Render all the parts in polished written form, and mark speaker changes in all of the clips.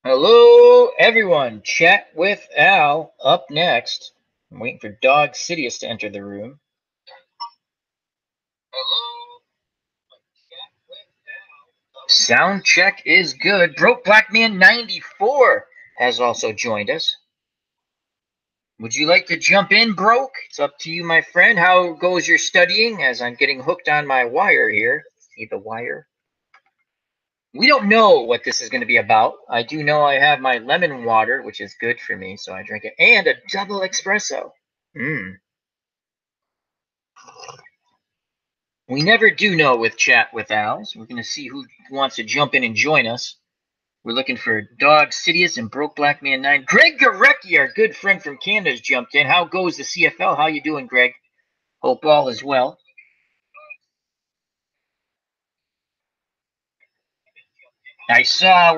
Speaker 1: Hello, everyone. Chat with Al up next. I'm waiting for Dawg Sidious to enter the room. Hello. Sound check is good. Broke Black Man 94 has also joined us. Would you like to jump in, Broke? It's up to you, my friend. How goes your studying? As I'm getting hooked on my wire here. See the wire? We don't know what this is going to be about. I do know I have my lemon water, which is good for me, so I drink it, and a double espresso. We never do know with Chat with Owls. We're going to see who wants to jump in and join us. We're looking for Dawg Sidious and Broke Black Man 9. Greg Gorecki, our good friend from Canada, has jumped in. How goes the CFL? How you doing, Greg? Hope all is well. I saw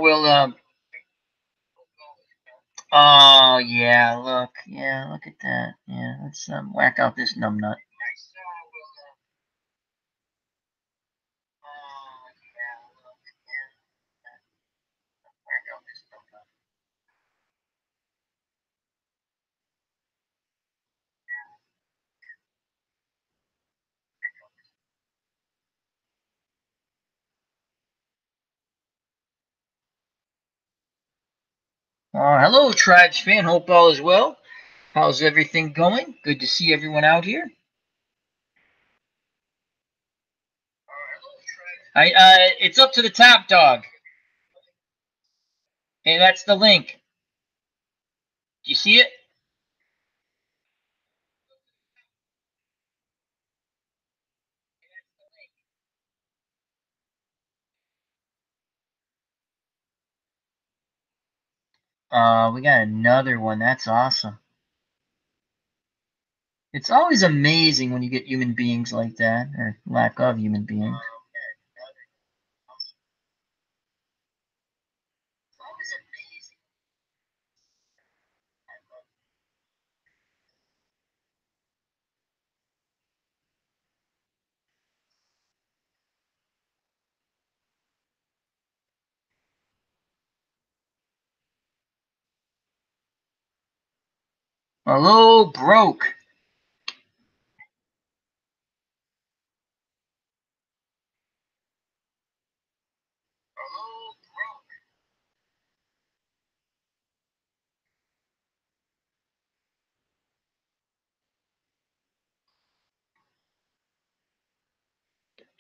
Speaker 1: oh, yeah, look. Yeah, look at that. Yeah, let's whack out this numbnut. Hello, Tribes fan. Hope all is well. How's everything going? Good to see everyone out here. It's up to the top, Dog. Hey, that's the link. Do you see it? We got another one. That's awesome. It's always amazing when you get human beings like that, or lack of human beings. Hello, Broke.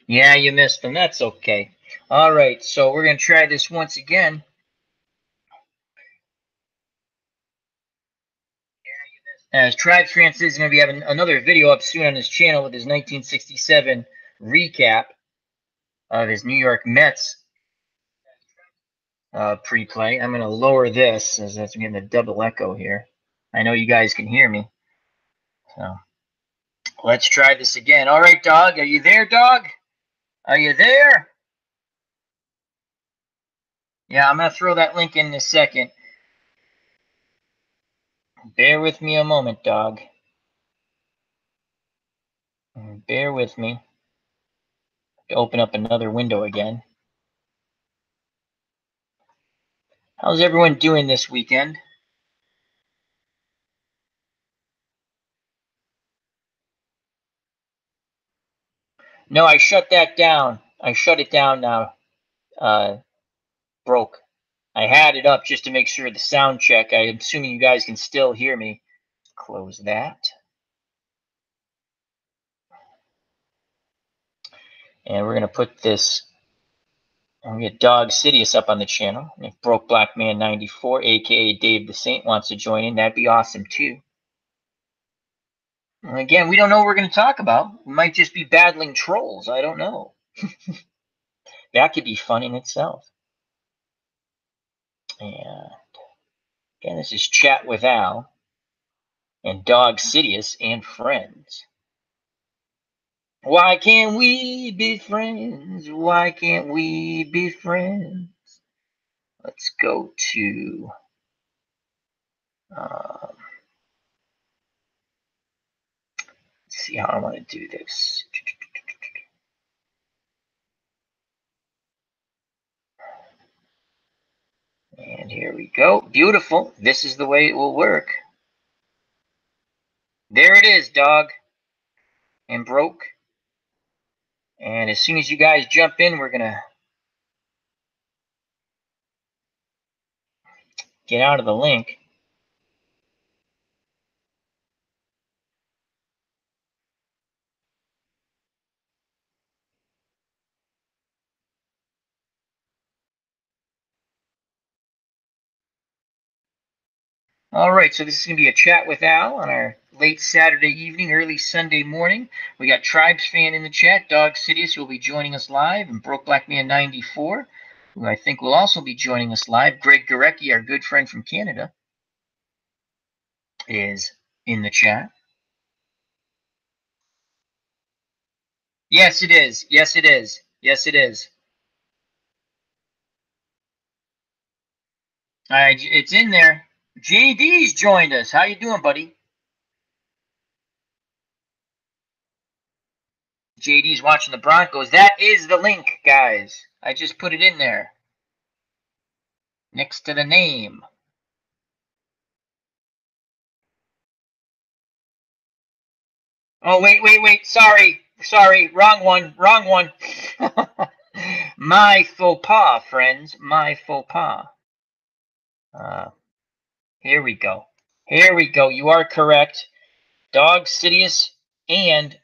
Speaker 1: Yeah, you missed them. That's okay. All right, so we're going to try this once again. As Tribes Francis is going to be having another video up soon on his channel with his 1967 recap of his New York Mets pre-play. I'm going to lower this as I'm getting a double echo here. I know you guys can hear me. So let's try this again. All right, Dog. Are you there, Dog? Are you there? Yeah, I'm going to throw that link in a second. Bear with me a moment, Dog. Bear with me. Open up another window again. How's everyone doing this weekend? No, I shut that down. I shut it down now. Broke. I had it up just to make sure the sound check. I'm assuming you guys can still hear me. Close that. And we're going to put this. I'm going to get Dawg Sidious up on the channel. If Broke Black Man 94, aka Dave the Saint, wants to join in, that'd be awesome too. And again, we don't know what we're going to talk about. We might just be battling trolls. I don't know. That could be fun in itself. And again, this is Chat with Al and Dawg Sidious and Friends. Why can't we be friends? Why can't we be friends? Let's go to let's see how I want to do this. And here we go. Beautiful. This is the way it will work. There it is, Dawg and Broke. And as soon as you guys jump in, we're going to get out of the link. All right, so this is going to be a chat with Al on our late Saturday evening, early Sunday morning. We got Tribes Fan in the chat, Dawg Sidious, who will be joining us live, and Broke Black Man 94, who I think will also be joining us live. Greg Gorecki, our good friend from Canada, is in the chat. Yes, it is. Yes, it is. Yes, it is. All right, it's in there. JD's joined us. How you doing, buddy? JD's watching the Broncos. That is the link, guys. I just put it in there. Next to the name. Oh, wait. Sorry. Wrong one. My faux pas, friends. My faux pas. Here we go. You are correct. Dawg Sidious and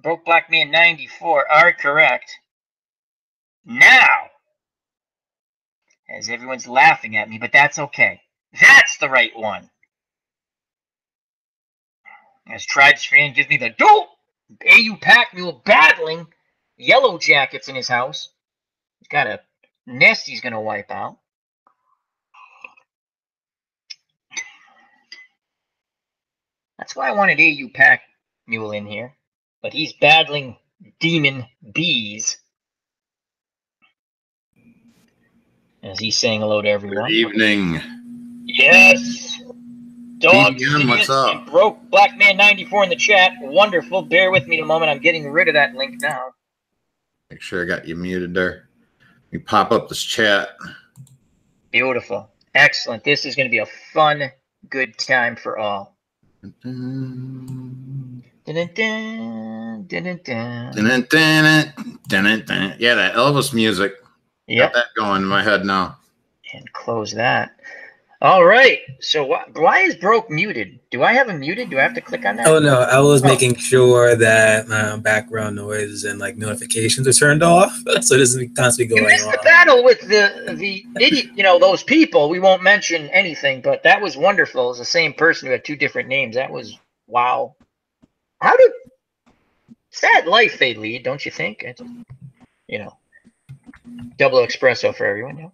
Speaker 1: Broke Black Man 94 are correct. Now, as everyone's laughing at me, but that's okay. That's the right one. As Tribes Fan gives me the dope. AU Pack Mule battling Yellow Jackets in his house. He's got a nest he's going to wipe out. That's why I wanted AU Pack Mule in here. But he's battling Demon Bees. As he's saying hello to everyone.
Speaker 2: Good evening.
Speaker 1: Yes. Dawg
Speaker 2: Sidious, what's up?
Speaker 1: and Broke Black Man 94 in the chat. Wonderful. Bear with me a moment. I'm getting rid of that link now.
Speaker 2: Make sure I got you muted there. You pop up this chat.
Speaker 1: Beautiful. Excellent. This is going to be a fun, good time for all.
Speaker 2: Dun,
Speaker 1: Dun, dun, dun, dun.
Speaker 2: Yeah, that Elvis music.
Speaker 1: Yep.
Speaker 2: Got that going in my head now.
Speaker 1: And close that. All right. So why is Broke muted? Do I have him muted? Do I have to click on that?
Speaker 3: Oh, no. I was making sure that background noise and like notifications are turned off, so it doesn't constantly
Speaker 1: You
Speaker 3: going
Speaker 1: missed
Speaker 3: on.
Speaker 1: the battle with the idiot, those people. We won't mention anything, but that was wonderful. It's the same person who had two different names. That was wow. Sad life they lead, don't you think? It's, double espresso for everyone.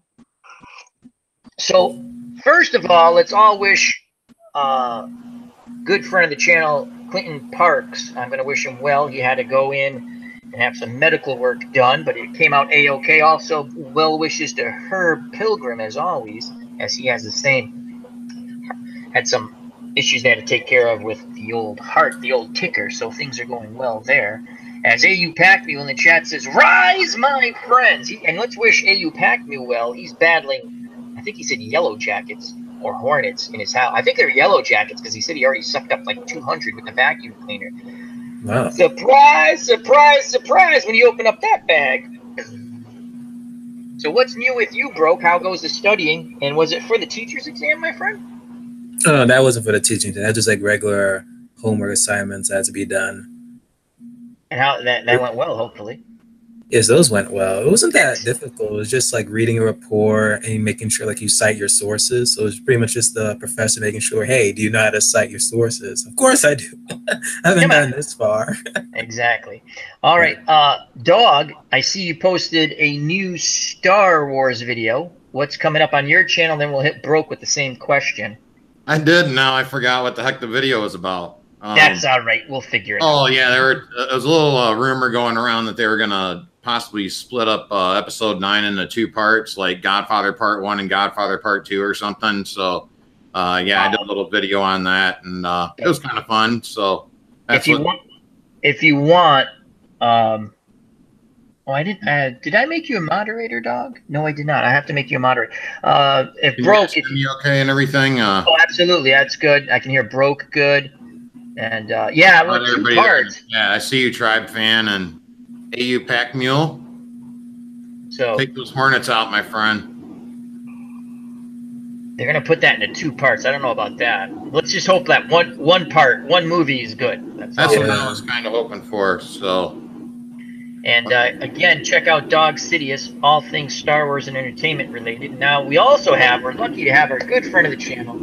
Speaker 1: So, first of all, let's all wish good friend of the channel, Clinton Parks. I'm going to wish him well. He had to go in and have some medical work done, but it came out A-OK. Also, well wishes to Herb Pilgrim, as always, as he has the same. Had some issues they had to take care of with the old heart, the old ticker, so things are going well there. As AU Packmule in the chat says, rise, my friends. And let's wish AU Packmule well. He's battling, I think he said Yellow Jackets or Hornets in his house. I think they're Yellow Jackets because he said he already sucked up like 200 with the vacuum cleaner.
Speaker 3: Wow.
Speaker 1: Surprise, surprise, surprise when you open up that bag. So what's new with you, Broke? How goes the studying? And was it for the teacher's exam, my friend?
Speaker 3: Oh, that wasn't for the teaching. That was just like regular homework assignments that had to be done.
Speaker 1: And how that went well, hopefully.
Speaker 3: Yes, those went well. It wasn't that difficult. It was just like reading a report and making sure like you cite your sources. So it was pretty much just the professor making sure, hey, do you know how to cite your sources? Of course I do. I haven't gotten this far.
Speaker 1: Exactly. All right. Dawg, I see you posted a new Star Wars video. What's coming up on your channel? Then we'll hit Broke with the same question.
Speaker 2: I did. Now I forgot what the heck the video was about.
Speaker 1: That's all right. We'll figure it out.
Speaker 2: Oh, yeah. There was a little rumor going around that they were going to possibly split up episode 9 into 2 parts, like Godfather Part 1 and Godfather Part 2 or something. So, yeah, I did a little video on that, and it was kind of fun. So, that's
Speaker 1: if you want, Oh, I didn't. Did I make you a moderator, Dog? No, I did not. I have to make you a moderator. If
Speaker 2: Can you
Speaker 1: Broke,
Speaker 2: guys hear me okay and everything?
Speaker 1: oh, absolutely, that's good. I can hear Broke good, and yeah, I went
Speaker 2: Not
Speaker 1: two
Speaker 2: everybody there.
Speaker 1: parts.
Speaker 2: Yeah, I see you, Tribe Fan, and AU Pack Mule.
Speaker 1: So
Speaker 2: Take those Hornets out, my friend.
Speaker 1: they're gonna put that into 2 parts. I don't know about that. Let's just hope that one movie is good. That's all.
Speaker 2: What I was kind of hoping for. So,
Speaker 1: And again, check out Dawg Sidious, all things Star Wars and entertainment related. Now we also have, we're lucky to have our good friend of the channel,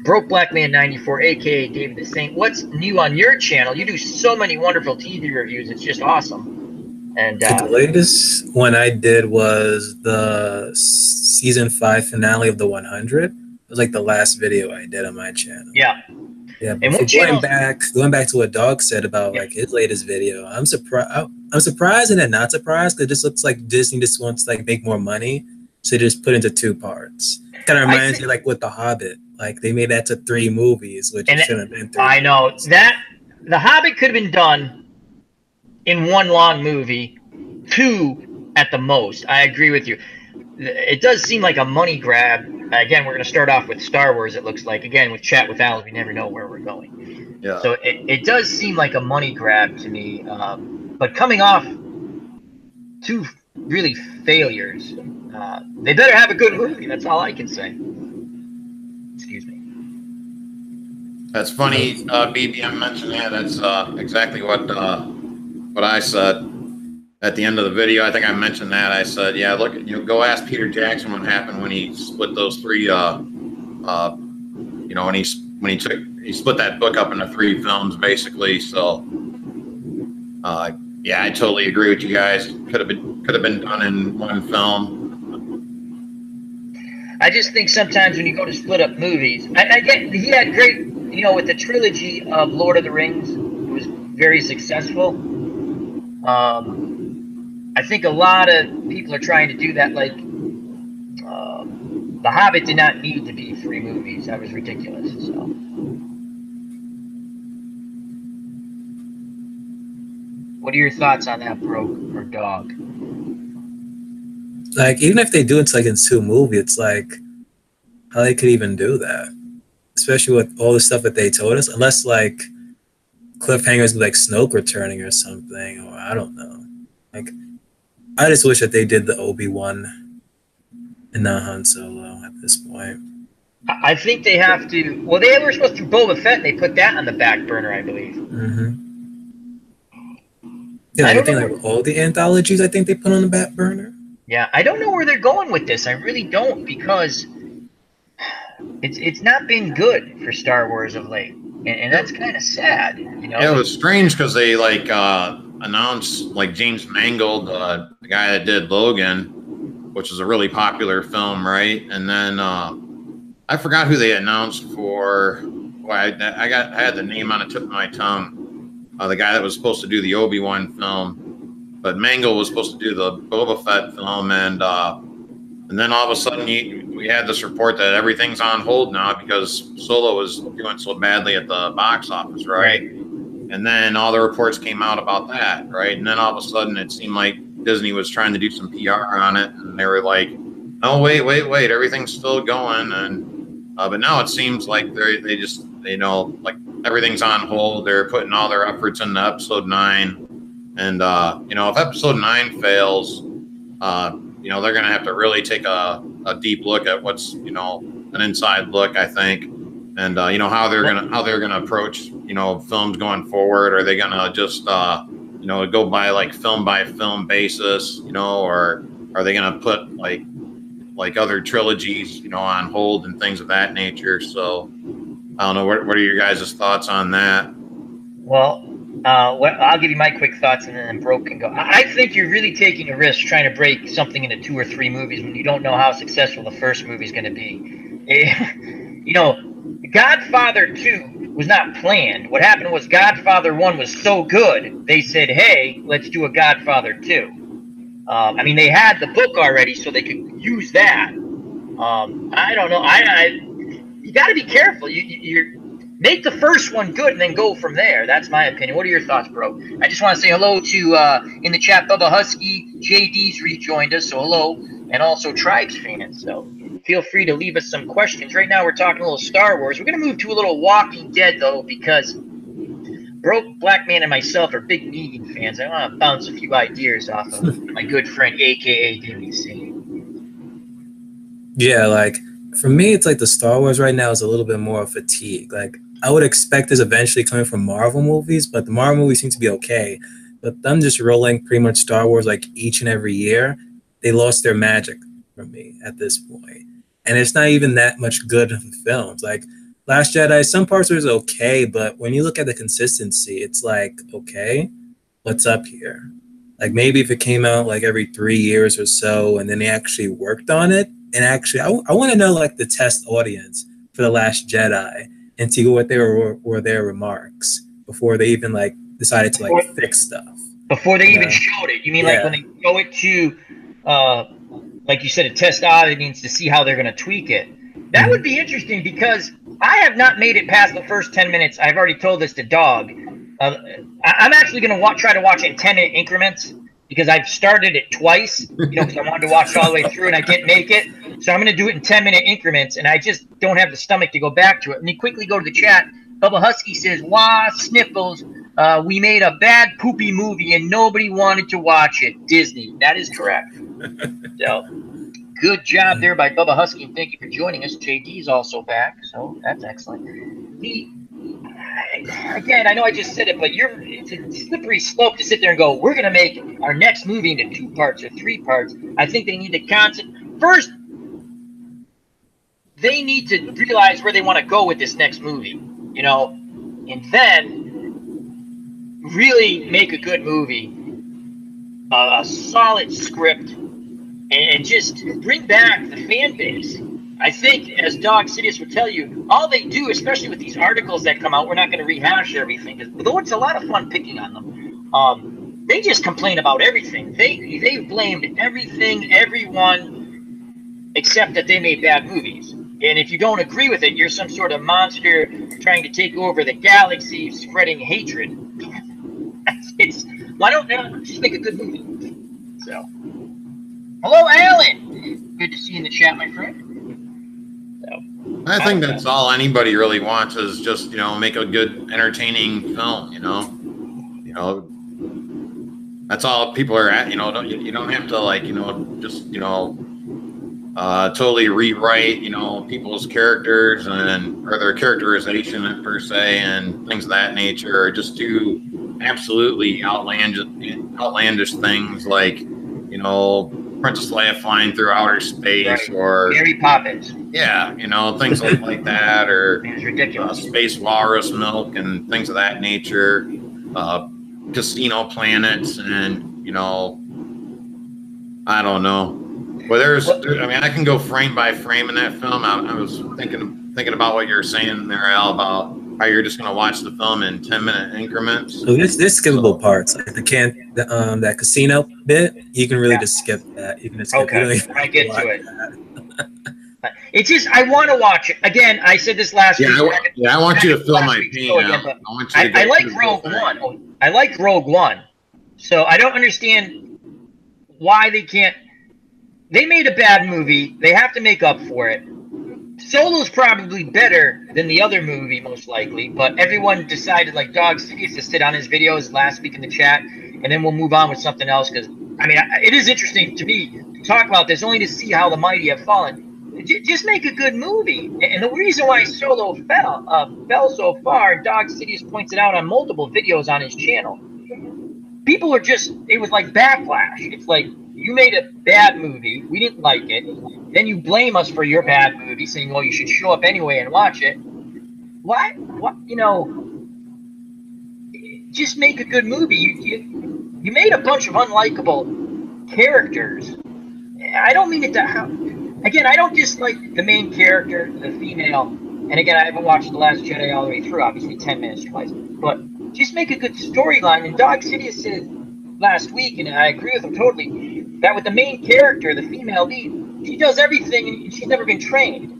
Speaker 1: Broke Black Man 94, aka David the Saint. What's new on your channel? You do so many wonderful TV reviews. It's just awesome. And
Speaker 3: the latest one I did was the season 5 finale of the 100. It was like the last video I did on my channel.
Speaker 1: yeah.
Speaker 3: Yeah,
Speaker 1: And
Speaker 3: but
Speaker 1: what
Speaker 3: going
Speaker 1: channel?
Speaker 3: back to what Dawg said about
Speaker 1: Yeah.
Speaker 3: like his latest video, I'm surprised and then not surprised because it just looks like Disney just wants to like make more money, so they just put into 2 parts. Kind of reminds me like with The Hobbit, like they made that to 3 movies, which it shouldn't have been 3.
Speaker 1: I know that The Hobbit could have been done in 1 long movie, 2 at the most. I agree with you. It does seem like a money grab. Again, we're going to start off with Star Wars, it looks like. Again, with Chat with Al, we never know where we're going.
Speaker 2: yeah.
Speaker 1: So it does seem like a money grab to me. But coming off 2 really failures, they better have a good movie. That's all I can say. Excuse me.
Speaker 2: That's funny. BBM mentioned that. That's exactly what I said at the end of the video. I think I mentioned that. I said, yeah, look, go ask Peter Jackson what happened when he split those 3. When he split that book up into 3 films, basically. So, yeah, I totally agree with you guys. Could have been done in 1 film.
Speaker 1: I just think sometimes when you go to split up movies, I get he had great, with the trilogy of Lord of the Rings, it was very successful. I think a lot of people are trying to do that. Like, The Hobbit did not need to be 3 movies. That was ridiculous. So, what are your thoughts on that, Broke or Dog?
Speaker 3: Like, even if they do it like in 2 movies, it's like how they could even do that, especially with all the stuff that they told us. Unless like cliffhangers like Snoke returning or something, or I don't know. Like, I just wish that they did the Obi-Wan and not Han Solo at this point.
Speaker 1: I think they have to. Well, they were supposed to do Boba Fett, and they put that on the back burner, I believe.
Speaker 3: Mm-hmm. Yeah, I think like all the anthologies, I think they put on the back burner.
Speaker 1: Yeah, I don't know where they're going with this. I really don't, because it's not been good for Star Wars of late, and that's kind of sad.
Speaker 2: Yeah, it was strange because they like announced like James Mangold, the guy that did Logan, which is a really popular film, right? And then I forgot who they announced for. Well, I had the name on the tip of my tongue. The guy that was supposed to do the Obi-Wan film, but Mangold was supposed to do the Boba Fett film, and then all of a sudden we had this report that everything's on hold now because Solo was doing so badly at the box office, right? And then all the reports came out about that, right? And then all of a sudden it seemed like Disney was trying to do some PR on it, and they were like, "Oh, wait, everything's still going." And but now it seems like they just like everything's on hold. They're putting all their efforts into Episode 9, and if Episode 9 fails, they're going to have to really take a deep look at what's an inside look, I think, and how they're gonna approach films going forward. Are they gonna just go by like film basis, or are they gonna put like other trilogies on hold and things of that nature? So I don't know. What are your guys' thoughts on that?
Speaker 1: Well, I'll give you my quick thoughts, and then Broke can go. I think you're really taking a risk trying to break something into 2 or 3 movies when you don't know how successful the first movie is going to be. Godfather 2 was not planned. What happened was Godfather 1 was so good, they said, hey, let's do a Godfather 2. They had the book already, so they could use that. I don't know. You got to be careful. make the first one good and then go from there. That's my opinion. What are your thoughts, bro? I just want to say hello to, in the chat, Bubba Husky. JD's rejoined us, so hello. And also Tribes fans, so feel free to leave us some questions. Right now we're talking a little Star Wars. We're going to move to a little Walking Dead, though, because Broke Black Man and myself are big Negan fans. I want to bounce a few ideas off of my good friend, a.k.a. DBC.
Speaker 3: Yeah, like, for me, it's like the Star Wars right now is a little bit more of fatigue. Like, I would expect this eventually coming from Marvel movies, but the Marvel movies seem to be okay. But them just rolling pretty much Star Wars like each and every year, they lost their magic for me at this point. And it's not even that much good of films. Like, Last Jedi, some parts was okay, but when you look at the consistency, it's like, okay, what's up here? Like, maybe if it came out like every 3 years or so, and then they actually worked on it, and actually, I want to know like the test audience for The Last Jedi and see what were their remarks before they even like decided to like fix stuff.
Speaker 1: Before they even showed it, you mean like when they show it to, like you said, a test audience to see how they're going to tweak it? That would be interesting because I have not made it past the first 10 minutes. I've already told this to Dawg. I'm actually going to try to watch it in 10-minute increments because I've started it twice, because I wanted to watch it all the way through and I didn't make it. So I'm going to do it in 10-minute increments, and I just don't have the stomach to go back to it. Let me quickly go to the chat. Bubba Husky says, "Wah, sniffles. We made a bad poopy movie and nobody wanted to watch it. Disney." That is correct. So, good job there by Bubba Husky, and thank you for joining us. JD's also back, so that's excellent. Again, I know I just said it, but it's a slippery slope to sit there and go, we're going to make our next movie into 2 parts or 3 parts. I think they need to first, they need to realize where they want to go with this next movie, and then really make a good movie, a solid script, and just bring back the fan base. I think, as Dawg Sidious would tell you, all they do, especially with these articles that come out, we're not going to rehash everything, though it's a lot of fun picking on them. They just complain about everything. They've blamed everything, everyone, except that they made bad movies. And if you don't agree with it, you're some sort of monster trying to take over the galaxy, spreading hatred. Why don't they just make a good movie? So, hello, Alan. Good to see you in the chat, my friend.
Speaker 2: I think that's all anybody really wants is just, make a good, entertaining film, That's all people are at, you don't have to, just, totally rewrite, people's characters or their characterization per se and things of that nature, or just do absolutely outlandish things like, Princess Leia flying through outer space, or
Speaker 1: Mary Poppins.
Speaker 2: Yeah, things like that, or
Speaker 1: it's ridiculous.
Speaker 2: Space walrus milk and things of that nature, casino planets, and I don't know. Well, I can go frame by frame in that film. I was thinking about what you were saying there, Al, about how you're just going to watch the film in 10-minute increments.
Speaker 3: So there's skippable parts, like that casino bit. You can really just skip that. You can just skip.
Speaker 1: Okay, I get to it. It's just I want to watch it again. I said this last week.
Speaker 2: I want you to feel my pain.
Speaker 1: I like Rogue One. I like Rogue One, so I don't understand why they can't. They made a bad movie. They have to make up for it. Solo's probably better than the other movie, most likely, but everyone decided, like Dawg Sidious, to sit on his videos last week in the chat, and then we'll move on with something else, because, it is interesting to me to talk about this, only to see how the mighty have fallen. Just make a good movie. And the reason why Solo fell so far, and Dawg Sidious points it out on multiple videos on his channel, people are it was like backlash. It's like, you made a bad movie, we didn't like it, then you blame us for your bad movie, saying, well, you should show up anyway and watch it. What, just make a good movie. You made a bunch of unlikable characters. I don't mean it to, again, I don't dislike the main character, the female, and again, I haven't watched The Last Jedi all the way through, obviously 10 minutes twice, but just make a good storyline. And Dawg Sidious said last week, and I agree with him totally, that with the main character, the female lead, she does everything and she's never been trained.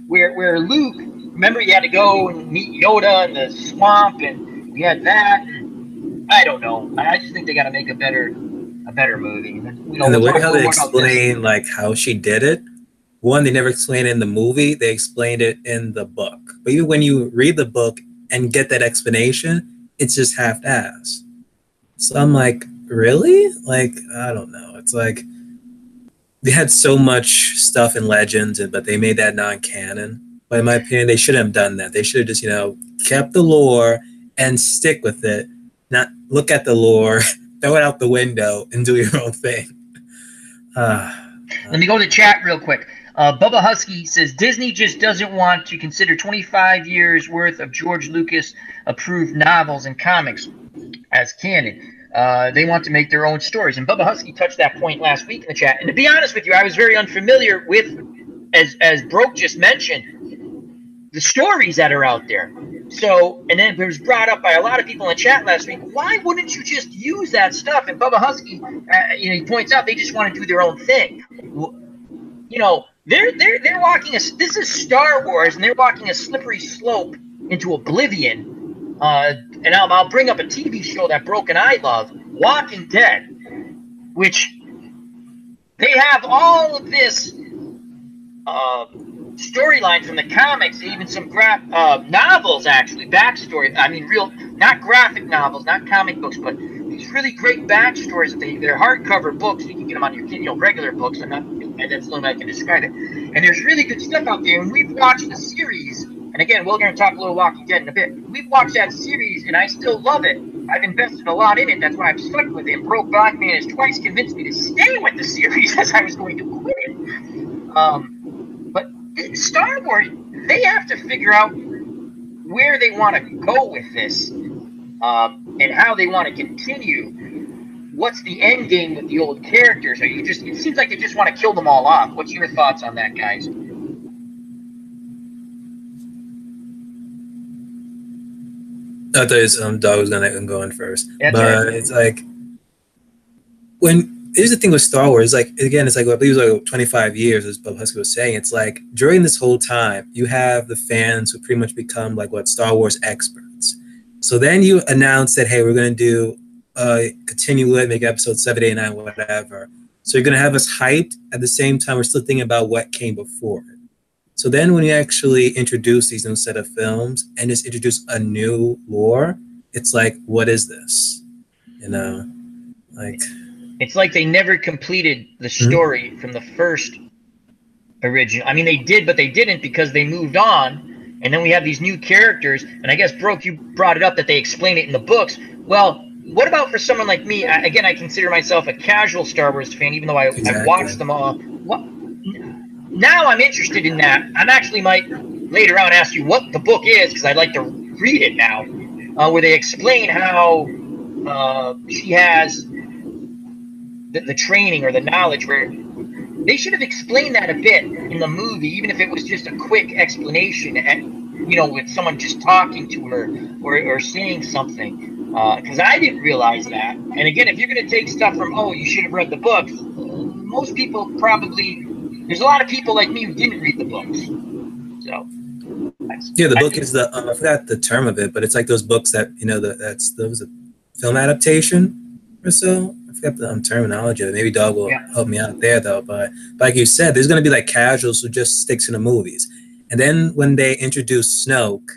Speaker 1: Where Luke remember you had to go and meet Yoda in the swamp, and we had that. And I don't know. I just think they got to make a better movie. You know,
Speaker 3: And the
Speaker 1: we'll
Speaker 3: way
Speaker 1: talk a
Speaker 3: how
Speaker 1: little
Speaker 3: they
Speaker 1: more about this.
Speaker 3: explain like how she did it, one, they never explained it in the movie. They explained it in the book. But even when you read the book and get that explanation, it's just half-assed. So I'm like, really? Like, I don't know. It's like they had so much stuff in Legends, but they made that non-canon. But in my opinion, they shouldn't have done that. They should have just, kept the lore and stick with it. Not look at the lore, throw it out the window, and do your own thing.
Speaker 1: Let me go to the chat real quick. Bubba Husky says Disney just doesn't want to consider 25 years worth of George Lucas approved novels and comics as canon. They want to make their own stories. And Bubba Husky touched that point last week in the chat. And to be honest with you, I was very unfamiliar with, as Broke just mentioned, the stories that are out there. So, and then it was brought up by a lot of people in the chat last week. Why wouldn't you just use that stuff? And Bubba Husky, he points out they just want to do their own thing. They're walking this is Star Wars, and they're walking a slippery slope into oblivion. And I'll bring up a TV show that Broke and I love, Walking Dead, which they have all of this storyline from the comics, even some novels, actually, backstory. I mean, not graphic novels, not comic books, but these really great backstories. They're hardcover books. You can get them on your regular books. That's the only way I can describe it. And there's really good stuff out there. And we've watched the series. And again, we're going to talk a little Walking Dead in a bit. We've watched that series, and I still love it. I've invested a lot in it. That's why I'm stuck with it. And Broke Black Man has twice convinced me to stay with the series as I was going to quit it. But Star Wars, they have to figure out where they want to go with this, and how they want to continue. What's the end game with the old characters? It seems like they just want to kill them all off. What's your thoughts on that, guys?
Speaker 3: I thought Dawg was gonna go in first.
Speaker 1: That's
Speaker 3: but
Speaker 1: right.
Speaker 3: It's like here's the thing with Star Wars, I believe it was like 25 years, as Bob Husky was saying. It's like during this whole time, you have the fans who pretty much become like Star Wars experts. So then you announce that, hey, we're gonna do continue it, make episode 7, 8, 9, whatever. So you're gonna have us hyped. At the same time, we're still thinking about what came before it. So then when you actually introduce these new set of films and just introduce a new lore, it's like, what is this?
Speaker 1: It's like they never completed the story from the first original. I mean, they did, but they didn't because they moved on. And then we have these new characters. And I guess, Broke, you brought it up that they explain it in the books. Well, what about for someone like me? I consider myself a casual Star Wars fan, even though I've watched them all. Now I'm interested in that. I'm actually might later on ask you what the book is, because I'd like to read it now, where they explain how she has the training or the knowledge, where they should have explained that a bit in the movie, even if it was just a quick explanation, with someone just talking to her or saying something, because I didn't realize that. And again, if you're going to take stuff from, you should have read the books, most people probably, there's a lot of people like me who didn't read the books. So
Speaker 3: the book is I forgot the term of it, but it's like those books that that was a film adaptation or so. I forgot the terminology of it. Maybe Dawg will help me out there though. But like you said, there's going to be like casuals who just sticks in the movies, and then when they introduce Snoke,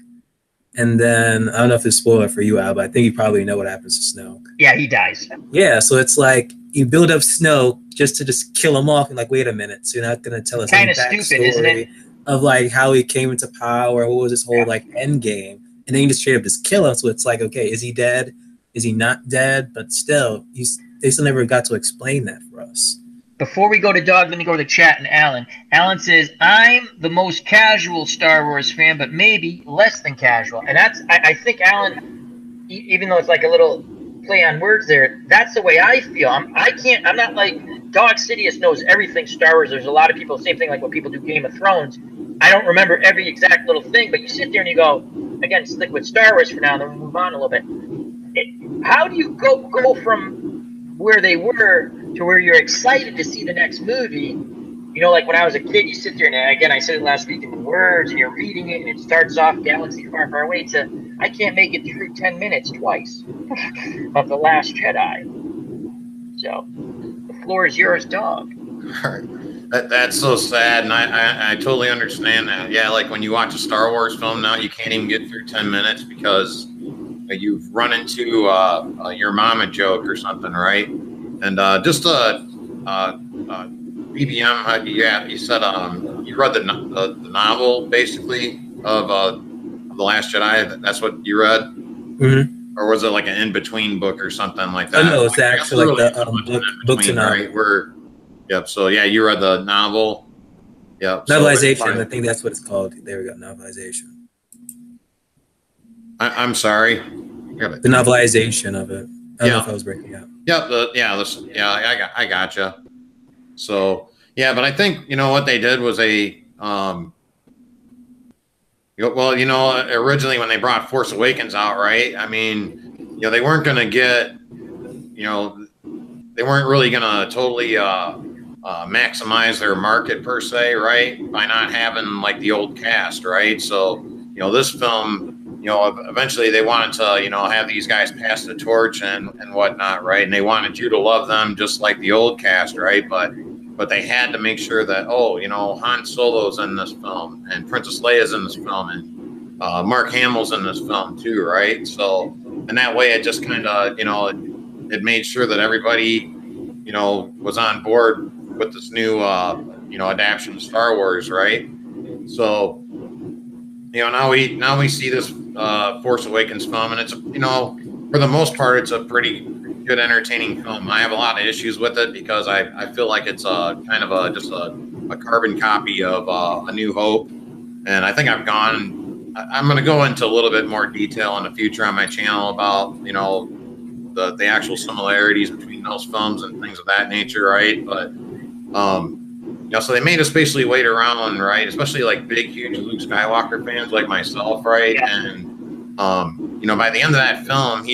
Speaker 3: and then I don't know if it's a spoiler for you, Al, but I think you probably know what happens to Snoke.
Speaker 1: Yeah, he dies.
Speaker 3: Yeah, so it's like you build up Snoke just to kill him off, and like, wait a minute, so you're not going to tell us
Speaker 1: kind of stupid, isn't it?
Speaker 3: Of like how he came into power, what was this whole like end game, and then you just straight up just kill him. So it's like, okay, is he dead? Is he not dead? But still, they still never got to explain that for us.
Speaker 1: Before we go to Dawg, let me go to the chat and Alan. Alan says, I'm the most casual Star Wars fan, but maybe less than casual. And that's, I think, Alan, even though it's like a little play on words there, that's the way I feel. I'm not like Dawg Sidious knows everything Star Wars. There's a lot of people, same thing like when people do Game of Thrones. I don't remember every exact little thing, but you sit there and you go, again, stick with Star Wars for now, and then we'll move on a little bit. How do you go from where they were to where you're excited to see the next movie, You know, like when I was a kid, you sit there, and again, I said it last week in the words, and you're reading it, and it starts off galaxy far, far away. I can't make it through 10 minutes twice of The Last Jedi. So the floor is yours, Dawg.
Speaker 2: That's so sad, and I totally understand that. Yeah, like when you watch a Star Wars film now, you can't even get through 10 minutes because you've run into your mama joke or something, right? And just BBM, yeah, you said you read the novel basically of The Last Jedi. That's what you read, or was it like an in-between book or something like that?
Speaker 3: Oh no, it's actually like the book to novel.
Speaker 2: Right? Yep. So yeah, you read the novel. Yep.
Speaker 3: Novelization. So I think that's what it's called. There we go. Novelization.
Speaker 2: I'm sorry.
Speaker 3: The novelization of it. I don't know if I was breaking out.
Speaker 2: Yep. I gotcha. So yeah, but I think what they did was originally when they brought Force Awakens out, right? I mean, they weren't going to get, they weren't really going to totally maximize their market per se, right? By not having like the old cast, right? So, this film, eventually they wanted to, have these guys pass the torch and whatnot, right? And they wanted you to love them just like the old cast, right? But they had to make sure that, Han Solo's in this film and Princess Leia's in this film and Mark Hamill's in this film too, right? So, and that way it just kind of, it made sure that everybody, was on board with this new, adaptation of Star Wars, right? So, now we see this Force Awakens film, and it's, for the most part, it's a pretty good, entertaining film. I have a lot of issues with it because I feel like it's kind of just a carbon copy of A New Hope, and I think I'm going to go into a little bit more detail in the future on my channel about the actual similarities between those films and things of that nature, right? But so they made us basically wait around, right? Especially like big, huge Luke Skywalker fans like myself, right? Yeah. And by the end of that film,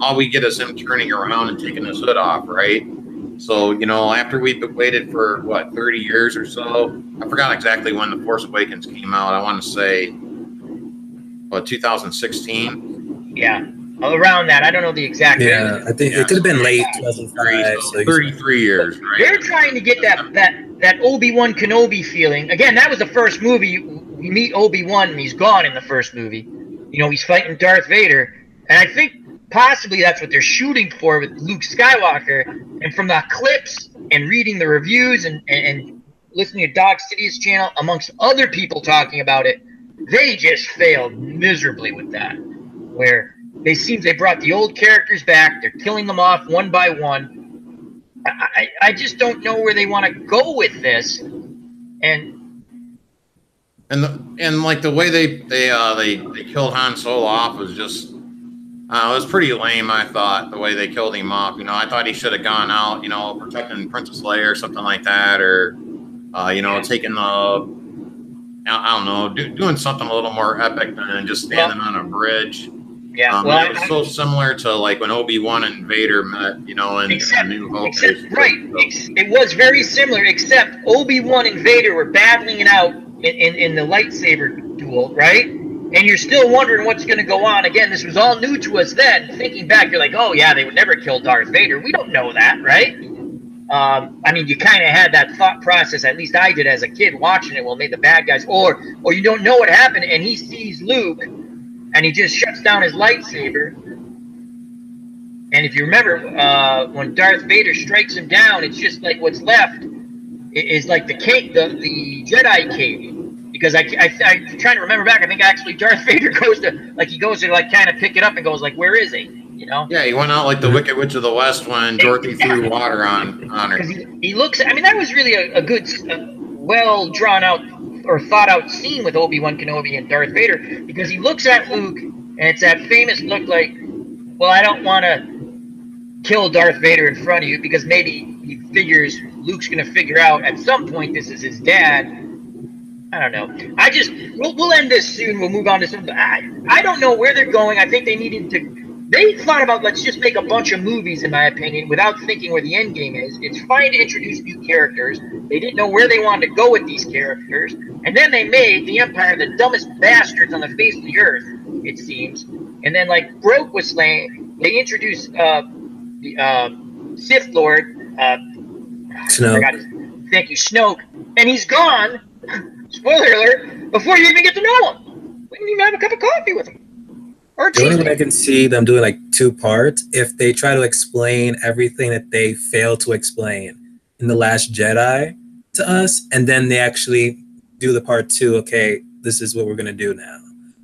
Speaker 2: all we get is him turning around and taking his hood off, right? So, after we waited for 30 years or so, I forgot exactly when The Force Awakens came out. I want to say 2016.
Speaker 1: Yeah. Around that, I don't know the exact.
Speaker 3: Yeah, I think it could have been late 2005.
Speaker 2: So 33 years, right?
Speaker 1: They're trying to get that Obi-Wan Kenobi feeling. Again, that was the first movie. We meet Obi-Wan, and he's gone in the first movie. He's fighting Darth Vader, and I think possibly that's what they're shooting for with Luke Skywalker. And from the clips and reading the reviews and listening to Dawg Sidious channel, amongst other people talking about it, they just failed miserably with that. Where they brought the old characters back. They're killing them off one by one. I just don't know where they want to go with this, and
Speaker 2: like the way they killed Han Solo off was just it was pretty lame. I thought the way they killed him off. I thought he should have gone out, protecting Princess Leia or something like that, or taking the I don't know, doing something a little more epic than just standing on a bridge.
Speaker 1: Yeah,
Speaker 2: it was so similar to like when Obi-Wan and Vader met, in New Hope.
Speaker 1: It was very similar, except Obi-Wan and Vader were battling it out in the lightsaber duel, right? And you're still wondering what's going to go on. Again, this was all new to us then. Thinking back, you're like, oh yeah, they would never kill Darth Vader. We don't know that, right? I mean, you kind of had that thought process, at least I did as a kid watching it, well, maybe the bad guys, or you don't know what happened, and he sees Luke, and he just shuts down his lightsaber. And if you remember, when Darth Vader strikes him down, it's just like what's left is like the Jedi cave. Because I'm trying to remember back, I think actually Darth Vader goes to kind of pick it up and goes like, where is he?
Speaker 2: Yeah, he went out like the Wicked Witch of the West when Dorothy threw water on her.
Speaker 1: He looks, I mean, that was really a good, well drawn out or thought out scene with Obi-Wan Kenobi and Darth Vader, because he looks at Luke and it's that famous look like, well, I don't want to kill Darth Vader in front of you, because maybe he figures Luke's going to figure out at some point this is his dad. I don't know. We'll end this soon. We'll move on to something. I don't know where they're going. I think they needed to They thought about, let's just make a bunch of movies, in my opinion, without thinking where the end game is. It's fine to introduce new characters. They didn't know where they wanted to go with these characters. And then they made the Empire the dumbest bastards on the face of the earth, it seems. And then, like Broke was saying, they introduced the Sith Lord,
Speaker 3: Snoke.
Speaker 1: Thank you, Snoke. And he's gone, spoiler alert, before you even get to know him. We didn't even have a cup of coffee with him.
Speaker 3: The only way I can see them doing like 2 parts, if they try to explain everything that they failed to explain in The Last Jedi to us, and then they actually do the part 2, okay, this is what we're going to do now.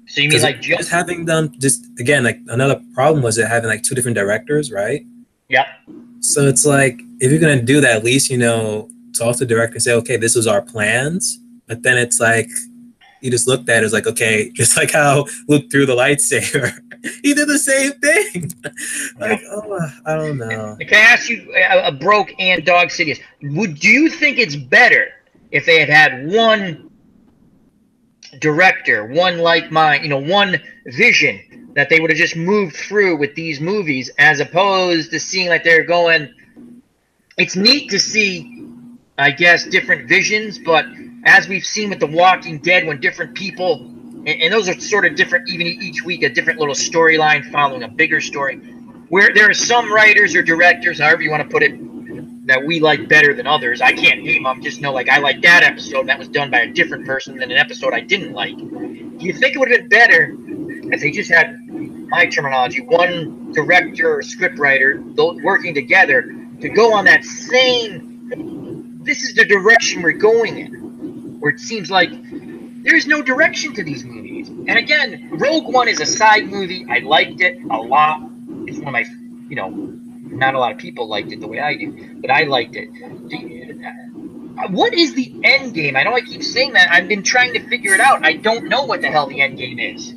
Speaker 1: So you mean like
Speaker 3: just having them, just again, like another problem was it having like 2 different directors, right?
Speaker 1: Yep.
Speaker 3: So it's like, if you're going to do that, at least, you know, talk to the director and say, okay, this was our plans. But then it's like, you just looked at it, it's like, okay, just like how Luke threw the lightsaber. He did the same thing. Like, oh, I don't know.
Speaker 1: Can I ask you, Broke and Dawg Sidious, do you think it's better if they had one director, one like mind, you know, one vision that they would have just moved through with these movies, as opposed to seeing like they're going? It's neat to see, I guess, different visions, but as we've seen with The Walking Dead, when different people, and those are sort of different, even each week, a different little storyline following a bigger story, where there are some writers or directors, however you want to put it, that we like better than others. I can't name them, just know, like, I like that episode that was done by a different person than an episode I didn't like. Do you think it would have been better if they just had, my terminology, one director or scriptwriter working together to go on that same, this is the direction we're going in? Where it seems like there's no direction to these movies. And again, Rogue One is a side movie. I liked it a lot. It's one of my, you know, not a lot of people liked it the way I do, but I liked it. What is the end game? I know I keep saying that. I've been trying to figure it out. I don't know what the hell the end game is.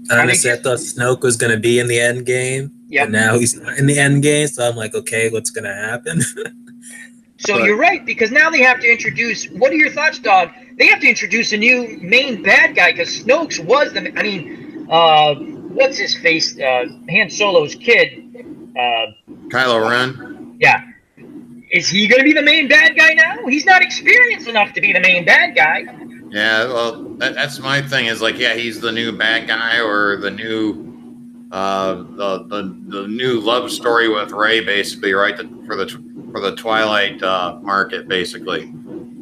Speaker 3: Honestly, I thought Snoke was going to be in the end game.
Speaker 1: Yeah.
Speaker 3: Now he's not in the end game, so I'm like, okay, what's going to happen?
Speaker 1: So you're right, because now they have to introduce, what are your thoughts, Dog? They have to introduce a new main bad guy, because Snoke's was the, I mean, what's his face? Han Solo's kid.
Speaker 2: Kylo Ren.
Speaker 1: Yeah. Is he going to be the main bad guy now? He's not experienced enough to be the main bad guy.
Speaker 2: Yeah, well, that's my thing, is like, yeah, he's the new bad guy, or the new the new love story with Rey, basically, right? For the Twilight market, basically.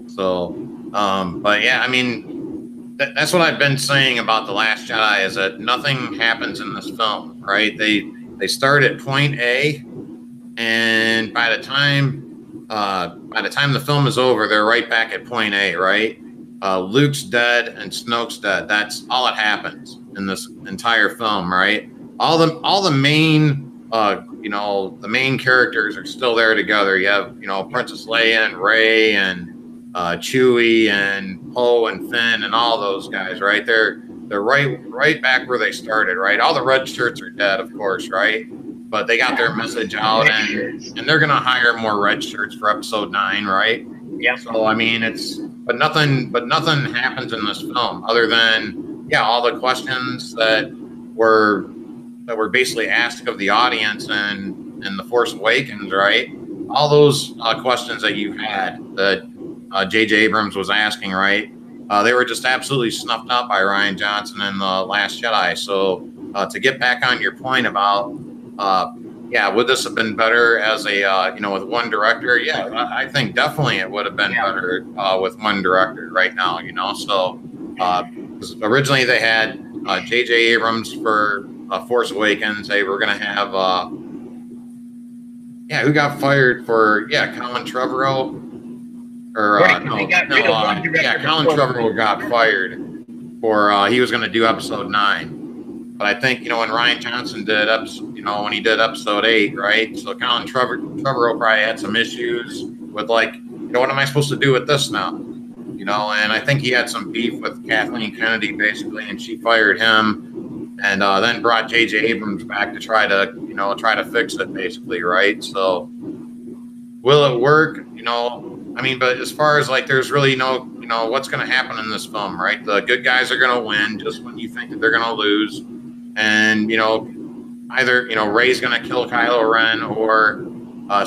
Speaker 2: So, but yeah, I mean, that's what I've been saying about The Last Jedi, is that nothing happens in this film, right? They start at point A, and by the time the film is over, they're right back at point A, right? Luke's dead and Snoke's dead. That's all that happens in this entire film, right? All the main the main characters are still there together. You have, Princess Leia and Rey and Chewie and Poe and Finn and all those guys, right? They're right back where they started, right? All the red shirts are dead, of course, right? But they got their message out, and they're gonna hire more red shirts for episode 9, right?
Speaker 1: Yeah.
Speaker 2: So I mean, but nothing happens in this film other than all the questions that were basically asked of the audience and The Force Awakens, right? All those questions that you had that J.J. Abrams was asking, right? They were just absolutely snuffed out by Rian Johnson in The Last Jedi. So to get back on your point about, would this have been better as a, with one director? Yeah, I think definitely it would have been better with one director right now, So 'cause originally they had J.J. Abrams for Force Awakens. They were going to have, who got fired for, Colin Trevorrow? Colin Trevorrow got fired for, he was going to do episode 9. But I think, when Rian Johnson did, when he did episode 8, right? So Colin Trevorrow probably had some issues with, like, what am I supposed to do with this now? And I think he had some beef with Kathleen Kennedy, basically, and she fired him. And then brought J.J. Abrams back to try to fix it, basically, right? So, will it work? But as far as, like, there's really no, what's going to happen in this film, right? The good guys are going to win just when you think that they're going to lose. And, either, you know, Rey's going to kill Kylo Ren, or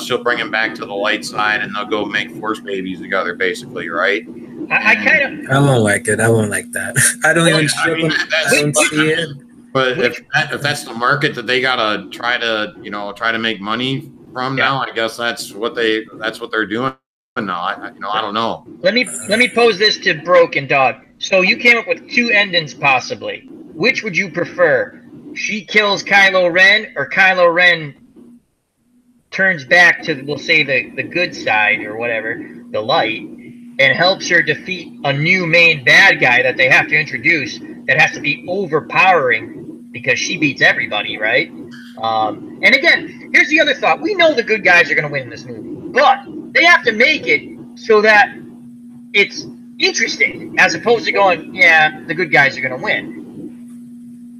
Speaker 2: she'll bring him back to the light side, and they'll go make Force babies together, basically, right?
Speaker 1: I kind of.
Speaker 3: I won't like it. I won't like that. I don't even ship them. I don't see it.
Speaker 2: But if that's the market that they gotta try to make money from now, I guess that's what they're doing now. I don't know.
Speaker 1: Let me pose this to Broke and Dawg. So you came up with 2 endings possibly. Which would you prefer? She kills Kylo Ren, or Kylo Ren turns back to, we'll say, the good side or whatever, the light, and helps her defeat a new main bad guy that they have to introduce that has to be overpowering because she beats everybody, right? And again, here's the other thought. We know the good guys are going to win in this movie, but they have to make it so that it's interesting, as opposed to going, yeah, the good guys are going to win.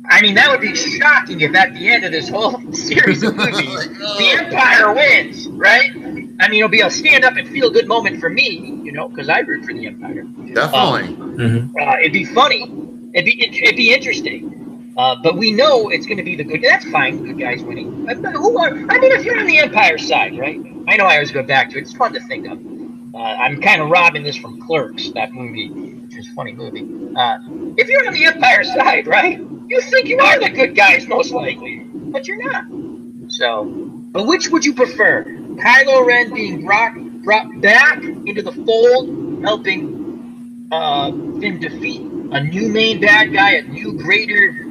Speaker 1: I mean, that would be shocking if at the end of this whole series of movies, the Empire wins, right? I mean, it'll be a stand-up and feel-good moment for me, you know, because I root for the Empire.
Speaker 2: Definitely.
Speaker 1: It'd be funny. It'd be interesting. But we know it's going to be the good. That's fine. Good guys winning. I mean, if you're on the Empire side, right? I know I always go back to it. It's fun to think of. I'm kind of robbing this from Clerks, that movie, which is a funny movie. If you're on the Empire side, right? You think you are the good guys, most likely, but you're not. So, but which would you prefer? Kylo Ren being brought back into the fold, helping him defeat a new main bad guy, a new greater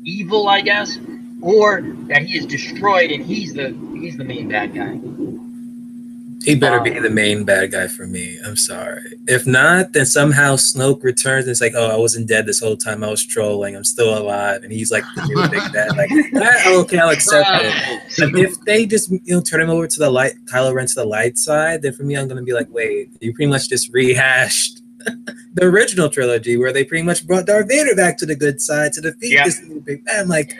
Speaker 1: evil, I guess, or that he is destroyed and he's the main bad guy?
Speaker 3: He better be the main bad guy for me. I'm sorry. If not, then somehow Snoke returns and it's like, oh, I wasn't dead this whole time. I was trolling. I'm still alive. And he's like the new big bad. Like, okay, I'll accept it. But if they just turn him over to the light, Kylo Ren to the light side, then for me, I'm going to be like, wait, you pretty much just rehashed the original trilogy where they pretty much brought Darth Vader back to the good side to defeat this new big bad. Like,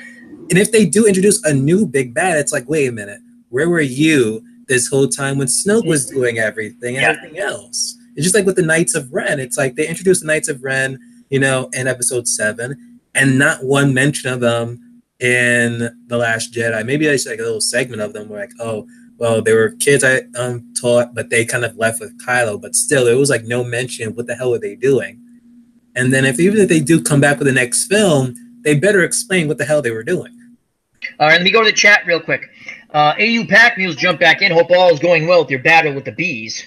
Speaker 3: and if they do introduce a new big bad, it's like, wait a minute, where were you this whole time when Snoke was doing everything and everything else? It's just like with the Knights of Ren. It's like they introduced the Knights of Ren, in episode 7, and not one mention of them in The Last Jedi. Maybe it's like a little segment of them where like, oh, well, they were kids I taught, but they kind of left with Kylo. But still, it was like no mention of what the hell were they doing. And then even if they do come back with the next film, they better explain what the hell they were doing.
Speaker 1: All right, let me go to the chat real quick. AU Pack Mules jump back in. Hope all is going well with your battle with the bees.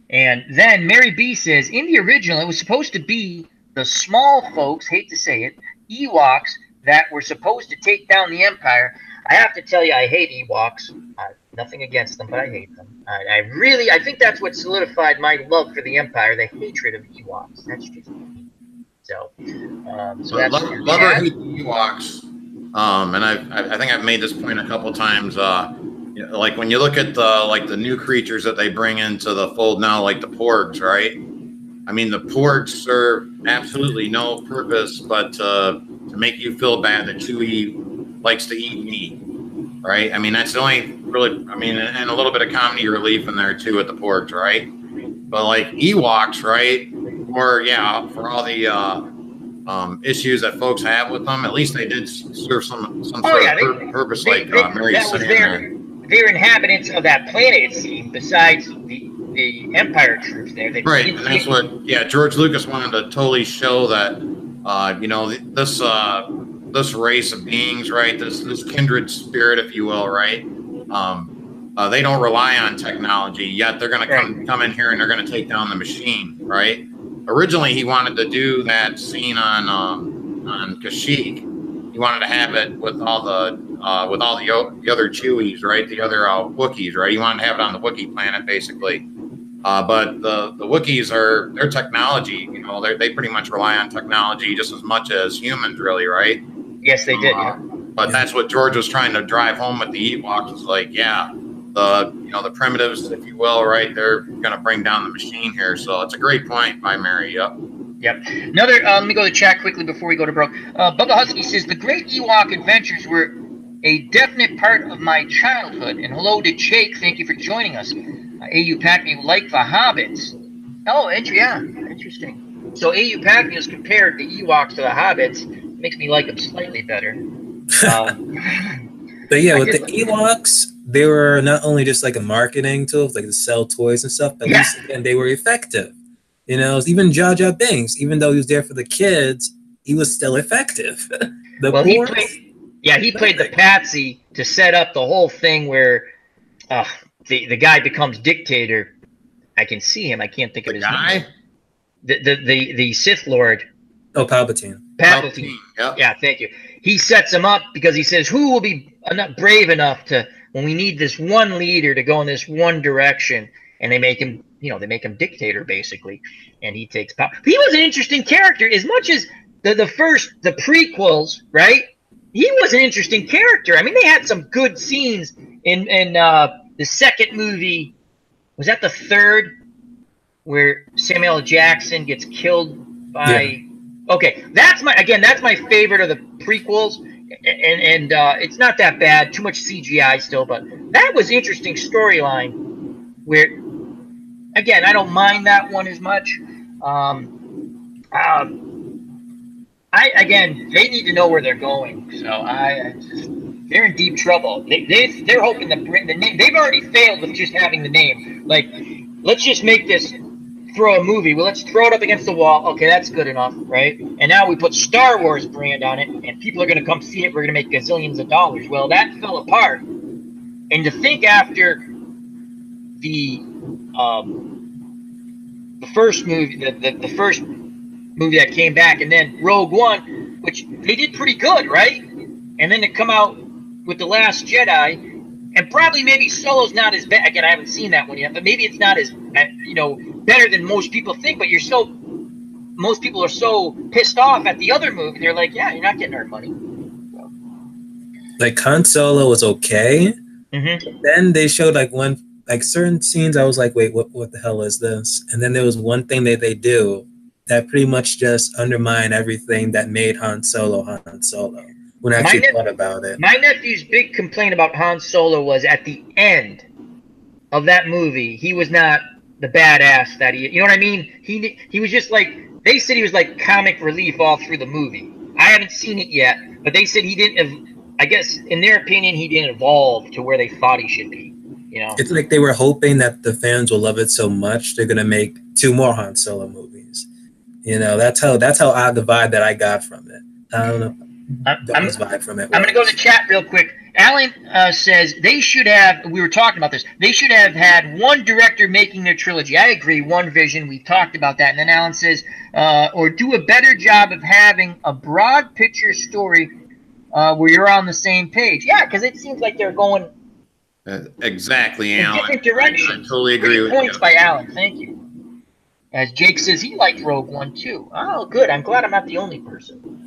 Speaker 1: And then Mary B says, in the original, it was supposed to be the small folks, hate to say it, Ewoks, that were supposed to take down the Empire. I have to tell you, I hate Ewoks. Nothing against them, but I hate them. I think that's what solidified my love for the Empire, the hatred of Ewoks. That's just me. So that's
Speaker 2: love or hate the Ewoks. And I think I've made this point a couple times. Like when you look at the new creatures that they bring into the fold now, like the Porgs, right? I mean, the Porgs serve absolutely no purpose but to make you feel bad that Chewie likes to eat meat, right? I mean, that's the only really. I mean, and a little bit of comedy relief in there too with the Porgs, right? But like Ewoks, right? Or for all the issues that folks have with them, at least they did serve some sort of purpose, like Mary said there.
Speaker 1: They're inhabitants of that planet, it seemed, besides the Empire troops there.
Speaker 2: Right, and that's what, George Lucas wanted to totally show that, this race of beings, right, this kindred spirit, if you will, right, they don't rely on technology, yet they're going to come in here and they're going to take down the machine, right? Originally, he wanted to do that scene on Kashyyyk. He wanted to have it with all the other Chewies, right? The other Wookiees, right? He wanted to have it on the Wookiee planet, basically. But the Wookiees are their technology. They pretty much rely on technology just as much as humans, really, right?
Speaker 1: Yes, they did.
Speaker 2: But that's what George was trying to drive home with the Ewoks. Was like, the primitives, if you will, right? They're going to bring down the machine here. So it's a great point by Mary.
Speaker 1: Yep. Another, let me go to chat quickly before we go to Broke. Bubba Husky says, the Great Ewok Adventures were a definite part of my childhood. And hello to Jake. Thank you for joining us. AU Pac-Me like the Hobbits. Oh, interesting. So AU Pac-Me has compared the Ewoks to the Hobbits. Makes me like them slightly better.
Speaker 3: But yeah, with the Ewoks, they were not only just like a marketing tool, like to sell toys and stuff, but at least again, they were effective. You know, even Jar Jar Binks, even though he was there for the kids, he was still effective.
Speaker 1: He played the patsy to set up the whole thing where the guy becomes dictator. I can see him. I can't think of his name. The Sith Lord.
Speaker 3: Oh, Palpatine.
Speaker 1: Palpatine. Yep. Yeah, thank you. He sets him up because he says, "Who will be not brave enough to when we need this one leader to go in this one direction?" And they make him, they make him dictator basically, and he takes power. He was an interesting character as much as the prequels, right? He was an interesting character. I mean, they had some good scenes in the second movie. Was that the third, where Samuel L. Jackson gets killed by? Yeah. Okay, that's my favorite of the prequels, and it's not that bad. Too much CGI still, but that was interesting storyline. Where, again, I don't mind that one as much. They need to know where they're going. So they're in deep trouble. They're hoping to bring the name. They've already failed with just having the name. Like, let's just make this. Throw a movie. Well, let's throw it up against the wall. Okay, that's good enough, right? And now we put Star Wars brand on it, and people are going to come see it. We're going to make gazillions of dollars. Well, that fell apart. And to think after the first movie, the first movie that came back, and then Rogue One, which they did pretty good, right? And then to come out with The Last Jedi, and probably maybe Solo's not as bad. Again, I haven't seen that one yet, but maybe it's not as better than most people think. But most people are so pissed off at the other movie. They're like, yeah, you're not getting our money. So.
Speaker 3: Like Han Solo was okay.
Speaker 1: Mm-hmm.
Speaker 3: Then they showed certain scenes. I was like, wait, what the hell is this? And then there was one thing that they do that pretty much just undermined everything that made Han Solo Han Solo. When I actually thought about it.
Speaker 1: My nephew's big complaint about Han Solo was at the end of that movie, he was not the badass that he, you know what I mean? He was just like, they said he was like comic relief all through the movie. I haven't seen it yet, but they said he didn't, I guess in their opinion, he didn't evolve to where they thought he should be.
Speaker 3: It's like they were hoping that the fans will love it so much they're gonna make 2 more Han Solo movies. That's how odd the vibe that I got from it. I don't know.
Speaker 1: I'm going to go to chat real quick. Alan says they should have, we were talking about this, they should have had one director making their trilogy. I agree, one vision. We talked about that. And then Alan says, or do a better job of having a broad picture story where you're on the same page. Yeah, because it seems like they're going
Speaker 2: exactly,
Speaker 1: in
Speaker 2: Alan.
Speaker 1: different directions.
Speaker 2: I totally agree with
Speaker 1: points
Speaker 2: you.
Speaker 1: By Alan. Thank you. As Jake says, he liked Rogue One too. Oh, good. I'm glad I'm not the only person.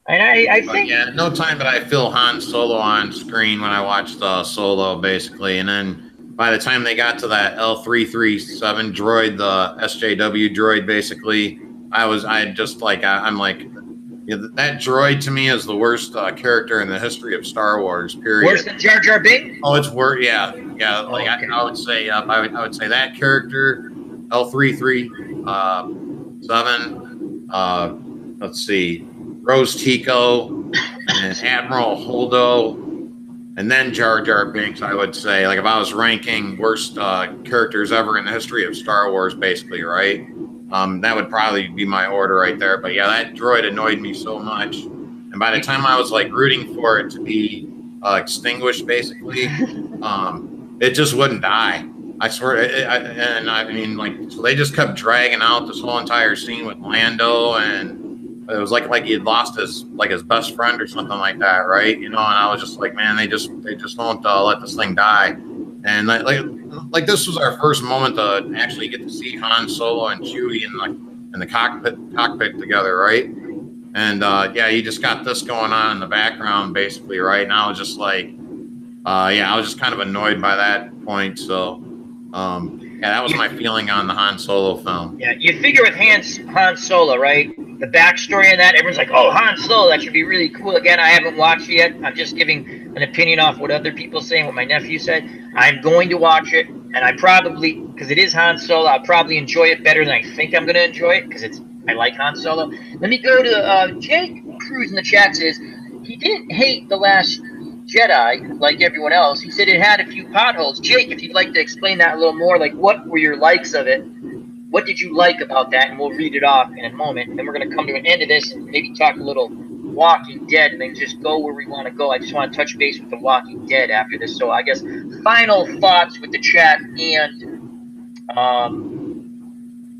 Speaker 1: And I think
Speaker 2: no time that I feel Han Solo on screen when I watched Solo, basically. And then by the time they got to that L337 droid, the SJW droid, basically, I'm like, that droid to me is the worst character in the history of Star Wars. Period.
Speaker 1: Worse than Jar Jar Binks?
Speaker 2: Oh, it's worse. Yeah. Like okay. I would say, I would say that character, L337. Let's see. Rose Tico and Admiral Holdo, and then Jar Jar Binks, I would say. Like, if I was ranking worst characters ever in the history of Star Wars, basically, right? That would probably be my order right there. But yeah, that droid annoyed me so much. And by the time I was like rooting for it to be extinguished, basically, it just wouldn't die. I swear. So they just kept dragging out this whole entire scene with Lando, and it was like he had lost his best friend or something like that, right? And I was just like, man, they just won't let this thing die. And like this was our first moment to actually get to see Han Solo and Chewie in the cockpit together, right? And you just got this going on in the background, basically, right? And I was just like, I was just kind of annoyed by that point. So that was my feeling on the Han Solo film.
Speaker 1: Yeah, you figure with Han Solo, right? The backstory of that, everyone's like, oh, Han Solo, that should be really cool. Again, I haven't watched it yet. I'm just giving an opinion off what other people say and what my nephew said. I'm going to watch it, and I probably, because it is Han Solo, I'll probably enjoy it better than I think I'm going to enjoy it, because I like Han Solo. Let me go to Jake Cruz in the chat says, he didn't hate The Last Jedi, like everyone else. He said it had a few potholes. Jake, if you'd like to explain that a little more, like what were your likes of it? What did you like about that? And we'll read it off in a moment. And then we're going to come to an end of this and maybe talk a little Walking Dead and then just go where we want to go. I just want to touch base with the Walking Dead after this. So I guess final thoughts with the chat and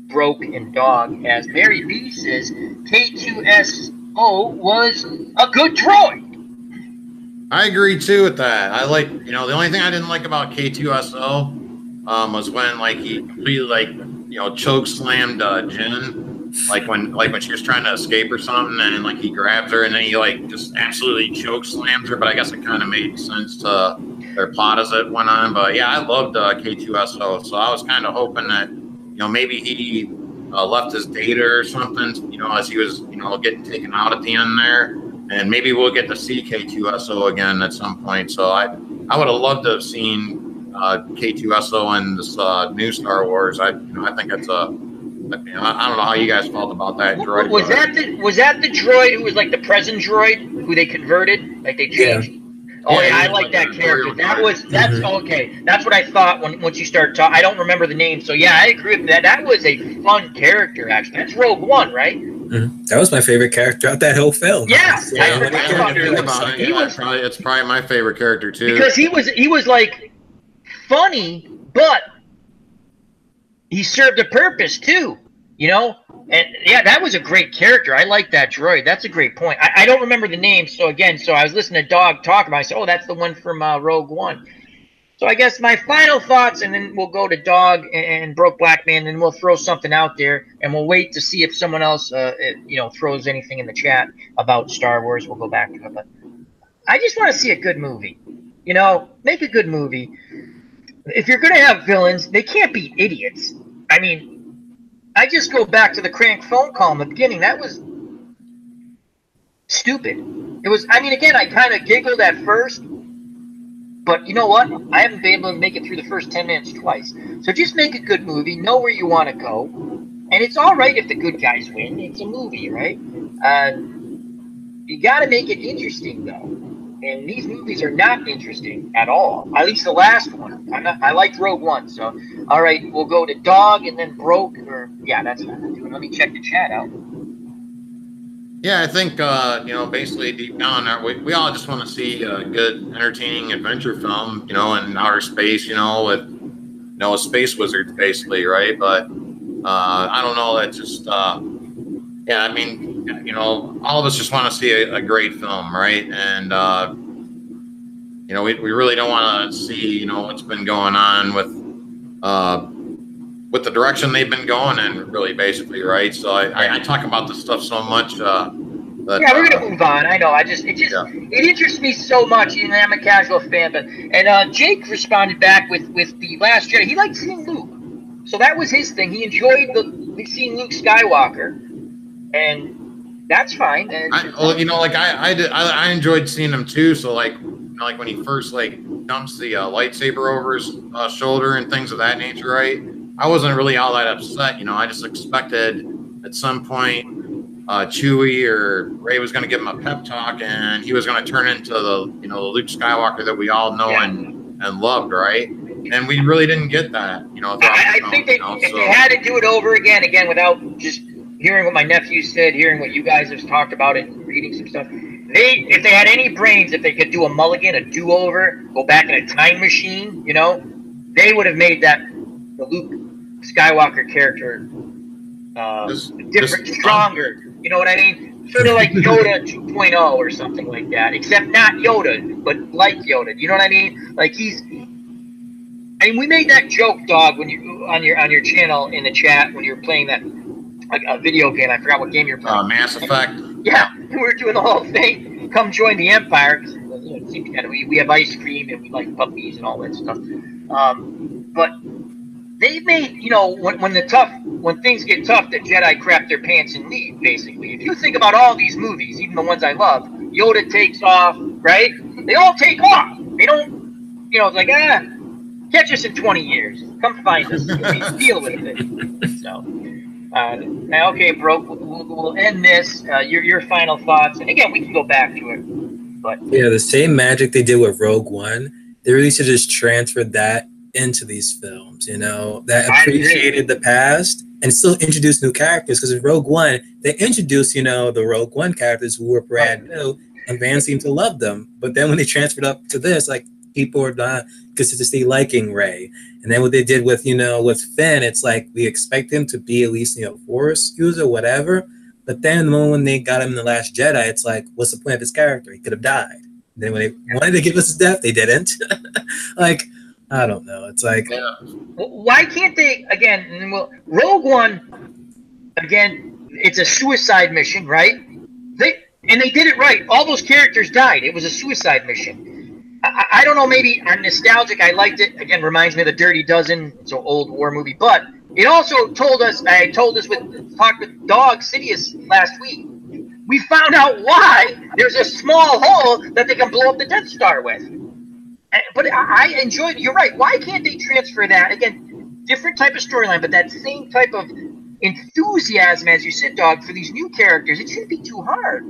Speaker 1: Broke and Dog. As Mary B says, K2SO was a good droid.
Speaker 2: I agree too with that. I like, the only thing I didn't like about K2SO was when like he completely like, choke slammed Jen. Like when she was trying to escape or something, and like he grabs her and then he like just absolutely choke slams her. But I guess it kind of made sense to their plot as it went on. But yeah, I loved K2SO, so I was kind of hoping that maybe he left his data or something, as he was getting taken out at the end there, and maybe we'll get to see K2SO again at some point. So I would have loved to have seen K2SO in this new Star Wars. I think that's I don't know how you guys felt about that droid.
Speaker 1: Was that the droid who was like the present droid who they converted? Like they changed? Yeah. Oh yeah, I like that character. That's okay. That's what I thought once you started talking. I don't remember the name, so yeah, I agree with that. That was a fun character actually. That's Rogue One, right?
Speaker 3: Mm-hmm. That was my favorite character out that whole film.
Speaker 1: Yeah,
Speaker 2: it's probably my favorite character too.
Speaker 1: Because he was like funny, but he served a purpose too, And yeah, that was a great character. I like that droid. That's a great point. I don't remember the name, so I was listening to Dog talk about it. I said, oh, that's the one from Rogue One. So I guess my final thoughts, and then we'll go to Dog and Broke Black Man, and we'll throw something out there, and we'll wait to see if someone else, throws anything in the chat about Star Wars. We'll go back to it. But I just want to see a good movie. Make a good movie. If you're going to have villains, they can't be idiots. I mean, I just go back to the crank phone call in the beginning. That was stupid. It was, again, I kind of giggled at first, but you know what? I haven't been able to make it through the first 10 minutes twice. So just make a good movie, know where you want to go, and it's all right if the good guys win. It's a movie, right? You got to make it interesting, though. And these movies are not interesting at all. At least the last one. I liked Rogue One. So, all right, we'll go to Dog and then Broke. That's not doing. Let me check the chat out.
Speaker 2: Yeah, I think basically deep down, we all just want to see a good, entertaining adventure film, in outer space, with space wizards, basically, right? But I don't know. That just all of us just want to see a great film, right? And, we really don't want to see, what's been going on with the direction they've been going in, really, basically, right? So I talk about this stuff so much. We're
Speaker 1: going to move on. I know. It interests me so much. I'm a casual fan. And Jake responded back with The Last Jedi. He liked seeing Luke. So that was his thing. He enjoyed seeing Luke Skywalker. And that's fine.
Speaker 2: I enjoyed seeing him too. So like when he first dumps the lightsaber over his shoulder and things of that nature, right? I wasn't really all that upset. I just expected at some point Chewie or Rey was going to give him a pep talk, and he was going to turn into the the Luke Skywalker that we all know and loved, right? And we really didn't get that.
Speaker 1: I think if they had to do it over again without just hearing what my nephew said, hearing what you guys have talked about it, and reading some stuff. If they had any brains, if they could do a mulligan, a do-over, go back in a time machine, they would have made the Luke Skywalker character different, stronger. You know what I mean? Sort of like Yoda 2.0 or something like that, except not Yoda, but like Yoda. You know what I mean? Like we made that joke, Dog, when you on your channel in the chat when you were playing that. A video game. I forgot what game you're playing.
Speaker 2: Mass Effect.
Speaker 1: Yeah, we were doing the whole thing. Come join the Empire. It seems kind of we have ice cream and we like puppies and all that stuff. But they made when things get tough, the Jedi crap their pants and leave. Basically, if you think about all these movies, even the ones I love, Yoda takes off, right? They all take off. They don't, it's like catch us in 20 years. Come find us. Deal with it. So. Okay, Broke. We'll end this. Your final thoughts, and again, we can go back to it. But
Speaker 3: yeah, the same magic they did with Rogue One, they really should just transfer that into these films, you know, that appreciated the past and still introduce new characters. Because in Rogue One, they introduced, you know, the Rogue One characters who were brand new, and fans seemed to love them. But then when they transferred up to this, like, people are not consistently liking Rey. And then what they did with, you know, with Finn, it's like we expect him to be at least, you know, Force user, whatever. But then the moment when they got him in The Last Jedi, it's like, what's the point of his character? He could have died. And then when they wanted to give us his death, they didn't. Like, I don't know. It's like,
Speaker 1: why can't they, again, well, Rogue One, again, it's a suicide mission, right? And they did it right. All those characters died. It was a suicide mission. I don't know, maybe I'm nostalgic. I liked it. Again, reminds me of the Dirty Dozen. It's an old war movie. But it also talked with Dawg Sidious last week. We found out why there's a small hole that they can blow up the Death Star with. But I enjoyed it. You're right. Why can't they transfer that? Again, different type of storyline, but that same type of enthusiasm, as you said, Dawg, for these new characters. It shouldn't be too hard.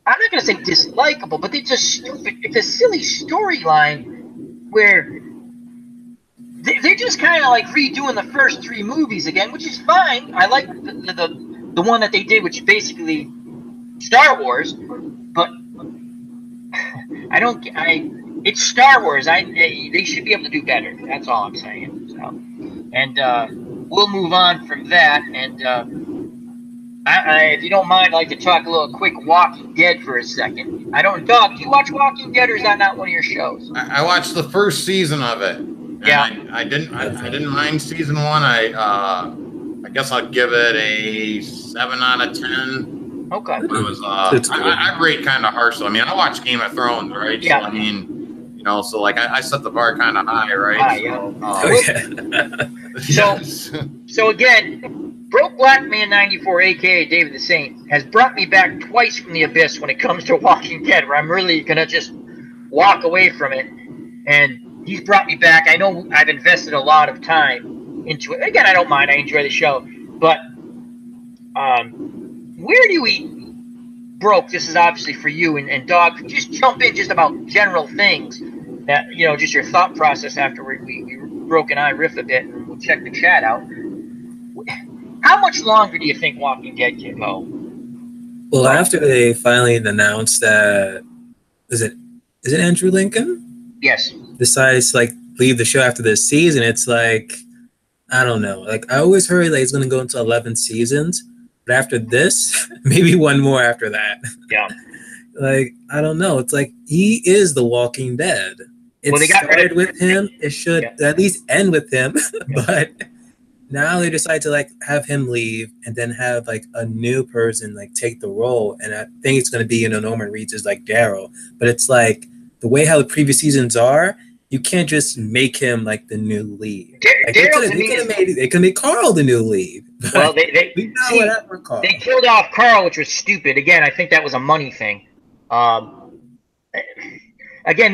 Speaker 1: I'm not going to say dislikable, but it's a silly storyline where they're just kind of like redoing the first 3 movies again, which is fine. I like the one that they did, which is basically Star Wars, but it's Star Wars. They should be able to do better. That's all I'm saying. So, and we'll move on from that. And if you don't mind, I'd like to talk a little quick Walking Dead for a second. Dawg, do you watch Walking Dead, or is that not one of your shows?
Speaker 2: I watched the first season of it. Yeah, I didn't mind season 1. I guess I'll give it a 7 out of 10.
Speaker 1: Okay.
Speaker 2: It was I rate kind of harsh. So I mean, I watch Game of Thrones, right?
Speaker 1: Yeah.
Speaker 2: So I mean, you know, so like I set the bar kind of high, right?
Speaker 1: So again, Broke Black Man 94, aka David the Saint, has brought me back twice from the abyss when it comes to Walking Dead, where I'm really gonna just walk away from it. And he's brought me back. I know I've invested a lot of time into it. Again, I don't mind. I enjoy the show. But where do we Broke? This is obviously for you and Dawg. Just jump in just about general things that, you know, just your thought process after we Broke and I riff a bit, and we'll check the chat out. How much longer do you think Walking Dead can go?
Speaker 3: Well, after they finally announced that, is it Andrew Lincoln?
Speaker 1: Yes.
Speaker 3: Decides to, like, leave the show after this season, it's like, I don't know. Like, I always heard like it's going to go into 11 seasons, but after this, maybe one more after that.
Speaker 1: Yeah.
Speaker 3: Like, I don't know. It's like he is the Walking Dead. It started with him. It should at least end with him, but now they decide to like have him leave and then have like a new person like take the role. And I think it's going to be, you know, Norman Reedus is like Daryl, but it's like the way how the previous seasons are, you can't just make him like the new lead. Like, they could make Carl the new lead.
Speaker 1: Well, they killed off Carl, which was stupid. Again, I think that was a money thing. Again,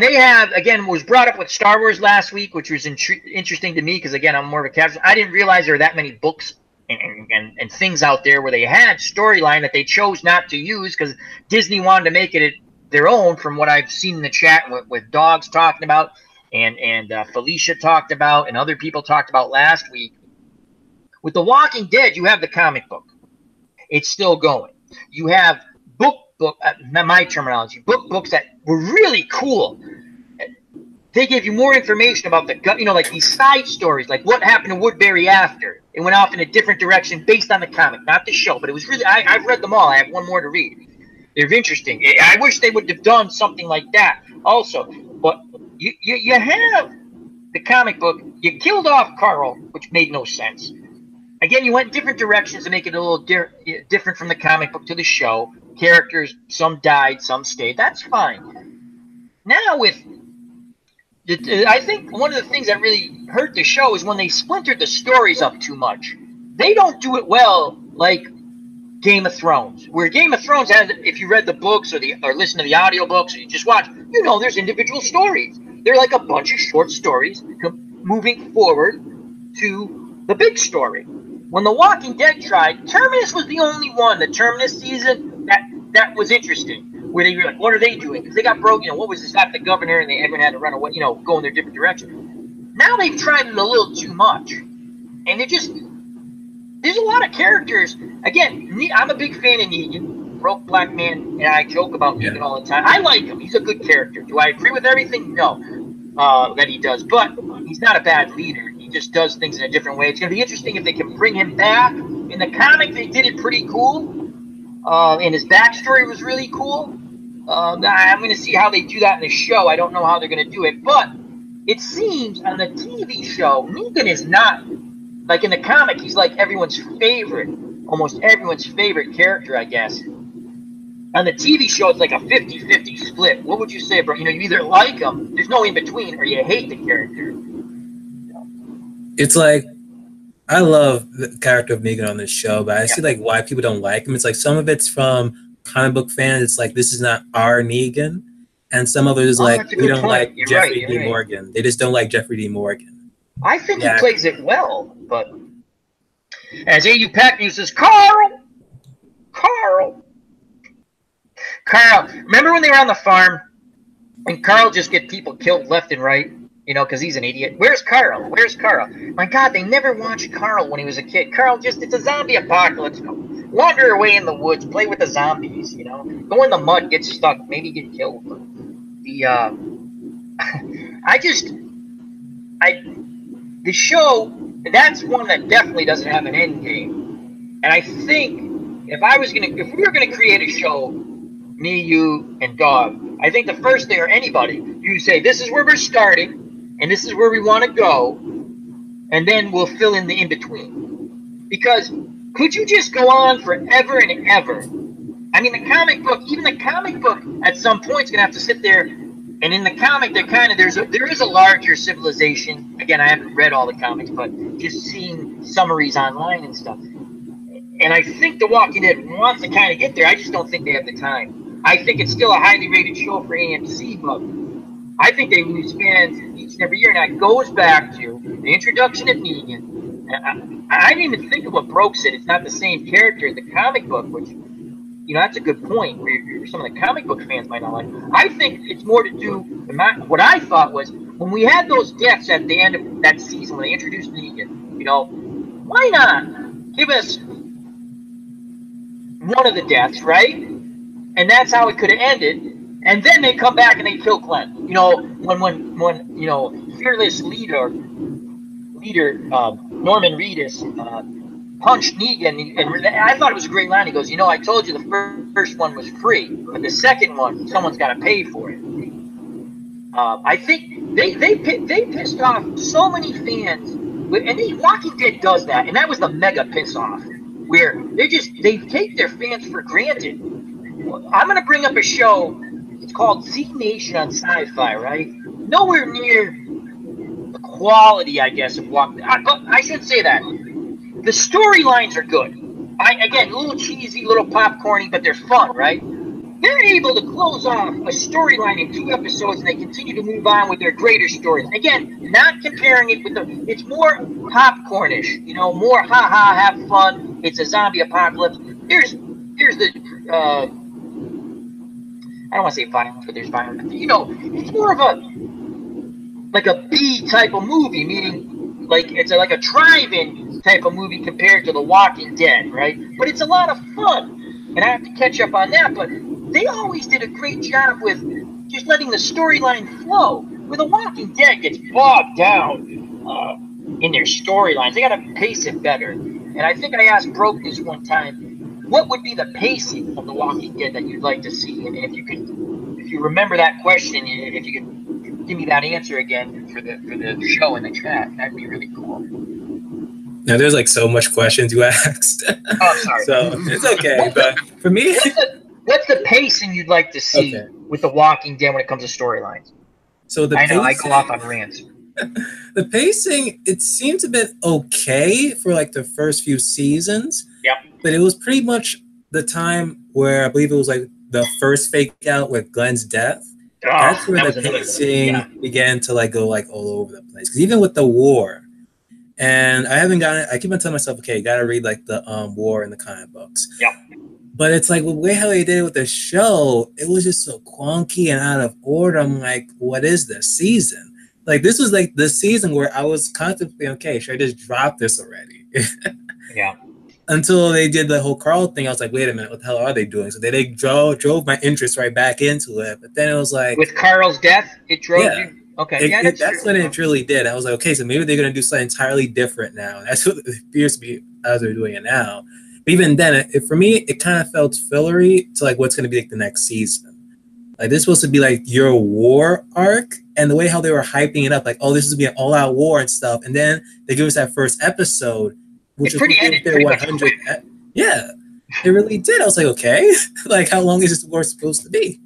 Speaker 1: was brought up with Star Wars last week, which was interesting to me because, again, I'm more of a casual. I didn't realize there were that many books and things out there where they had storyline that they chose not to use because Disney wanted to make it their own, from what I've seen in the chat with Dogs talking about and Felicia talked about and other people talked about last week. With The Walking Dead, you have the comic book. It's still going. You have not my terminology, books that were really cool. They gave you more information about like these side stories, like what happened to Woodbury after. It went off in a different direction based on the comic, not the show. But it was really, I've read them all. I have one more to read. They're interesting. I wish they would have done something like that also. But you have the comic book. You killed off Carl, which made no sense. Again, you went different directions to make it a little different from the comic book to the show. Characters, some died, some stayed. That's fine. Now I think one of the things that really hurt the show is when they splintered the stories up too much. They don't do it well like Game of Thrones, where Game of Thrones has, if you read the books or listen to the audiobooks or you just watch, there's individual stories. They're like a bunch of short stories moving forward to the big story. When The Walking Dead tried, Terminus was the only one, the Terminus season, that was interesting. where they were like, what are they doing? Because they got broke, you know, what was this? Not the governor, and everyone had to run away, you know, go in their different direction. Now they've tried it a little too much, and there's a lot of characters. Again, I'm a big fan of Negan, Broke Black Man, and I joke about Negan all the time. I like him. He's a good character. Do I agree with everything? No, that he does, but he's not a bad leader. He just does things in a different way. It's going to be interesting if they can bring him back. In the comic, they did it pretty cool. And his backstory was really cool. I'm going to see how they do that in the show. I don't know how they're going to do it, but it seems on the TV show, Negan is not, like in the comic, he's like everyone's favorite, almost everyone's favorite character, I guess. On the TV show, it's like a 50-50 split. What would you say, bro? You know, you either like him, there's no in between, or you hate the character.
Speaker 3: It's like, I love the character of Negan on this show, but I see like why people don't like him. It's like some of it's from comic book fans. It's like, this is not our Negan. And some others is like, we don't like Jeffrey D. Morgan. They just don't like Jeffrey D. Morgan.
Speaker 1: I think he plays it well, but as AU Pac News says, Carl, remember when they were on the farm and Carl just get people killed left and right? You know, because he's an idiot. Where's Carl? My God, they never watched Carl when he was a kid. Carl it's a zombie apocalypse. Wander away in the woods, play with the zombies, you know. Go in the mud, get stuck, maybe get killed. The show, that's one that definitely doesn't have an end game. And I think if we were gonna create a show, me, you, and Dawg, I think the first thing, or anybody, you say, this is where we're starting, and this is where we want to go, and then we'll fill in the in-between. Because could you just go on forever and ever? I mean, even the comic book, at some point, is going to have to sit there, and in the comic, there is a larger civilization. Again, I haven't read all the comics, but just seeing summaries online and stuff. And I think The Walking Dead wants to kind of get there. I just don't think they have the time. I think it's still a highly rated show for AMC, but I think they lose fans each and every year. And that goes back to the introduction of Negan. I didn't even think of what Broke said. It's not the same character in the comic book, which, you know, that's a good point. Where some of the comic book fans might not like. I think it's more to do. What I thought was when we had those deaths at the end of that season when they introduced Negan. You know, why not give us one of the deaths, right? And that's how it could have ended. And then they come back and they kill Glenn. You know, when you know, fearless leader Norman Reedus punched Negan, and I thought it was a great line. He goes, you know, I told you the first one was free, but the second one, someone's got to pay for it. I think they pissed off so many fans, and Walking Dead does that, and that was the mega piss off, where they take their fans for granted. I'm going to bring up a show. It's called Z Nation on Sci-Fi, right? Nowhere near the quality, I guess, of Walking Dead. But I shouldn't say that. The storylines are good. Again, a little cheesy, a little popcorny, but they're fun, right? They're able to close off a storyline in 2 episodes, and they continue to move on with their greater stories. Again, not comparing it with it's more popcornish, you know, more ha-ha, have fun. It's a zombie apocalypse. Here's the I don't want to say violence, but there's violence. But, you know, it's more of a B type of movie, meaning like it's like a drive-in type of movie compared to The Walking Dead, right? But it's a lot of fun, and I have to catch up on that. But they always did a great job with just letting the storyline flow. Where The Walking Dead gets bogged down in their storylines, they got to pace it better. And I think I asked Broke this one time. What would be the pacing of The Walking Dead that you'd like to see? And if you remember that question, if you could give me that answer again for the show in the chat, that'd be really cool.
Speaker 3: Now there's like so much questions you asked.
Speaker 1: Oh, sorry.
Speaker 3: So it's okay, but for me,
Speaker 1: what's the pacing you'd like to see with The Walking Dead when it comes to storylines?
Speaker 3: So I go off on rants. The pacing, it seems a bit okay for like the first few seasons.
Speaker 1: Yep.
Speaker 3: But it was pretty much the time where I believe it was like the first fake out with Glenn's death. That's where the pacing began to like go like all over the place. Because even with the war, and I haven't gotten it, I keep on telling myself, okay, gotta read like the war in the comic books.
Speaker 1: Yeah.
Speaker 3: But it's like the way how they did it with the show, it was just so clunky and out of order. I'm like, what is this season? Like this was like the season where I was contemplating, okay, should I just drop this already?
Speaker 1: Yeah.
Speaker 3: Until they did the whole Carl thing, I was like, wait a minute, what the hell are they doing? So they drove my interest right back into it. But then it was like,
Speaker 1: with Carl's death, it drove you. Okay,
Speaker 3: that's when it really did. I was like, okay, so maybe they're gonna do something entirely different now. That's what it appears to be as they're doing it now. But even then, for me, it kind of felt fillery to like what's gonna be like the next season. Like this is supposed to be like your war arc, and the way how they were hyping it up, like, oh, this is gonna be an all-out war and stuff, and then they give us that first episode, which was their 100. Yeah, it really did. I was like, okay, like how long is this war supposed to be?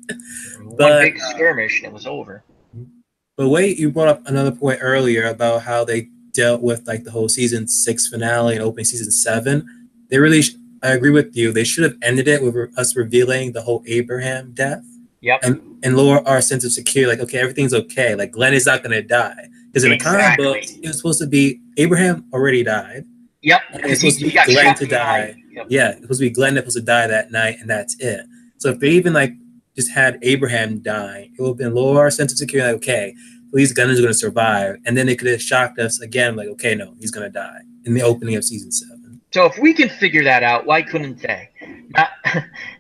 Speaker 1: One big skirmish, and it was over.
Speaker 3: But wait, you brought up another point earlier about how they dealt with like the whole season 6 finale and opening season 7. They really, I agree with you. They should have ended it with us revealing the whole Abraham death.
Speaker 1: Yep.
Speaker 3: And lower our sense of security. Like, okay, everything's okay. Like Glenn is not going to die. Because in the comic books, it was supposed to be Abraham already died.
Speaker 1: Yep.
Speaker 3: It's supposed to be Glenn to die. Yep. Yeah, it's supposed to be Glenn that was supposed to die that night, and that's it. So if they even like just had Abraham die, it would have been lower our sense of security. Like, okay, at least Glenn is going to survive, and then they could have shocked us again. Like, okay, no, he's going to die in the opening of season 7.
Speaker 1: So if we can figure that out, why couldn't they?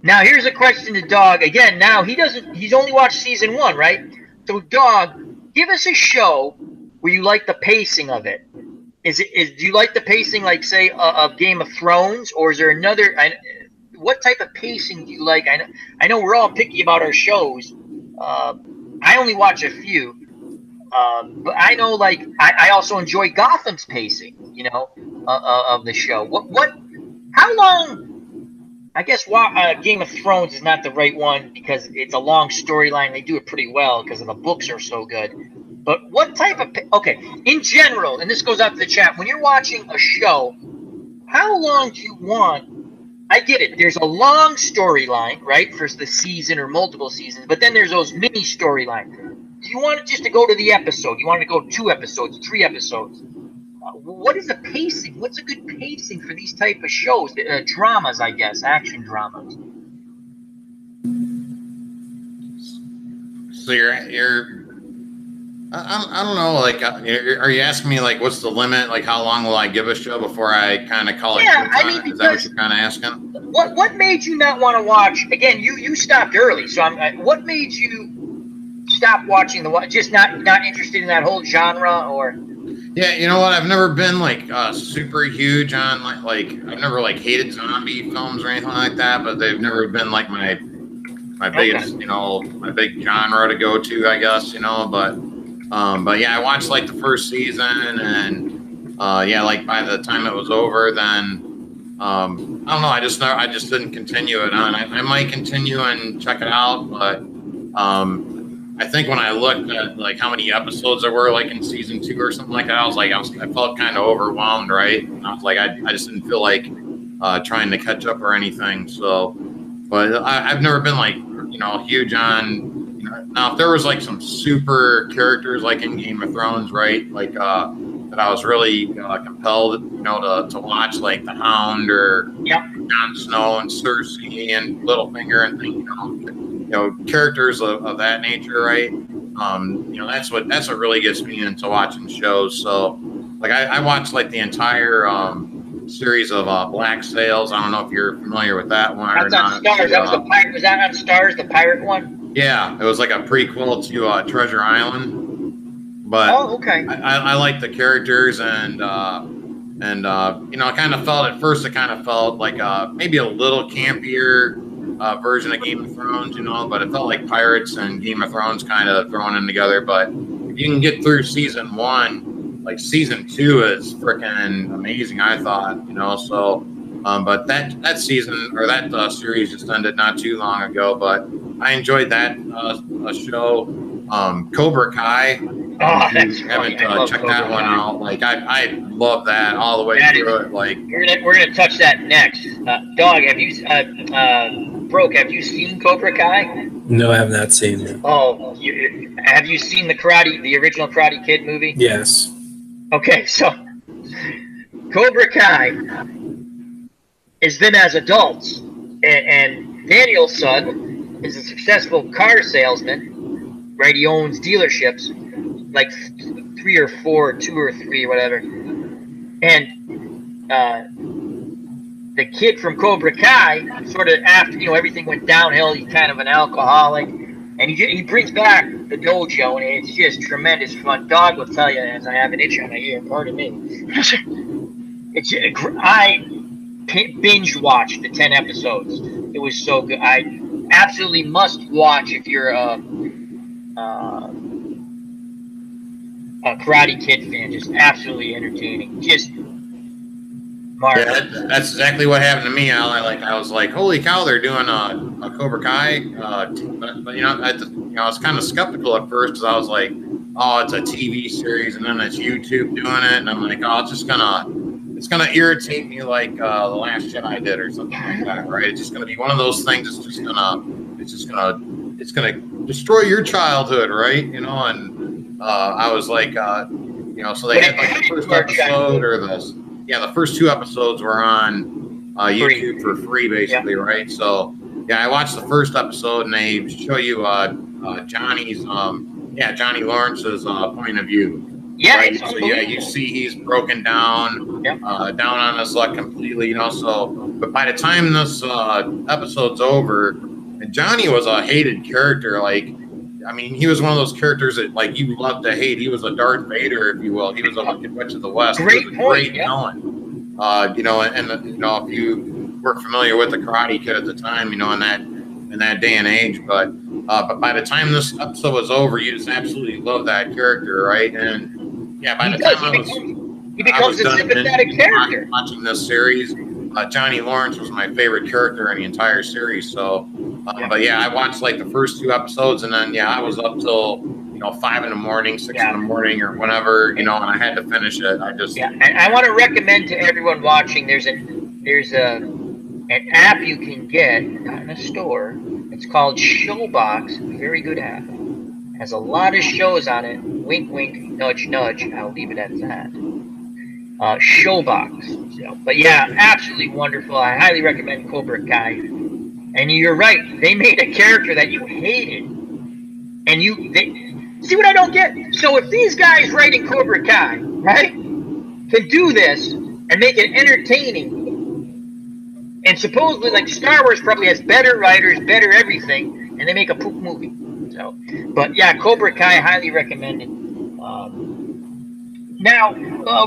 Speaker 1: Now here's a question to Dawg. Again, now he's only watched season 1, right? So Dawg, give us a show where you like the pacing of it. Do you like the pacing, like say of Game of Thrones, or is there another? What type of pacing do you like? I know we're all picky about our shows. I only watch a few, but I know like I also enjoy Gotham's pacing. You know, of the show. How long? I guess Game of Thrones is not the right one because it's a long storyline. They do it pretty well because the books are so good. But what type of... Okay, in general, and this goes out to the chat, when you're watching a show, how long do you want... I get it. There's a long storyline, right, for the season or multiple seasons, but then there's those mini storylines. Do you want it just to go to the episode? You want it to go 2 episodes, 3 episodes? What is the pacing? What's a good pacing for these type of shows? Dramas, I guess, action dramas.
Speaker 2: So you're I don't know, like, are you asking me, like, what's the limit? Like, how long will I give a show before I kind of call it?
Speaker 1: Yeah, I mean,
Speaker 2: is that what you're kind of asking?
Speaker 1: What made you not want to watch? Again, you stopped early, so what made you stop watching just not interested in that whole genre, or?
Speaker 2: Yeah, you know what? I've never been like super huge on like I've never like hated zombie films or anything like that, but they've never been like my biggest, you know, my big genre to go to, I guess, you know, but yeah, I watched like the first season, and yeah, like by the time it was over, then I don't know, I just didn't continue it on. I might continue and check it out, but I think when I looked at like how many episodes there were like in season 2 or something like that, I felt kind of overwhelmed, right? And I was like, I just didn't feel like trying to catch up or anything. So, but I've never been like, you know, huge on. Now, if there was like some super characters like in Game of Thrones, right, like that I was really compelled, you know, to watch, like the Hound or Jon Snow and Cersei and Littlefinger and things, you know, characters of that nature, right? You know, that's what really gets me into watching shows. So, like, I watched like the entire series of Black Sails. I don't know if you're familiar with that one or not.
Speaker 1: Stars. That was the pirate. Was that on Stars, the pirate one?
Speaker 2: Yeah, it was like a prequel to Treasure Island. But
Speaker 1: okay.
Speaker 2: I like the characters, and you know, I kind of felt at first, it kind of felt like maybe a little campier version of Game of Thrones, you know, but it felt like Pirates and Game of Thrones kind of thrown in together. But if you can get through season 1, like season 2 is freaking amazing, I thought, you know. So, but that season or that series just ended not too long ago, but I enjoyed that show. Cobra Kai. If you haven't checked that one out, like I love that all the way through it. Like
Speaker 1: we're gonna touch that next. Dawg, have you Broke? Have you seen Cobra Kai?
Speaker 3: No, I have not seen it.
Speaker 1: Oh, have you seen the original Karate Kid movie?
Speaker 3: Yes.
Speaker 1: Okay, so Cobra Kai is them as adults, and Daniel's son is a successful car salesman, right? He owns dealerships, like 3 or 4, 2 or 3, whatever. And the kid from Cobra Kai, sort of after everything went downhill, he's kind of an alcoholic, and he brings back the dojo, and it's just tremendous fun. Dawg will tell you, as I have an itch on my ear. Pardon me. I binge watched the 10 episodes. It was so good. I absolutely must watch if you're a Karate Kid fan. Just absolutely entertaining. Just marvelous.
Speaker 2: Yeah, that's exactly what happened to me. I was like, holy cow, they're doing a Cobra Kai. But I was kind of skeptical at first because I was like, oh, it's a TV series, and then it's YouTube doing it, and I'm like, oh, it's gonna irritate me like The Last Jedi did or something like that, right? It's just gonna be one of those things. It's gonna destroy your childhood, right? And I was like, so they had like the first episode or the first 2 episodes were on YouTube for free, basically, right? So I watched the first episode, and they show you Johnny's Johnny Lawrence's point of view.
Speaker 1: Yeah,
Speaker 2: right? So you see he's broken down, down on his luck completely, So, but by the time this episode's over, Johnny was a hated character. He was one of those characters that you love to hate. He was a Darth Vader, if you will. He was a Wicked Witch of the West.
Speaker 1: Great
Speaker 2: he was a
Speaker 1: point,
Speaker 2: great villain. If you were familiar with the Karate Kid at the time, in that day and age, but by the time this episode was over, you just absolutely love that character, right? And by the time
Speaker 1: he becomes a sympathetic character.
Speaker 2: Watching this series, Johnny Lawrence was my favorite character in the entire series. So, I watched the first 2 episodes, and then I was up till 5 in the morning, 6 in the morning, or whenever, and I had to finish it.
Speaker 1: And I want to recommend to everyone watching. There's an app you can get, not in a store. It's called Showbox. Very good app. Has a lot of shows on it. Wink, wink, nudge, nudge. I'll leave it at that. Showbox. But absolutely wonderful. I highly recommend Cobra Kai. And you're right. They made a character that you hated, and see what I don't get. So if these guys writing Cobra Kai, right, can do this and make it entertaining, and supposedly Star Wars probably has better writers, better everything, and they make a poop movie. So, but Cobra Kai, highly recommended. Now,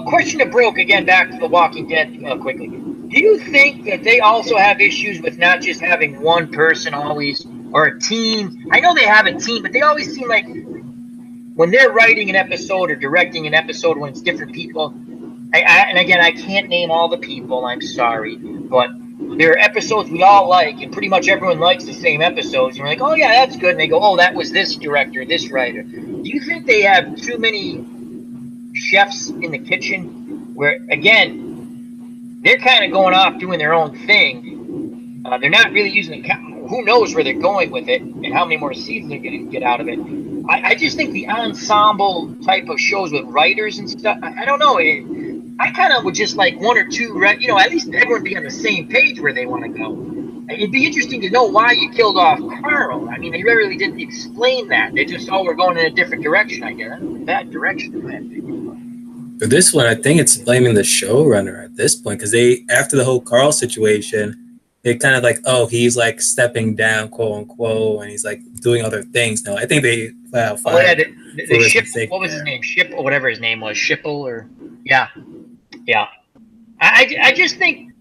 Speaker 1: question to Broke again. Back to The Walking Dead quickly. Do you think that they also have issues with not just having one person always or a team? I know they have a team, but they always seem like when they're writing an episode or directing an episode when it's different people. And again, I can't name all the people. I'm sorry, but there are episodes we all like, and pretty much everyone likes the same episodes. And we're like, oh yeah, that's good. And they go, oh, that was this director, this writer. Do you think they have too many chefs in the kitchen where, again, they're kind of going off doing their own thing? They're not really using the who knows where they're going with it and how many more seasons they're going to get out of it. I just think the ensemble type of shows with writers and stuff, I don't know. I kind of would just like 1 or 2, at least everyone be on the same page where they want to go. It'd be interesting to know why you killed off Carl. I mean, they really didn't explain that. They just, we're going in a different direction, I guess. Bad direction.
Speaker 3: For this one, I think it's blaming the showrunner at this point, because after the whole Carl situation, they kind of he's stepping down, quote unquote, and he's doing other things now. I think they
Speaker 1: the Ship, what was his name? Ship or whatever his name was, Shipple or yeah. I just think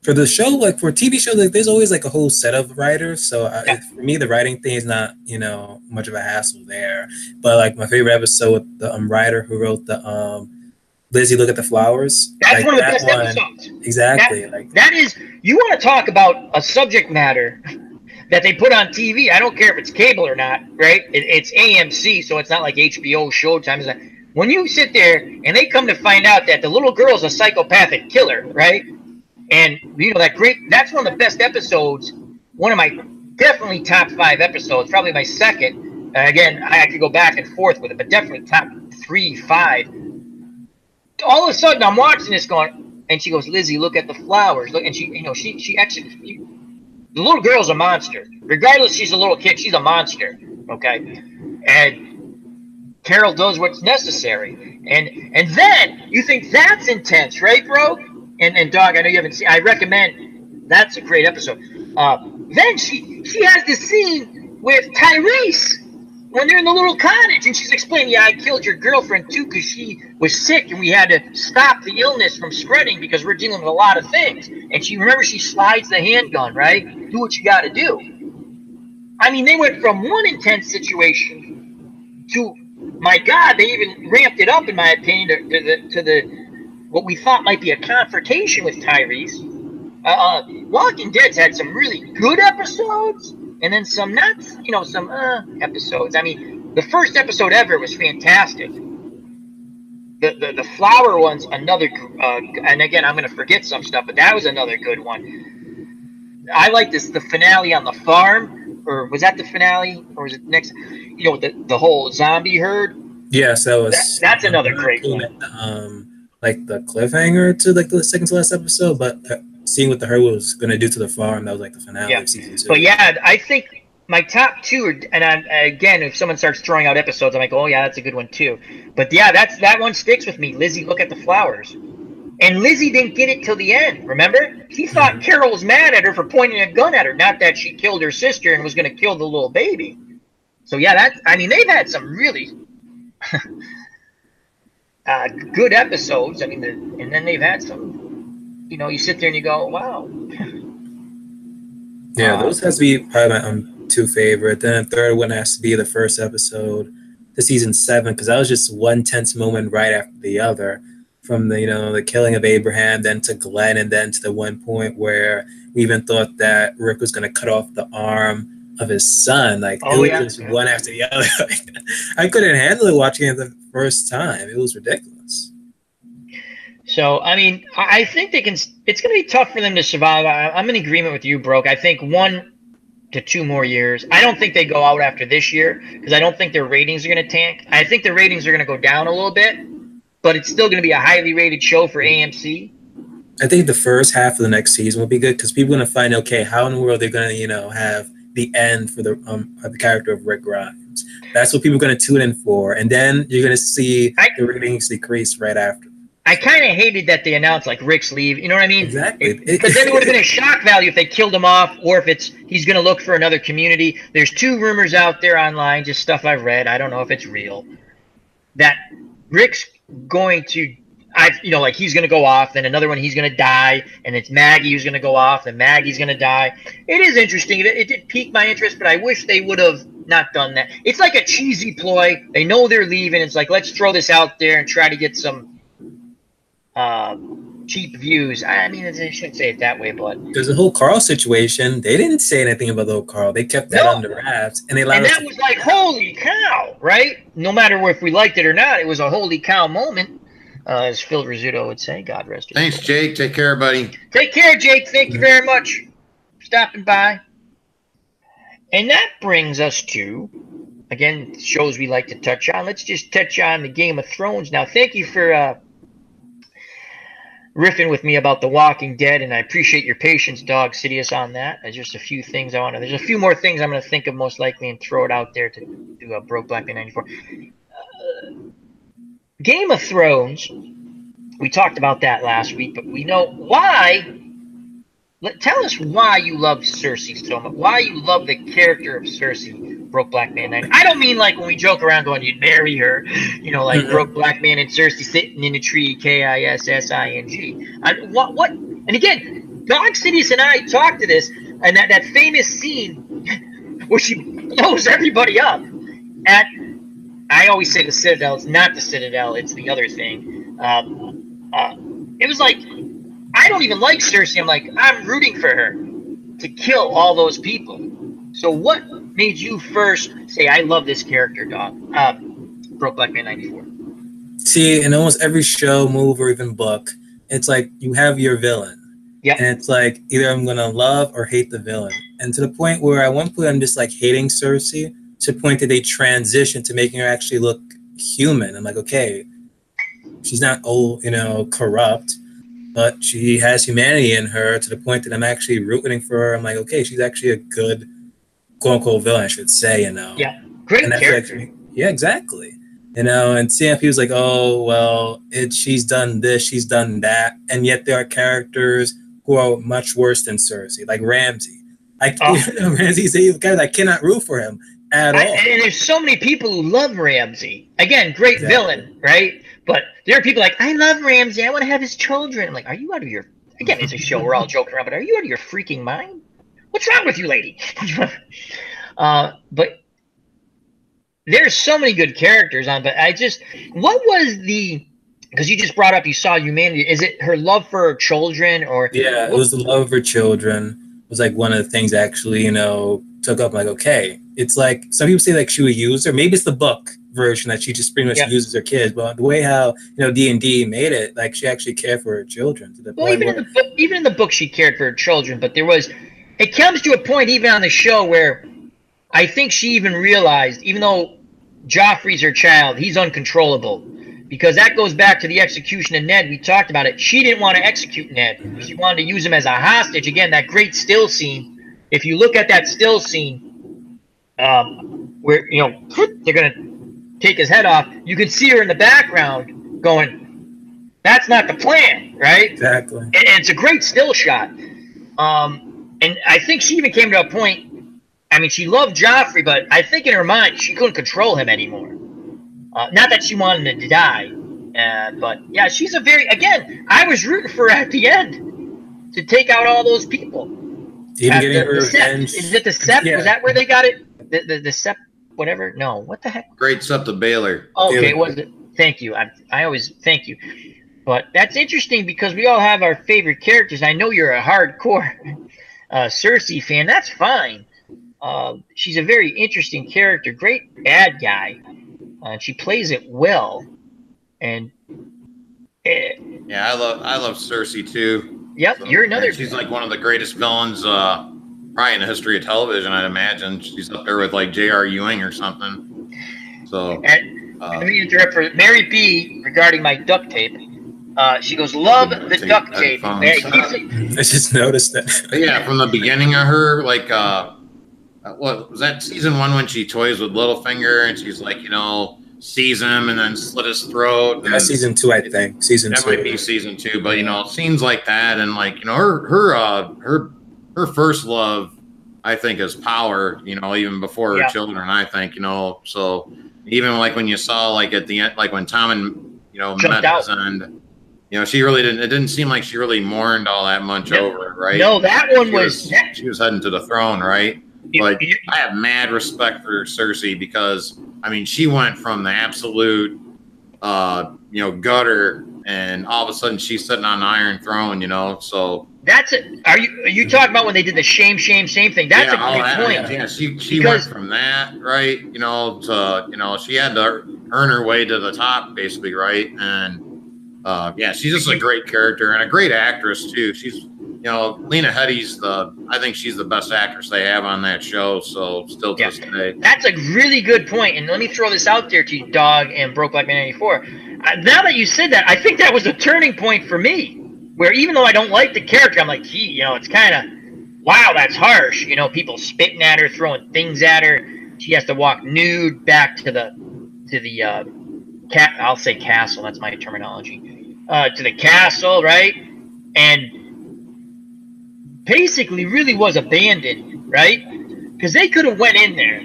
Speaker 3: for the show, for a TV show, there's always a whole set of writers. So for me, the writing thing is not much of a hassle there. But my favorite episode with the writer who wrote the Lizzie, Look at the Flowers.
Speaker 1: That's one of the best episodes.
Speaker 3: Exactly.
Speaker 1: That is, you want to talk about a subject matter that they put on TV. I don't care if it's cable or not, right? It's AMC, so it's not like HBO, Showtime. When you sit there and they come to find out that the little girl's a psychopathic killer, right? And that's one of the best episodes. One of my definitely top 5 episodes, probably my second. Again, I could go back and forth with it, but definitely top 3, 5. All of a sudden, I'm watching this going, and she goes, Lizzie, look at the flowers. Look, and she actually, The little girl's a monster. Regardless, she's a little kid. She's a monster. Okay, and Carol does what's necessary. And then you think that's intense, right, bro? And Dawg, I know you haven't seen. I recommend. That's a great episode. Then she has this scene with Tyrese when they're in the little cottage, and she's explaining, yeah, I killed your girlfriend too because she was sick, and we had to stop the illness from spreading because we're dealing with a lot of things. And she slides the handgun, right? Do what you got to do. I mean, they went from one intense situation to, my God, they even ramped it up, in my opinion, to the what we thought might be a confrontation with Tyrese. Walking Dead's had some really good episodes, and then some not, some episodes. I mean, the first episode ever was fantastic. The flower one's another, and again, I'm going to forget some stuff, but that was another good one. I like the finale on the farm, or was that the finale, or was it next? The whole zombie herd.
Speaker 3: Yes,
Speaker 1: that's another great one.
Speaker 3: Like the cliffhanger to like the second to last episode, but seeing what the herd was going to do to the farm, that was like the finale of season 2.
Speaker 1: But yeah, I think my top 2 are, and again, if someone starts throwing out episodes, I'm like, oh yeah, that's a good one too. But yeah, that one sticks with me. Lizzie, look at the flowers. And Lizzie didn't get it till the end, remember? She thought Carol was mad at her for pointing a gun at her, not that she killed her sister and was going to kill the little baby. So yeah, they've had some really good episodes. I mean, and then they've had some, you sit there and you go, wow.
Speaker 3: Yeah, those has to be probably my 2 favorite. Then the third one has to be the first episode to season 7, because that was just one tense moment right after the other. From the killing of Abraham, then to Glenn, and then to the one point where we even thought that Rick was going to cut off the arm of his son. Like, it was just one after the other. I couldn't handle it watching it the first time. It was ridiculous.
Speaker 1: So, I mean, I think they can. It's going to be tough for them to survive. I'm in agreement with you, Broke. I think 1 to 2 more years. I don't think they go out after this year, because I don't think their ratings are going to tank. I think their ratings are going to go down a little bit, but it's still going to be a highly rated show for AMC.
Speaker 3: I think the first half of the next season will be good, because people are going to find, okay, how in the world they're going to, have the end for the character of Rick Grimes. That's what people are going to tune in for. And then you're going to see the ratings decrease right after.
Speaker 1: I kind of hated that they announced, like, Rick's leave. You know what I mean?
Speaker 3: Exactly.
Speaker 1: Because then it would have been a shock value if they killed him off, or if he's going to look for another community. There's 2 rumors out there online, just stuff I've read. I don't know if it's real. That Rick's going to, like, he's going to go off, then another one he's going to die, and it's Maggie who's going to go off, and Maggie's going to die. It is interesting. It did pique my interest, but I wish they would have not done that. It's like a cheesy ploy. They know they're leaving. It's like, let's throw this out there and try to get some cheap views. I mean, I shouldn't say it that way, but
Speaker 3: there's a whole Carl situation. They didn't say anything about the whole Carl. They kept that under wraps, and
Speaker 1: that was like, holy cow, right? No matter if we liked it or not, it was a holy cow moment, as Phil Rizzuto would say. God rest his soul.
Speaker 2: Thanks, Jake. Take care, buddy.
Speaker 1: Take care, Jake. Thank you very much for stopping by. And that brings us to, again, shows we like to touch on. Let's just touch on the Game of Thrones now. Thank you for riffing with me about The Walking Dead, and I appreciate your patience, Dawg Sidious, on that. There's just a few things there's a few more things I'm going to think of most likely and throw it out there to do a Broke Black Man 94. Game of Thrones, we talked about that last week, but we know why. Tell us why you love Cersei so much. Why you love the character of Cersei, Broke Black Man 94. I don't mean like when we joke around going, you'd marry her, like Broke Black Man and Cersei sitting in a tree, KISSING. What? And again, Dawg Sidious and I talked to this, and that famous scene where she blows everybody up at, I always say the Citadel. It's not the Citadel. It's the other thing. It was like, I don't even like Cersei. I'm like, I'm rooting for her to kill all those people. So what made you first say, I love this character, Dawg? Broke Black Man 94.
Speaker 3: See, in almost every show, movie, or even book, it's like you have your villain.
Speaker 1: Yeah.
Speaker 3: And it's like either I'm going to love or hate the villain. And to the point where at one point I'm just like hating Cersei, to the point that they transition to making her actually look human. I'm like, okay, she's not old, corrupt. but she has humanity in her to the point that I'm actually rooting for her. I'm like, okay, she's actually a good quote unquote villain, I should say, you know.
Speaker 1: Yeah, great
Speaker 3: And that's
Speaker 1: character.
Speaker 3: actually, yeah, exactly. You know, and CMP was like, oh well, she's done this, she's done that, and yet there are characters who are much worse than Cersei, like Ramsay.
Speaker 1: Oh.
Speaker 3: Ramsay's a guy that I cannot root for him at all.
Speaker 1: And there's so many people who love Ramsay. Again, great villain, right? But there are people like, I love Ramsay. I want to have his children. I'm like, are you out of your... Again, it's a show. We're all joking around, but are you out of your freaking mind? What's wrong with you, lady? But there's so many good characters on. But I just... What was the... Because you just brought up you saw humanity. Is it her love for her children? Or
Speaker 3: yeah, it was the love of her children. It was like one of the things actually, you know, took up. Like, okay, it's like some people say like she would use her. Maybe it's the book version that she just pretty much uses her kids. But the way how D&D made it, like she actually cared for her children to the point
Speaker 1: even in the book she cared for her children. But it comes to a point even on the show where I think she even realized, even though Joffrey's her child, he's uncontrollable. Because that goes back to the execution of Ned. We talked about it. She didn't want to execute Ned. She wanted to use him as a hostage. Again, that great still scene. If you look at that still scene, where they're gonna take his head off, you can see her in the background going, "That's not the plan, right?"
Speaker 3: Exactly.
Speaker 1: And it's a great still shot. And I think she even came to a point. I mean, she loved Joffrey, but I think in her mind she couldn't control him anymore. Not that she wanted him to die, but yeah, she's again, I was rooting for her at the end to take out all those people.
Speaker 3: Even getting her revenge.
Speaker 1: Is it the Sept? Yeah. Was that where they got it? The Sept, whatever? No, what the heck?
Speaker 2: Great Sept of Baylor.
Speaker 1: Okay, was it? Thank you. I always thank you. But that's interesting because we all have our favorite characters. I know you're a hardcore Cersei fan. That's fine. She's a very interesting character. Great bad guy. She plays it well, and
Speaker 2: yeah, I love Cersei too.
Speaker 1: Yep, so, you're another.
Speaker 2: She's like one of the greatest villains, probably in the history of television. I'd imagine she's up there with like J.R. Ewing or something. So,
Speaker 1: let me interrupt for Mary B regarding my duct tape. She goes, "Love the duct tape."
Speaker 3: I just noticed that.
Speaker 2: Yeah, from the beginning of her, like. What was that season 1 when she toys with Littlefinger and she's like, sees him and then slit his throat?
Speaker 3: Yeah, season 2, I think. Season 2.
Speaker 2: That might be season 2, but scenes like that and like her first love, I think, is power. Even before her children, I think. So even like when you saw like at the end, like when Tom and met at his end. She really didn't. It didn't seem like she really mourned all that much over it, right?
Speaker 1: No, that one was.
Speaker 2: She was heading to the throne, right? But I have mad respect for Cersei because she went from the absolute gutter and all of a sudden she's sitting on the Iron Throne, so
Speaker 1: that's it. Are you talking about when they did the shame thing? That's a great point.
Speaker 2: Yeah, she went from that, right, to she had to earn her way to the top basically, right? And she's just a great character and a great actress too. She's Lena Headey's I think she's the best actress they have on that show. So still to this day. That's
Speaker 1: a really good point. And let me throw this out there to you, Dawg and Broke Black Man 94. Now that you said that, I think that was a turning point for me. Where even though I don't like the character, I'm like, gee, it's kind of, wow, that's harsh. People spitting at her, throwing things at her. She has to walk nude back to the I'll say castle. That's my terminology. To the castle, right? And basically really was abandoned, right? Because they could have went in there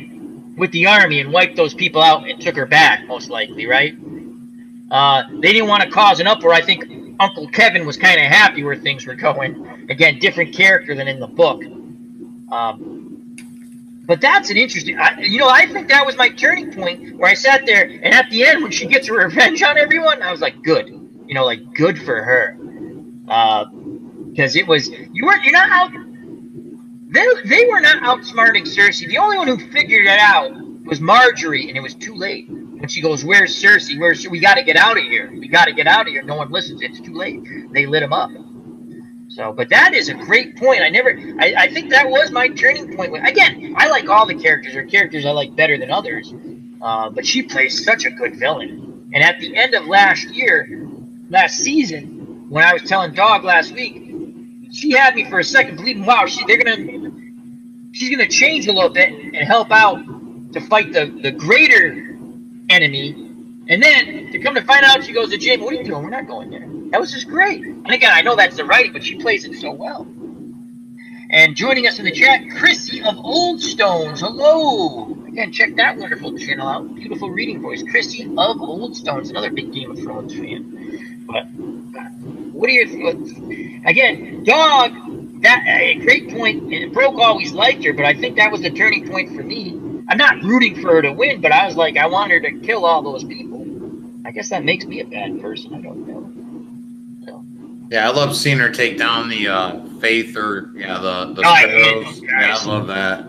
Speaker 1: with the army and wiped those people out and took her back, most likely, right? They didn't want to cause an uproar. I think Uncle Kevin was kind of happy where things were going. Again, different character than in the book. But that's an interesting... I think that was my turning point where I sat there, and at the end, when she gets her revenge on everyone, I was like, good. Good for her. Because it was they were not outsmarting Cersei. The only one who figured it out was Marjorie, and it was too late. When she goes, "Where's Cersei? We got to get out of here. We got to get out of here." No one listens. It's too late. They lit him up. So, but that is a great point. I think that was my turning point. Again, I like all the characters. There are characters I like better than others. But she plays such a good villain. And at the end of last season, when I was telling Dawg last week, she had me for a second believing, wow, she's gonna change a little bit and help out to fight the greater enemy. And then to come to find out, she goes to Jim, what are you doing? We're not going there. That was just great. And again, I know that's the writing, but she plays it so well. And joining us in the chat, Chrissy of Old Stones. Hello. Again, check that wonderful channel out. Beautiful reading voice. Chrissy of Old Stones, another big Game of Thrones fan. But what are your thoughts? Again, Dawg, that a great point. And Broke always liked her, but I think that was the turning point for me. I'm not rooting for her to win, but I was like, I want her to kill all those people. I guess that makes me a bad person. I don't know. So.
Speaker 2: Yeah, I love seeing her take down the Faith or the Sparrows. Yeah, I love that.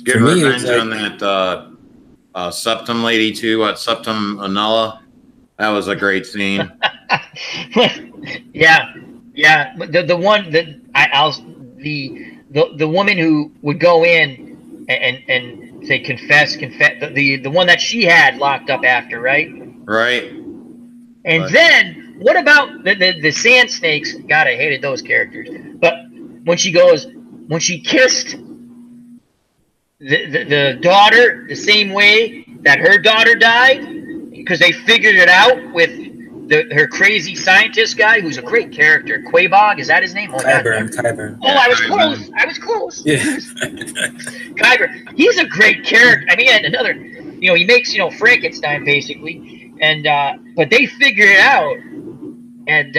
Speaker 2: Get revenge on that Septum lady too. Septum Anella. That was a great scene.
Speaker 1: yeah. But the one that the woman who would go in and say confess the one that she had locked up after, right?
Speaker 2: Right.
Speaker 1: And then what about the sand snakes? God, I hated those characters. But when she kissed the daughter the same way that her daughter died, because they figured it out with her crazy scientist guy, who's a great character. Quabog, is that his name?
Speaker 3: Kyburn.
Speaker 1: Oh, I was close.
Speaker 3: Yeah.
Speaker 1: Kyburn. He's a great character. I mean, another, he makes, Frankenstein basically, and but they figure it out, and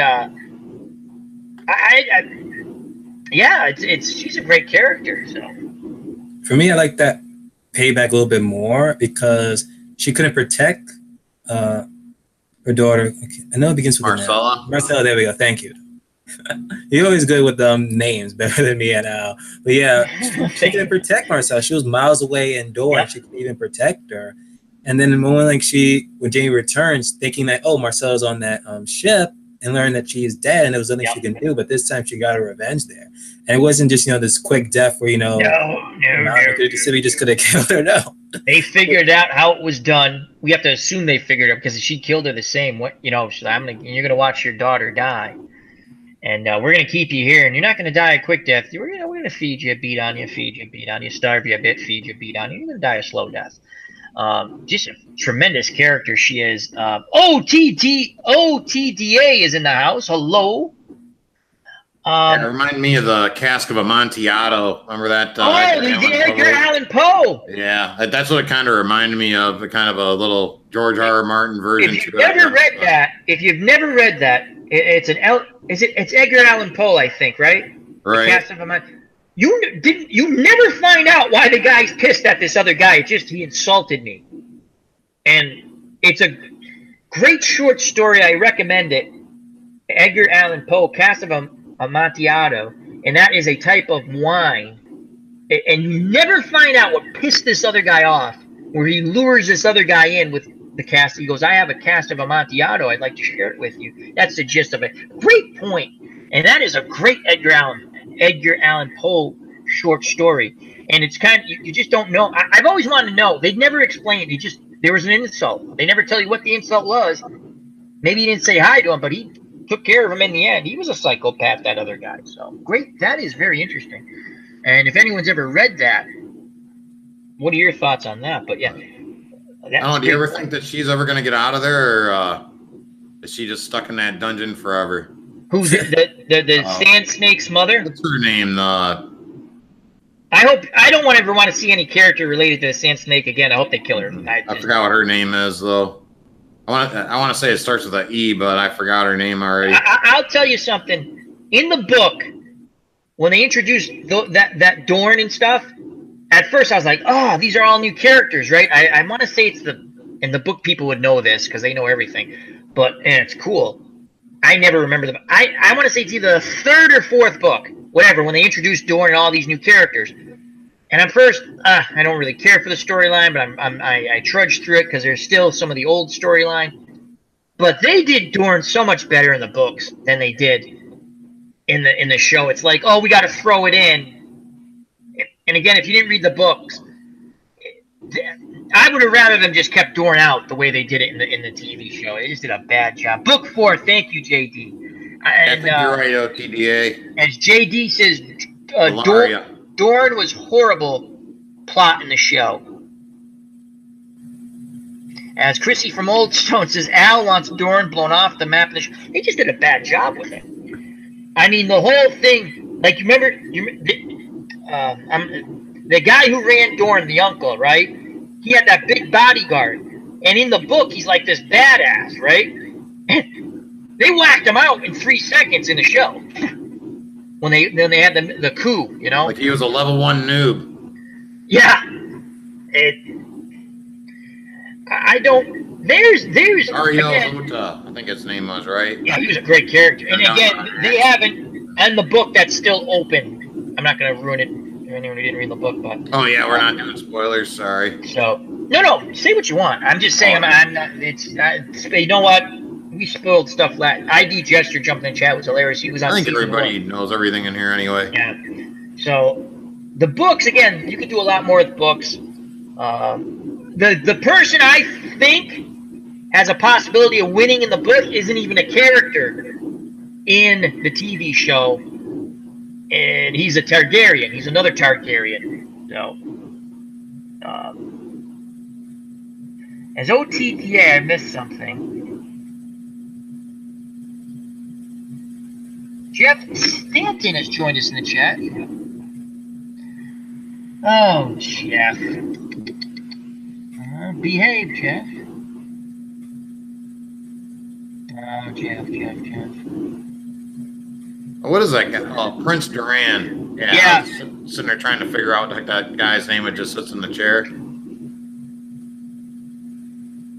Speaker 1: she's a great character. So
Speaker 3: for me, I like that payback a little bit more because she couldn't protect her daughter. Okay. I know it begins with
Speaker 2: Marcella.
Speaker 3: Marcella, there we go. Thank you. You're always good with names, better than me and Al. But yeah, she couldn't protect Marcella. She was miles away indoors. Yeah. She couldn't even protect her. And then the moment when Jamie returns, thinking that, oh, Marcella's on that ship, and learn that she is dead and there was nothing she can do, but this time she got her revenge there. And it wasn't just, this quick death where,
Speaker 1: No.
Speaker 3: We just could have killed her. No.
Speaker 1: They figured out how it was done. We have to assume they figured it out because she killed her the same way. You're going to watch your daughter die. And we're going to keep you here, and you're not going to die a quick death. We're going to feed you, beat on you, starve you a bit, feed you, beat on you. You're going to die a slow death. Just a tremendous character she is. OTDA is in the house. Hello.
Speaker 2: It reminded me of the Cask of Amontillado. Remember that?
Speaker 1: Edgar Allan Poe.
Speaker 2: Yeah, that's what it kind of reminded me of. Kind of a little George R. Martin version.
Speaker 1: If you've never read that, it's Edgar Allan Poe, I think, right?
Speaker 2: Right.
Speaker 1: The Cask of Amontillado. You never find out why the guy's pissed at this other guy. It's just he insulted me. And it's a great short story. I recommend it. Edgar Allan Poe, Cask of Amontillado, and that is a type of wine. And you never find out what pissed this other guy off, where he lures this other guy in with the cask. He goes, I have a cask of Amontillado. I'd like to share it with you. That's the gist of it. Great point. And that is a great Edgar Allan Poe short story. And it's kind of, you just don't know. I've always wanted to know. They'd never explain. There was an insult. They never tell you what the insult was. Maybe he didn't say hi to him, but he took care of him in the end. He was a psychopath, that other guy. So great. That is very interesting. And if anyone's ever read that, what are your thoughts on that? But yeah.
Speaker 2: Do you ever think that she's ever going to get out of there, or is she just stuck in that dungeon forever?
Speaker 1: Who's the Sand Snake's mother?
Speaker 2: What's her name?
Speaker 1: I don't ever want to see any character related to the Sand Snake again. I hope they kill her.
Speaker 2: I forgot what her name is, though. I want to say it starts with an E, but I forgot her name already.
Speaker 1: I'll tell you something. In the book, when they introduced that Dorn and stuff, at first I was like, oh, these are all new characters, right? I want to say it's in the book people would know this because they know everything. And it's cool. I never remember them. I want to say it's either the third or fourth book, whatever, when they introduced Dorn and all these new characters. And at first, I don't really care for the storyline, but I trudged through it because there's still some of the old storyline. But they did Dorn so much better in the books than they did in the show. It's like, oh, we got to throw it in. And again, if you didn't read the books, I would have rather them just kept Dorn out the way they did it in the TV show. They just did a bad job. Book 4, thank you, JD.
Speaker 2: I think you're right, OTDA.
Speaker 1: As JD says,
Speaker 2: Ilaria.
Speaker 1: Dorn was horrible plot in the show. As Chrissy from Old Stone says, Al wants Dorn blown off the map. They just did a bad job with it. I mean, the whole thing, like, the guy who ran Dorn, the uncle, right? He had that big bodyguard. And in the book, he's like this badass, right? They whacked him out in 3 seconds in the show. When they had the coup, you know?
Speaker 2: Like he was a level 1 noob.
Speaker 1: Yeah. I don't. There's.
Speaker 2: Ariel Ota, I think his name was, right?
Speaker 1: Yeah, he was a great character. And again, they haven't. And the book that's still open. I'm not going to ruin it for anyone who didn't read the book, but.
Speaker 2: Oh yeah, we're not doing spoilers. Sorry.
Speaker 1: So no, say what you want. I'm just saying. I'm not. You know what? We spoiled stuff. ID Gesture jumped in chat was hilarious. He was on.
Speaker 2: I think everybody knows everything in here anyway.
Speaker 1: Yeah. So the books, again, you could do a lot more with the books. The person I think has a possibility of winning in the book isn't even a character in the TV show, and he's a Targaryen. He's another Targaryen. So, as OTTA, I missed something. Jeff Stanton has joined us in the chat. Oh, Jeff. Behave, Jeff. Oh, Jeff.
Speaker 2: What is that guy? Oh, Prince Duran. Yeah. I was sitting there trying to figure out like that guy's name that just sits in the chair.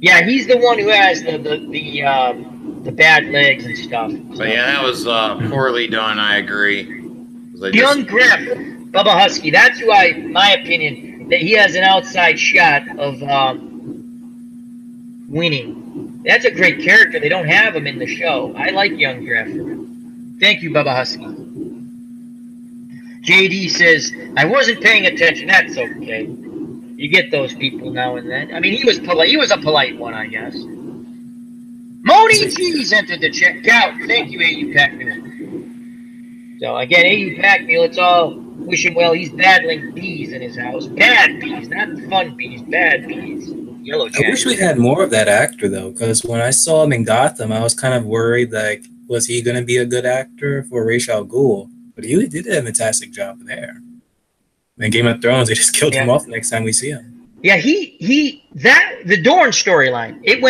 Speaker 1: Yeah, he's the one who has the bad legs and stuff.
Speaker 2: So yeah, that was poorly done. I agree.
Speaker 1: Young Griff, Bubba Husky. That's who my opinion, that he has an outside shot of winning. That's a great character. They don't have him in the show. I like Young Griff. Thank you, Bubba Husky. JD says, I wasn't paying attention. That's okay. You get those people now and then. I mean, he was polite. He was a polite one, I guess. Moni G's entered the check out. Thank you, AU Pack Mule. So, again, AU Pack Mule, it's all wish him well. He's battling bees in his house. Bad bees, not fun bees. Bad bees. Yellow Jacket.
Speaker 3: I wish we had more of that actor, though, because when I saw him in Gotham, I was kind of worried, like, was he going to be a good actor for Ra's al Ghul? But he did a fantastic job there. In Game of Thrones, they just killed him off the next time we see him.
Speaker 1: Yeah, the Dorne storyline, it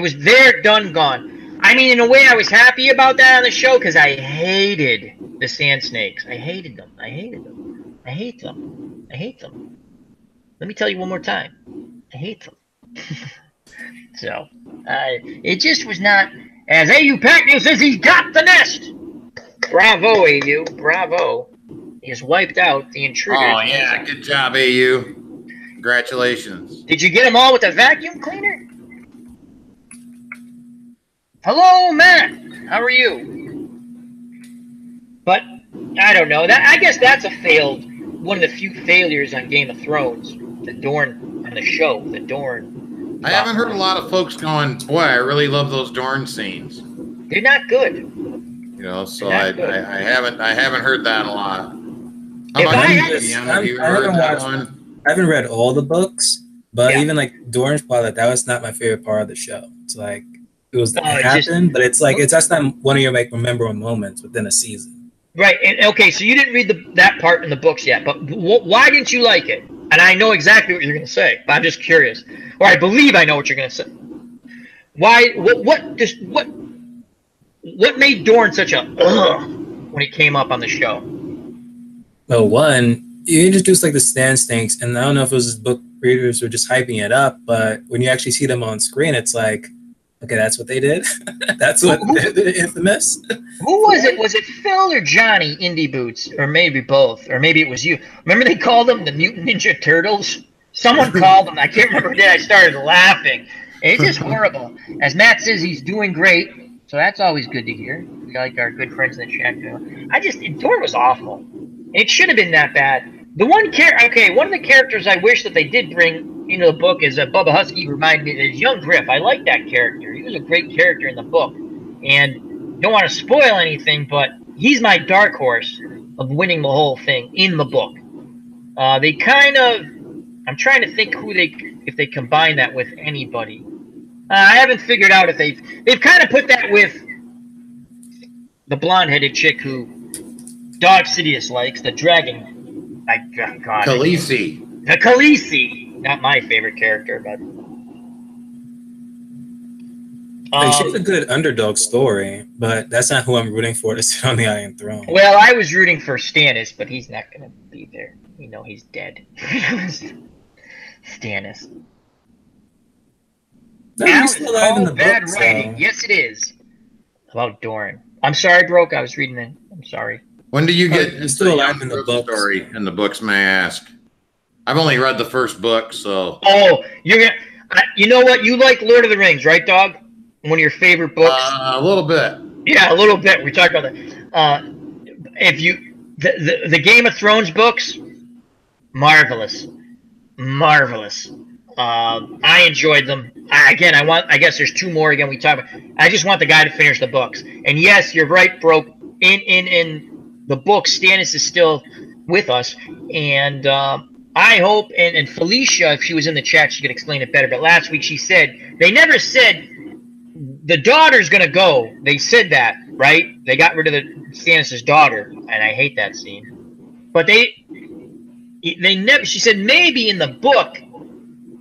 Speaker 1: was there, done, gone. I mean, in a way, I was happy about that on the show because I hated the Sand Snakes. I hated them. I hate them. Let me tell you one more time. I hate them. So, it just was not, as AU Pac-Man says, he's got the nest. Bravo, AU. Bravo. He has wiped out the intruder.
Speaker 2: Oh, yeah. Good job, AU. Congratulations.
Speaker 1: Did you get them all with a vacuum cleaner? Hello, Matt. How are you? But, I don't know. I guess that's one of the few failures on Game of Thrones. The Dorne, on the show. The Dorne.
Speaker 2: I haven't heard a lot of folks going, boy, I really love those Dorne scenes.
Speaker 1: They're not good.
Speaker 2: You know, so I haven't heard that a lot.
Speaker 3: I haven't read all the books, but even like Dorne's plot, that was not my favorite part of the show. It's like it happened, but it's like that's not one of your memorable moments within a season.
Speaker 1: Right. And okay, so you didn't read that part in the books yet, but why didn't you like it? And I know exactly what you're going to say, but I'm just curious, or I believe I know what you're going to say. Why? What made Dorne such a when he came up on the show?
Speaker 3: Well, one, you introduced like the Sand Snakes, and I don't know if it was book readers were just hyping it up, but when you actually see them on screen, it's like, okay, that's what they did. That's what they're infamous.
Speaker 1: Who was it? Was it Phil or Johnny Indie Boots, or maybe both, or maybe it was you? Remember they called them the Mutant Ninja Turtles? Someone called them. I can't remember who did. I started laughing. It's just horrible. As Matt says, he's doing great. So that's always good to hear. We like our good friends in the chat. Dorne was awful. It should have been that bad. One of the characters I wish that they did bring into the book is Bubba Husky reminded me is Young Griff. I like that character. He was a great character in the book. And don't want to spoil anything, but he's my dark horse of winning the whole thing in the book. They kind of, I'm trying to think if they combine that with anybody. I haven't figured out if they've kind of put that with the blonde-headed chick who Dawg Sidious likes, the dragon. God,
Speaker 2: Khaleesi.
Speaker 1: The Khaleesi. Not my favorite character, but
Speaker 3: she's a good underdog story, but that's not who I'm rooting for to sit on the Iron Throne.
Speaker 1: Well, I was rooting for Stannis, but he's not going to be there. We know he's dead. Stannis.
Speaker 3: No, he's still alive in the
Speaker 1: bad
Speaker 3: book,
Speaker 1: writing.
Speaker 3: so.
Speaker 1: Yes, it is. About Doran. I'm sorry, Broke. I was reading it. I'm sorry.
Speaker 2: When do you get
Speaker 3: he's still alive in the book
Speaker 2: story in the books, may I ask? I've only read the first book, so.
Speaker 1: Oh, you know what? You like Lord of the Rings, right, Dog? One of your favorite books?
Speaker 2: A little bit.
Speaker 1: Yeah, a little bit. We talked about that. If you the Game of Thrones books, marvelous. I enjoyed them. I guess there's 2 more again. We talk about. I just want the guy to finish the books. And yes, you're right, Broke. In the book, Stannis is still with us, and I hope. And Felicia, if she was in the chat, she could explain it better. But last week she said they never said the daughter's gonna go. They said that, right? They got rid of Stannis' daughter, and I hate that scene. But they never. She said maybe in the book.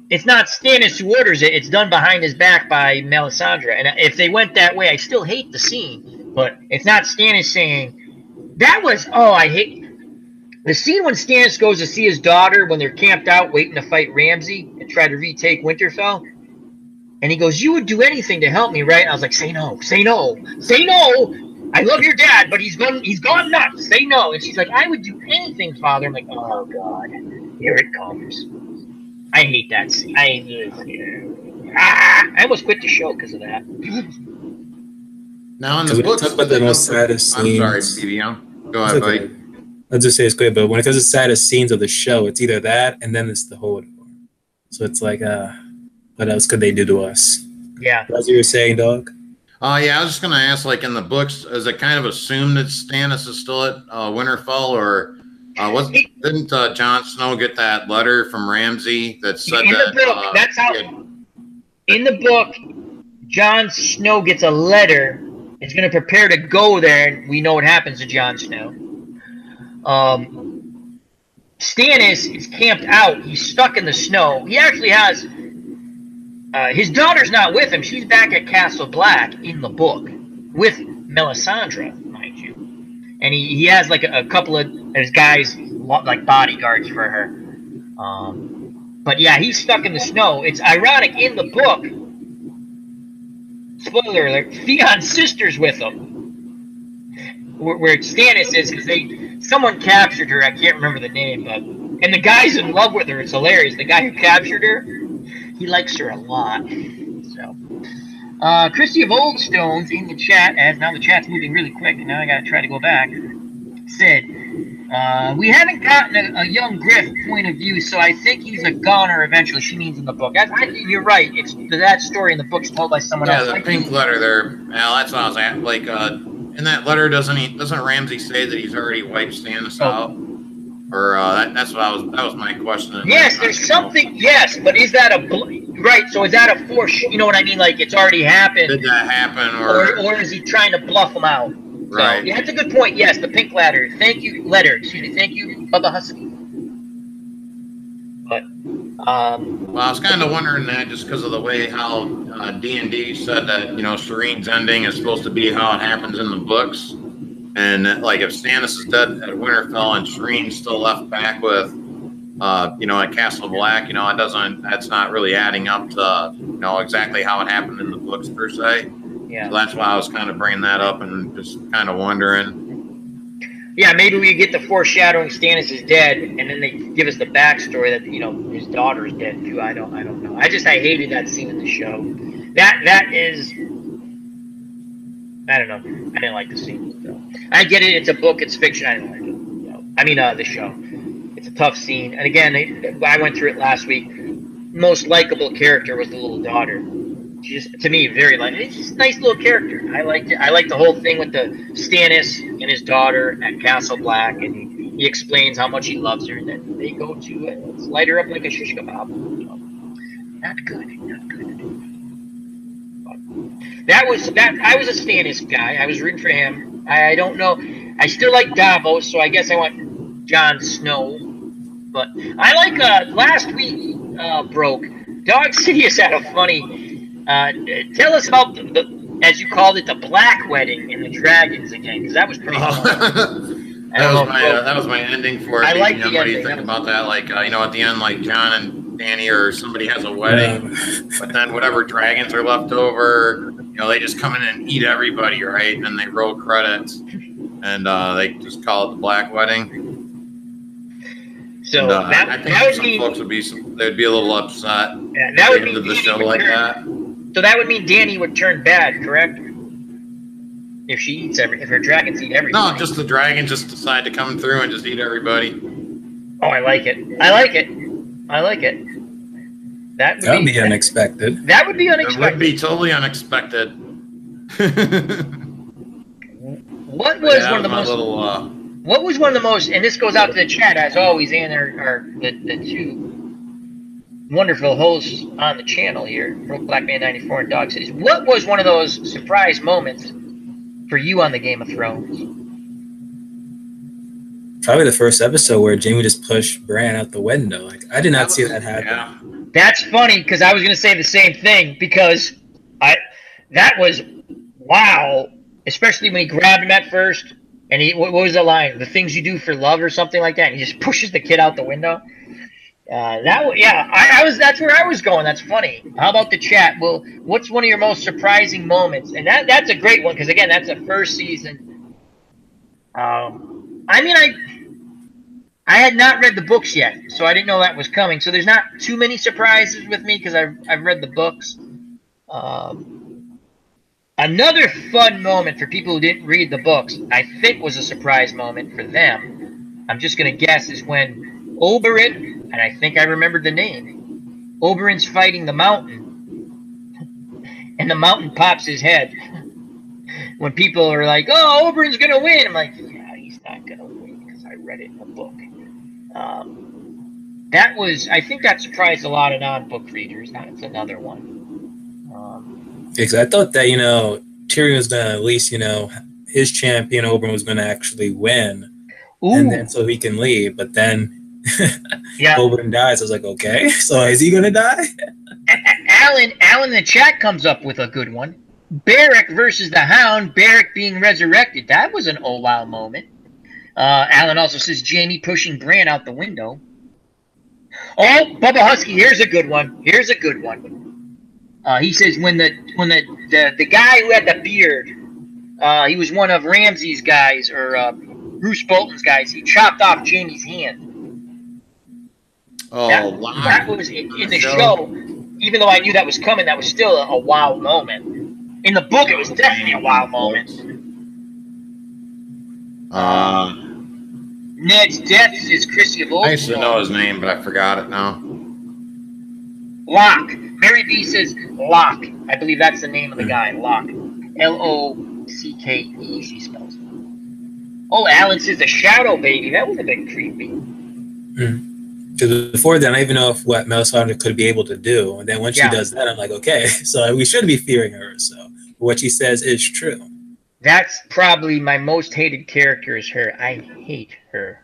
Speaker 1: It's not Stannis who orders it. It's done behind his back by Melisandre. And if they went that way, I still hate the scene. But it's not Stannis saying, that was, I hate... The scene when Stannis goes to see his daughter when they're camped out waiting to fight Ramsay and try to retake Winterfell. And he goes, you would do anything to help me, right? And I was like, say no, say no, say no. I love your dad, but he's gone nuts. Say no. And she's like, I would do anything, Father. I'm like, oh, God. Here it comes. I hate that scene. I almost quit the show because of that.
Speaker 2: Now in the books,
Speaker 3: talk about the most saddest scenes.
Speaker 2: I'm sorry, BDM. Go ahead, buddy.
Speaker 3: I'll just say it's great, but when it comes to saddest scenes of the show, it's either that and then it's the Hodor. So it's like, what else could they do to us?
Speaker 1: Yeah.
Speaker 3: That's what you were saying, Dog?
Speaker 2: Yeah, I was just going to ask, like in the books, is it kind of assumed that Stannis is still at Winterfell, or didn't Jon Snow get that letter from Ramsay that said
Speaker 1: in the book, that's how. In the book, Jon Snow gets a letter. Is going to prepare to go there, and we know what happens to Jon Snow. Stannis is camped out. He's stuck in the snow. He actually has his daughter's not with him. She's back at Castle Black in the book with Melisandre, mind you. And he has like a couple of his guys like bodyguards for her. But yeah, he's stuck in the snow. It's ironic in the book. Spoiler alert: Theon's sister's with him. Where Stannis is, because someone captured her. I can't remember the name, but and the guy's in love with her. It's hilarious. The guy who captured her, he likes her a lot. So, Christy of Old Stones in the chat, as now the chat's moving really quick, and now I gotta try to go back. Said, we haven't gotten a young Griff point of view, so I think he's a goner eventually. She means in the book. You're right. It's that story in the book's told by someone else.
Speaker 2: Yeah, the pink letter there, Al. That's what I was at. Like, in that letter, doesn't Ramsay say that he's already wiped Stannis out? Or that's what that was my question.
Speaker 1: Yes, there's something. Yes, but is that right? So is that a force? You know what I mean? Like it's already happened.
Speaker 2: Did that happen,
Speaker 1: or is he trying to bluff him out?
Speaker 2: Right.
Speaker 1: So, yeah, that's a good point. Yes, the pink letter. Thank you, Excuse me. Thank you, Bubba Husky. But
Speaker 2: well, I was kind of wondering that just because of the way how D&D said that Shireen's ending is supposed to be how it happens in the books, and that, like if Stannis is dead at Winterfell and Shireen's still left back with at Castle Black, that's not really adding up to exactly how it happened in the books per se.
Speaker 1: Yeah.
Speaker 2: So that's why I was kind of bringing that up and just kind of wondering.
Speaker 1: Yeah, maybe we get the foreshadowing Stannis is dead, and then they give us the backstory that his daughter is dead too. I don't know. I hated that scene in the show. That is, I don't know. I didn't like the scene. So. I get it. It's a book. It's fiction. I didn't like it. The show. It's a tough scene. And again, I went through it last week. Most likable character was the little daughter. just to me very like it's just a nice little character. I liked it. I liked the whole thing with the Stannis and his daughter at Castle Black, and he explains how much he loves her, and then they go to it. Let's light her up like a shish kebab. Not good. Not good. That was that. I was a Stannis guy. I was rooting for him. I don't know. I still like Davos, so I guess I want Jon Snow. But I like last week broke. Dawg Sidious had a funny. Tell us about the as you called it, the Black Wedding and the dragons again, because that was pretty fun.
Speaker 2: That was my ending for it.
Speaker 1: I like the
Speaker 2: What do
Speaker 1: ending.
Speaker 2: you think about that? Like, at the end, like John and Danny or somebody has a wedding, but then whatever dragons are left over, they just come in and eat everybody, right? And they roll credits, and they just call it the Black Wedding.
Speaker 1: So
Speaker 2: and, I think some folks would they'd be a little upset.
Speaker 1: Yeah, that would mean
Speaker 2: the show like that.
Speaker 1: So that would mean Danny would turn bad, correct? If she eats if her dragons eat everybody.
Speaker 2: No, just the dragons just decide to come through and just eat everybody.
Speaker 1: Oh, I like it. I like it. I like it. That would be
Speaker 3: unexpected.
Speaker 1: That would be unexpected.
Speaker 2: It would be totally unexpected.
Speaker 1: What was one of the most? What was one of the most? And this goes out to the chat as always, and the two wonderful hosts on the channel here, Black Man 94 and Dawg Sidious. What was one of those surprise moments for you on the Game of Thrones?
Speaker 3: Probably the first episode where Jamie just pushed Bran out the window. Like, I did not see that happen.
Speaker 2: Yeah.
Speaker 1: That's funny because I was going to say the same thing because that was wow, especially when he grabbed him at first and what was the line? The things you do for love or something like that. And he just pushes the kid out the window. That's where I was going. That's funny. How about the chat? Well, what's one of your most surprising moments? And that's a great one because again, that's the first season. I had not read the books yet, so I didn't know that was coming. So there's not too many surprises with me because I've read the books. Another fun moment for people who didn't read the books, I think was a surprise moment for them. I'm just going to guess is when Oberyn, and I think I remembered the name, Oberyn's fighting the Mountain, and the Mountain pops his head. When people are like, oh, Oberyn's going to win, I'm like, yeah, he's not going to win because I read it in the book. I think that surprised a lot of non-book readers. That's another one.
Speaker 3: Because I thought that, Tyrion was going to at least, his champion, Oberyn, was going to actually win. Ooh. And then so he can leave. But then Oberyn dies. I was like, okay, so is he going to die?
Speaker 1: Alan in the chat comes up with a good one. Beric versus the Hound, Beric being resurrected. That was an oh wow moment. Alan also says Jamie pushing Bran out the window. Oh, Bubba Husky, here's a good one. He says when the guy who had the beard, he was one of Ramsay's guys or Bruce Bolton's guys. He chopped off Jamie's hand.
Speaker 2: Oh, wow!
Speaker 1: That was in the show. Even though I knew that was coming, that was still a wow moment. In the book, it was definitely a wow moment. Ned's death is Chrissy of Old.
Speaker 2: I used to know his name, but I forgot it now.
Speaker 1: Locke. Mary B says Locke. I believe that's the name of the guy. Locke. Locke, she spells it. Oh, Alan says the Shadow Baby. That was a bit creepy.
Speaker 3: Because before then, I didn't even know what Melisandre could be able to do. And then when she does that, I'm like, okay, so we should be fearing her. So what she says is true.
Speaker 1: That's probably my most hated character is her. I hate her.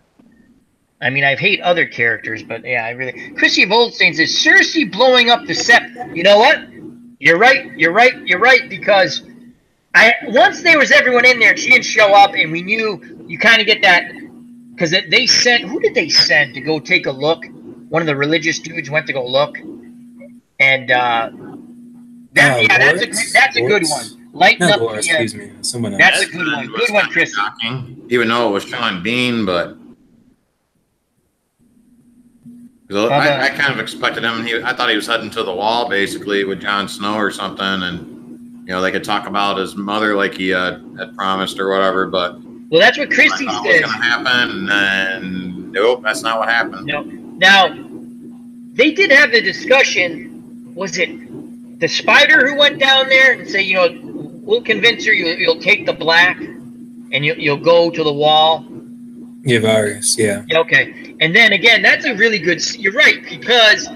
Speaker 1: I mean, I hate other characters, but yeah, I really... Chrissy of Oldstein says, Cersei blowing up the scepter. You know what? You're right, because once there was everyone in there and she didn't show up and we knew you kind of get that... Because they sent... Who did they send to go take a look? One of the religious dudes went to go look. And that's a good one. Lighten up the...
Speaker 3: excuse me. Someone else.
Speaker 1: That's a good one. Good one, Chris.
Speaker 2: Even though it was Sean Bean, but... I kind of expected him. I thought he was heading to the wall, basically, with Jon Snow or something, and they could talk about his mother like he had promised or whatever. But
Speaker 1: that's what Christy said.
Speaker 2: Was going to happen, and then nope, that's not what happened.
Speaker 1: No. Now they did have the discussion. Was it the spider who went down there and say, we'll convince her you'll take the black and you'll go to the wall.
Speaker 3: Yeah, Vargas, yeah.
Speaker 1: Okay. And then again, that's a really good. You're right, because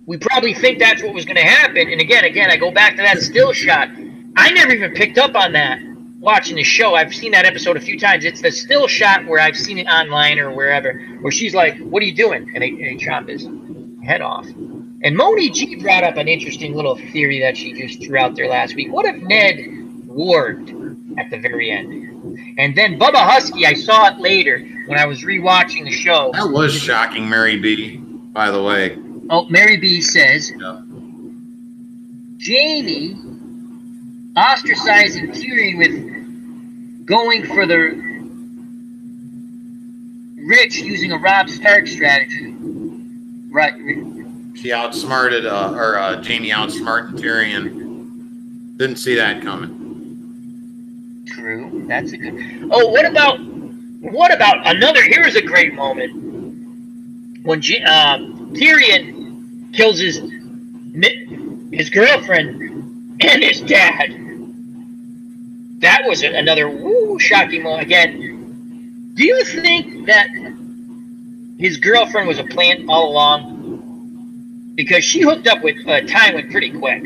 Speaker 1: we probably think that's what was going to happen. And again, I go back to that still shot. I never even picked up on that watching the show. I've seen that episode a few times. It's the still shot where I've seen it online or wherever, where she's like, "What are you doing?" And they chop his head off. And Moni G brought up an interesting little theory that she just threw out there last week. What if Ned warged at the very end? And then Bubba Husky, I saw it later when I was rewatching the show.
Speaker 2: That was shocking, Mary B, by the way.
Speaker 1: Oh, Mary B says,
Speaker 2: Yeah.
Speaker 1: Jamie ostracizing Tyrion with going for the rich using a Robb Stark strategy. Right.
Speaker 2: She outsmarted, Jamie outsmarted Tyrion. Didn't see that coming.
Speaker 1: True. That's a good. Oh, what about another? Here's a great moment when Tyrion kills his girlfriend and his dad. That was another shocking moment. Again, do you think that his girlfriend was a plant all along? Because she hooked up with Tywin pretty quick.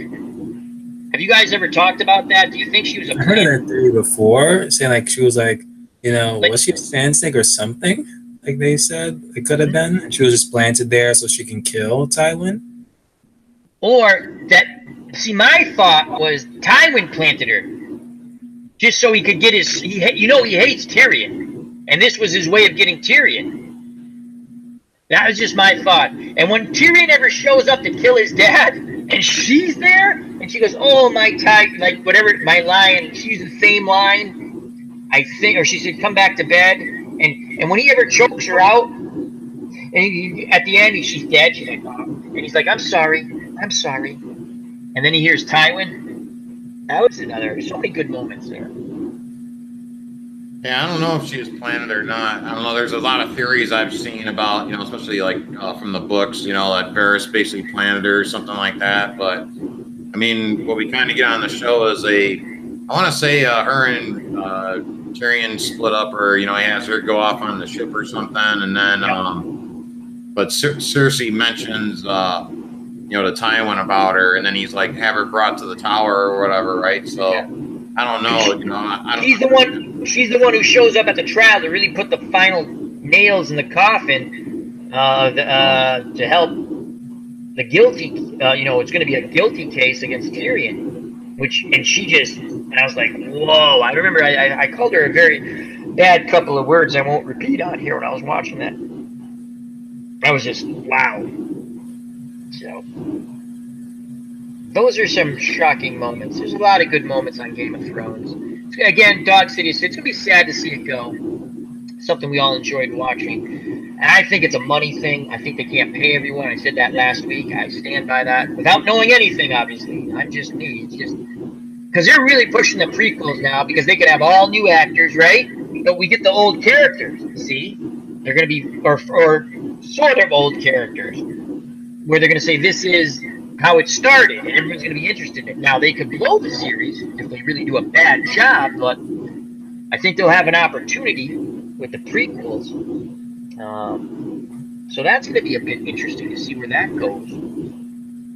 Speaker 1: Have you guys ever talked about that? Do you think she was a plant?
Speaker 3: I heard of that theory before, saying like she was like, was she a sandstick or something? Like they said it could have been, and she was just planted there so she can kill Tywin.
Speaker 1: Or that? See, my thought was Tywin planted her just so he could get his. He hates Tyrion, and this was his way of getting Tyrion. That was just my thought. And when Tyrion ever shows up to kill his dad, and she's there, and she goes, "Oh, my tiger," like whatever, my lion. She used the same line, I think, or she said, "Come back to bed." And when he ever chokes her out, and at the end she's dead, she's like, "Oh," and he's like, "I'm sorry." And then he hears Tywin. That was another. So many good moments there.
Speaker 2: Yeah, I don't know if she was planted or not. I don't know. There's a lot of theories I've seen about, especially like from the books, that Varys basically planted her or something like that. But I mean, what we kind of get on the show is I want to say her and Tyrion split up, or he has her go off on the ship or something, and then but Cersei mentions to Tywin about her, and then he's like, have her brought to the tower or whatever, right? So I don't know. I don't.
Speaker 1: She's the one who shows up at the trial to really put the final nails in the coffin to help the guilty. It's going to be a guilty case against Tyrion. And I was like, whoa! I remember I called her a very bad couple of words I won't repeat on here when I was watching that. I was just wow. So those are some shocking moments. There's a lot of good moments on Game of Thrones. Again, Dawg Sidious, it's going to be sad to see it go. Something we all enjoyed watching. And I think it's a money thing. I think they can't pay everyone. I said that last week. I stand by that. Without knowing anything, obviously. I'm just me. It's just because they're really pushing the prequels now because they could have all new actors, right? But we get the old characters, see? They're going to be, or sort of old characters, where they're going to say this is how it started, and everyone's going to be interested in it. Now, they could blow the series if they really do a bad job, but I think they'll have an opportunity with the prequels. So that's going to be a bit interesting to see where that goes.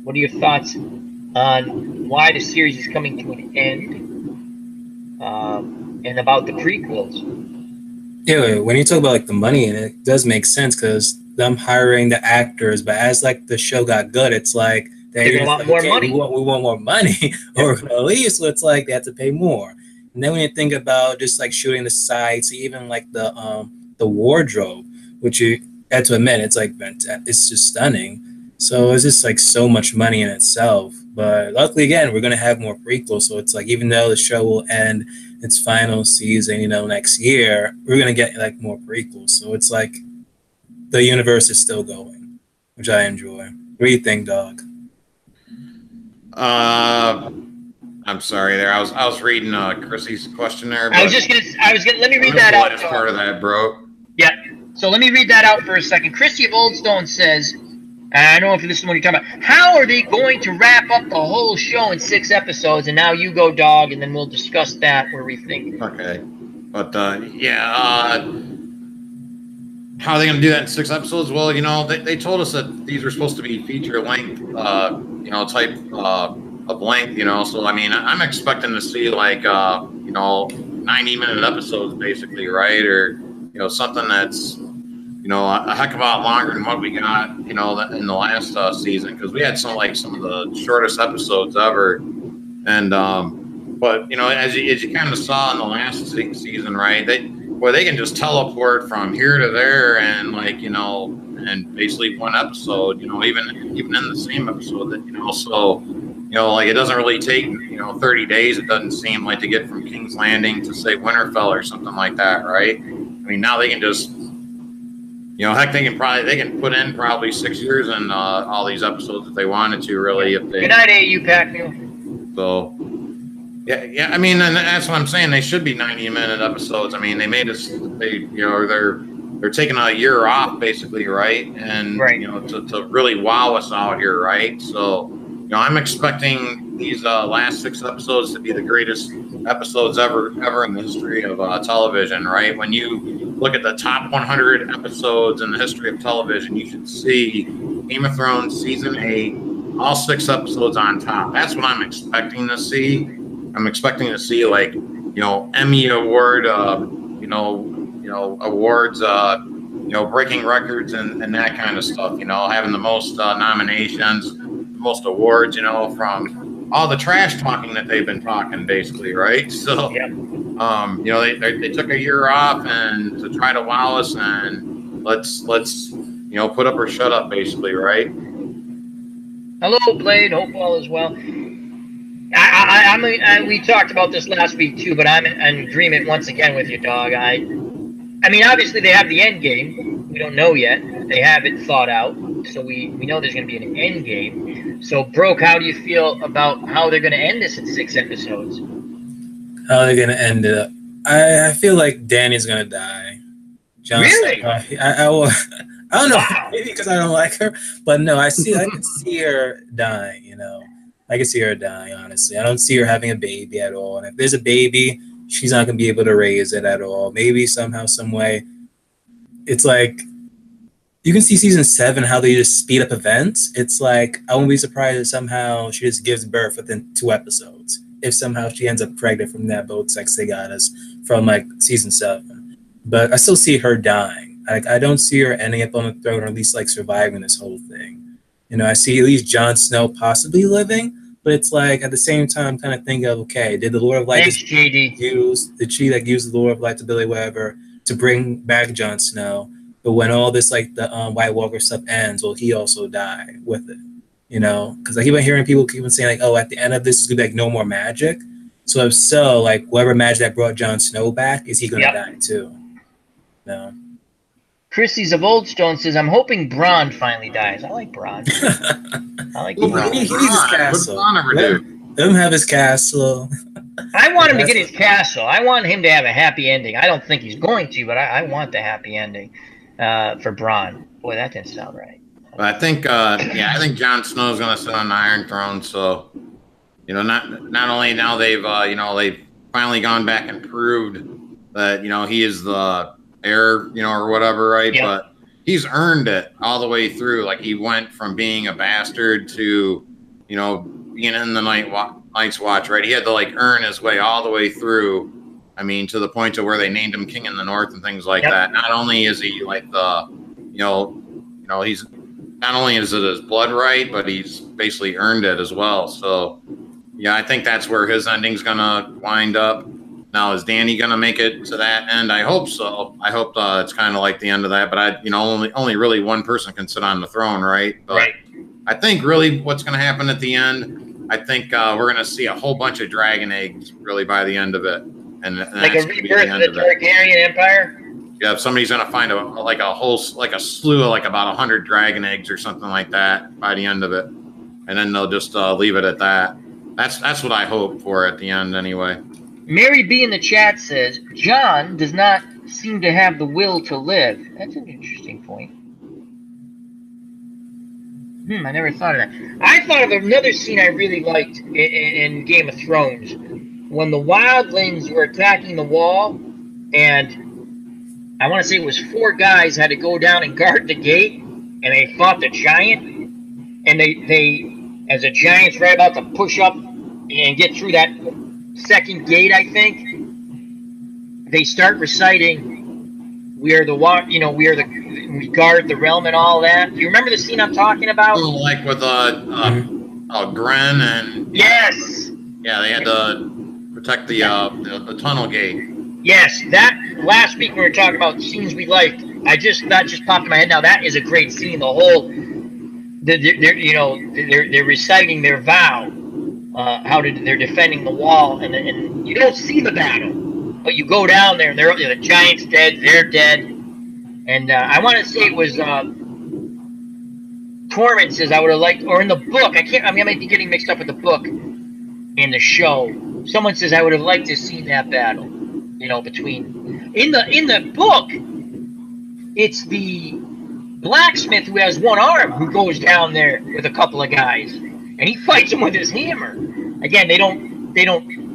Speaker 1: What are your thoughts on why the series is coming to an end and about the prequels?
Speaker 3: Yeah, when you talk about like the money, and it does make sense because them hiring the actors, but as like the show got good, it's like
Speaker 1: they want more money.
Speaker 3: We want more money, or at least so it's like they have to pay more. And then when you think about just like shooting the sights, even like the wardrobe, which you had to admit, it's like it's just stunning. So it's just like so much money in itself. But luckily, again, we're gonna have more prequels. So it's like even though the show will end its final season, next year, we're gonna get like more prequels. So it's like the universe is still going, which I enjoy. What do you think, Dawg?
Speaker 2: I'm sorry there. I was reading Chrissy's question there.
Speaker 1: I was gonna let me read that out.
Speaker 2: As part of that, bro.
Speaker 1: Yeah. So let me read that out for a second. Chrissy of Oldstone says, I don't know if you listen to what you're talking about. How are they going to wrap up the whole show in 6 episodes? And now you go, Dog, and then we'll discuss that where we think.
Speaker 2: Okay. But, how are they going to do that in 6 episodes? Well, they told us that these were supposed to be feature length, type of length, So, I mean, I'm expecting to see, 90-minute episodes, basically, right? Or, something that's, a heck of a lot longer than what we got, in the last season. Because we had some of the shortest episodes ever. And, but, as you kind of saw in the last season, right, they can just teleport from here to there and and basically one episode, even in the same episode that, so, it doesn't really take, 30 days. It doesn't seem like to get from King's Landing to say Winterfell or something like that. Right. I mean, now they can just, heck, they can put in probably 6 years in all these episodes if they wanted to, really. If they.
Speaker 1: Good night, AU Pac-Meal.
Speaker 2: So. Yeah. I mean, and that's what I'm saying. They should be 90-minute episodes. I mean, they made us. They're taking a year off, basically, right? And
Speaker 1: right.
Speaker 2: To really wow us out here, right? So, I'm expecting these last 6 episodes to be the greatest episodes ever in the history of television, right? When you look at the top 100 episodes in the history of television, you should see Game of Thrones season 8, all 6 episodes on top. That's what I'm expecting to see. I'm expecting to see Emmy Award, awards, breaking records and that kind of stuff. Having the most nominations, most awards. From all the trash talking that they've been talking, basically, right? So,
Speaker 1: yeah.
Speaker 2: They took a year off and to try to wow us, and let's put up or shut up, basically, right?
Speaker 1: Hello, Blade. Hope all is well. We talked about this last week too, but I'm in agreement once again with you, Dog. I mean, obviously they have the end game. We don't know yet. They have it thought out, so we know there's going to be an end game. So, Broke, how do you feel about how they're going to end this in 6 episodes?
Speaker 3: How they're going to end it? I feel like Dany's going to die.
Speaker 1: Really?
Speaker 3: I don't know. Wow. Maybe because I don't like her, but no, I can see her dying. I can see her dying, honestly. I don't see her having a baby at all. And if there's a baby, she's not going to be able to raise it at all. Maybe somehow, some way. It's like, you can see season 7, how they just speed up events. It's like, I won't be surprised if somehow she just gives birth within 2 episodes. If somehow she ends up pregnant from that boat sex they got us from season 7. But I still see her dying. I don't see her ending up on the throne, or at least surviving this whole thing. I see at least Jon Snow possibly living, but it's at the same time, I'm kind of thinking of, okay, did the Lord of Light
Speaker 1: use
Speaker 3: the Lord of Light's ability, whatever, to bring back Jon Snow? But when all this the White Walker stuff ends, will he also die with it? Because I keep on hearing people keep on saying oh, at the end of this is gonna be no more magic. So if so, whoever magic that brought Jon Snow back, is he gonna die too? No.
Speaker 1: Chrissy's of Oldstone says, I'm hoping Bronn finally dies. I like Bronn. I like Bronn.
Speaker 3: He needs his castle. Let him have his castle.
Speaker 1: I want him to get his castle. I want him to have a happy ending. I don't think he's going to, but I want the happy ending for Bronn. Boy, that didn't sound right.
Speaker 2: But I think, I think Jon Snow's going to sit on the Iron Throne. So, not only now they've finally gone back and proved that he is the heir, or whatever, right? Yep. But he's earned it all the way through. He went from being a bastard to, being in the Night's Watch, right? He had to earn his way all the way through. I mean, to the point to where they named him King in the North and things like that. Not only is he he's not only is it his blood right, but he's basically earned it as well. So, I think that's where his ending's gonna wind up. Now, is Dany going to make it to that end? I hope so. I hope it's kind of like the end of that. But only really one person can sit on the throne, right? But
Speaker 1: right.
Speaker 2: I think really what's going to happen at the end, I think we're going to see a whole bunch of dragon eggs really by the end of it, and
Speaker 1: like a rebirth of the Targaryen Empire.
Speaker 2: Yeah, if somebody's going to find a slew of about 100 dragon eggs or something like that by the end of it, and then they'll just leave it at that. That's what I hope for at the end, anyway.
Speaker 1: Mary B in the chat says, Jon does not seem to have the will to live. That's an interesting point. I never thought of that. I thought of another scene I really liked in Game of Thrones when the wildlings were attacking the wall, and I want to say it was 4 guys had to go down and guard the gate, and they fought the giant, and they as the giant's right about to push up and get through that second gate, I think they start reciting, "We are the we guard the realm" and all that. Do you remember the scene I'm talking about?
Speaker 2: Oh, like with Gren and
Speaker 1: yes,
Speaker 2: yeah, they had to protect the tunnel gate.
Speaker 1: Yes, that last week we were talking about scenes we liked. That just popped in my head now. That is a great scene. The whole, they're reciting their vow, they're defending the wall, and you don't see the battle, but you go down there and the giant's dead, they're dead, and I want to say it was Torment says I would have liked, or in the book, I might be getting mixed up with the book and the show. Someone says I would have liked to see that battle. Between in the book, it's the blacksmith who has one arm who goes down there with a couple of guys, and he fights him with his hammer. Again, they don't.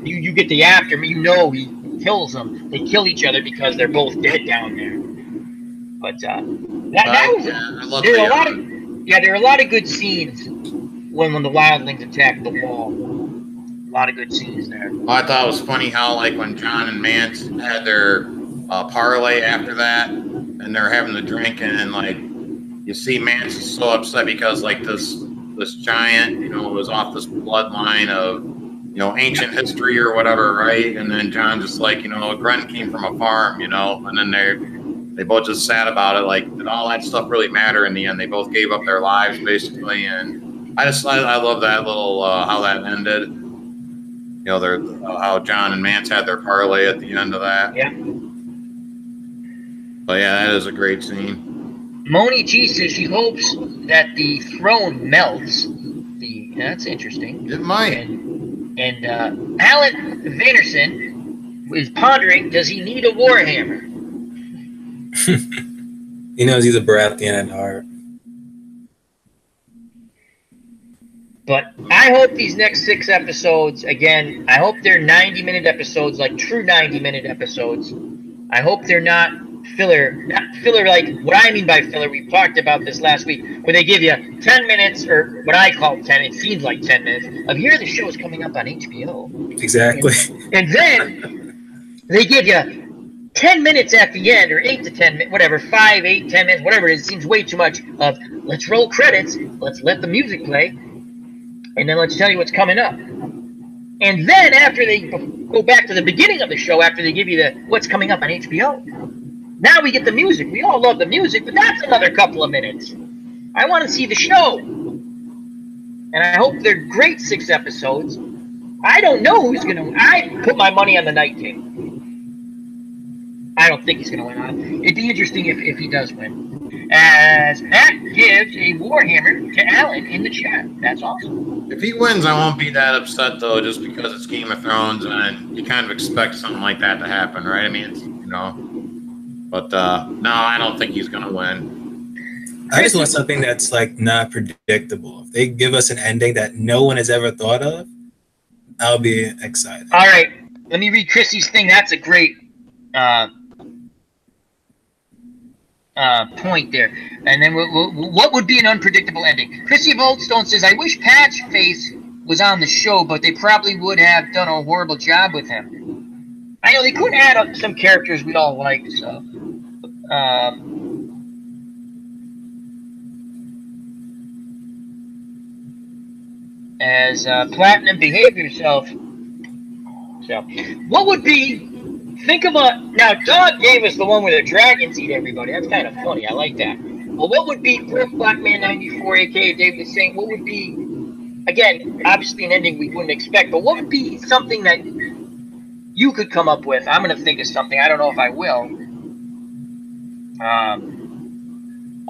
Speaker 1: You get the after, he kills them. They kill each other because they're both dead down there. But there are a lot of good scenes when the wildlings attack the wall. A lot of good scenes there.
Speaker 2: Well, I thought it was funny how, like, when John and Mance had their parlay after that, and they're having the drink, and like you see Mance is so upset because like this giant, was off this bloodline of ancient history or whatever, right? And then John just like Gren came from a farm, and then they both just sad about it. Like, did all that stuff really matter in the end? They both gave up their lives basically, and I love that little how that ended. How John and Mance had their parlay at the end of that.
Speaker 1: Yeah.
Speaker 2: But yeah, that is a great scene.
Speaker 1: Moni G says she hopes that the throne melts. That's interesting.
Speaker 2: It might.
Speaker 1: And Alan Vanderson is pondering, does he need a warhammer?
Speaker 3: He knows he's a Baratheon at heart.
Speaker 1: But I hope these next 6 episodes, again, I hope they're 90-minute episodes, like true 90-minute episodes. I hope they're not filler like what I mean by filler. We talked about this last week, where they give you 10 minutes, or what I call 10, it seems like 10 minutes, of here the show is coming up on HBO.
Speaker 3: Exactly.
Speaker 1: And then they give you 10 minutes at the end, or 8 to 10 minutes, whatever, 5, 8, 10 minutes, whatever it is. It seems way too much of, let's roll credits, let's let the music play, and then let's tell you what's coming up. And then after they go back to the beginning of the show, after they give you what's coming up on HBO, now we get the music. We all love the music, but that's another couple of minutes. I want to see the show. And I hope they're great 6 episodes. I don't know who's going to... I put my money on the Night King. I don't think he's going to win on it. It'd be interesting if he does win. As Matt gives a Warhammer to Alan in the chat. That's awesome.
Speaker 2: If he wins, I won't be that upset, though, just because it's Game of Thrones, and you kind of expect something like that to happen, right? I mean, it's, But, no, I don't think he's going to win.
Speaker 3: I just want something that's, like, not predictable. If they give us an ending that no one has ever thought of, I'll be excited.
Speaker 1: All right. Let me read Chrissy's thing. That's a great... point there. And then what would be an unpredictable ending? Chrissy Oldstone says, I wish Patchface was on the show, but they probably would have done a horrible job with him. I know they could add up some characters we all liked, so. As Platinum, behave yourself. So, what would be... Think of now, Dawg gave us the one where the dragons eat everybody. That's kind of funny. I like that. Well, what would be Blackman 94, a.k.a. David was saying, what would be, again, obviously an ending we wouldn't expect, but what would be something that you could come up with? I'm going to think of something. I don't know if I will.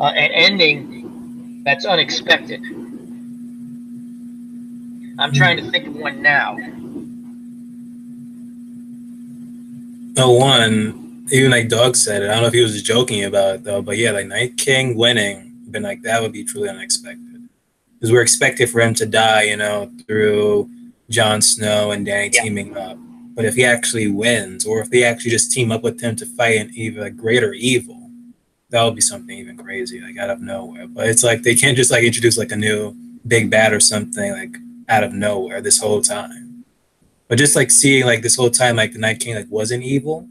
Speaker 1: An ending that's unexpected. I'm trying to think of one now.
Speaker 3: No one, even like Dawg said it. I don't know if he was joking about it though, but yeah, like Night King winning, been like that would be truly unexpected. because we're expected for him to die, you know, through Jon Snow and Dany teaming up. But if he actually wins, or if they actually just team up with him to fight an even greater evil, that would be something even crazy, like out of nowhere. But it's like they can't just like introduce like a new big bad or something like out of nowhere this whole time. But just like seeing like this whole time, like the Night King like wasn't evil,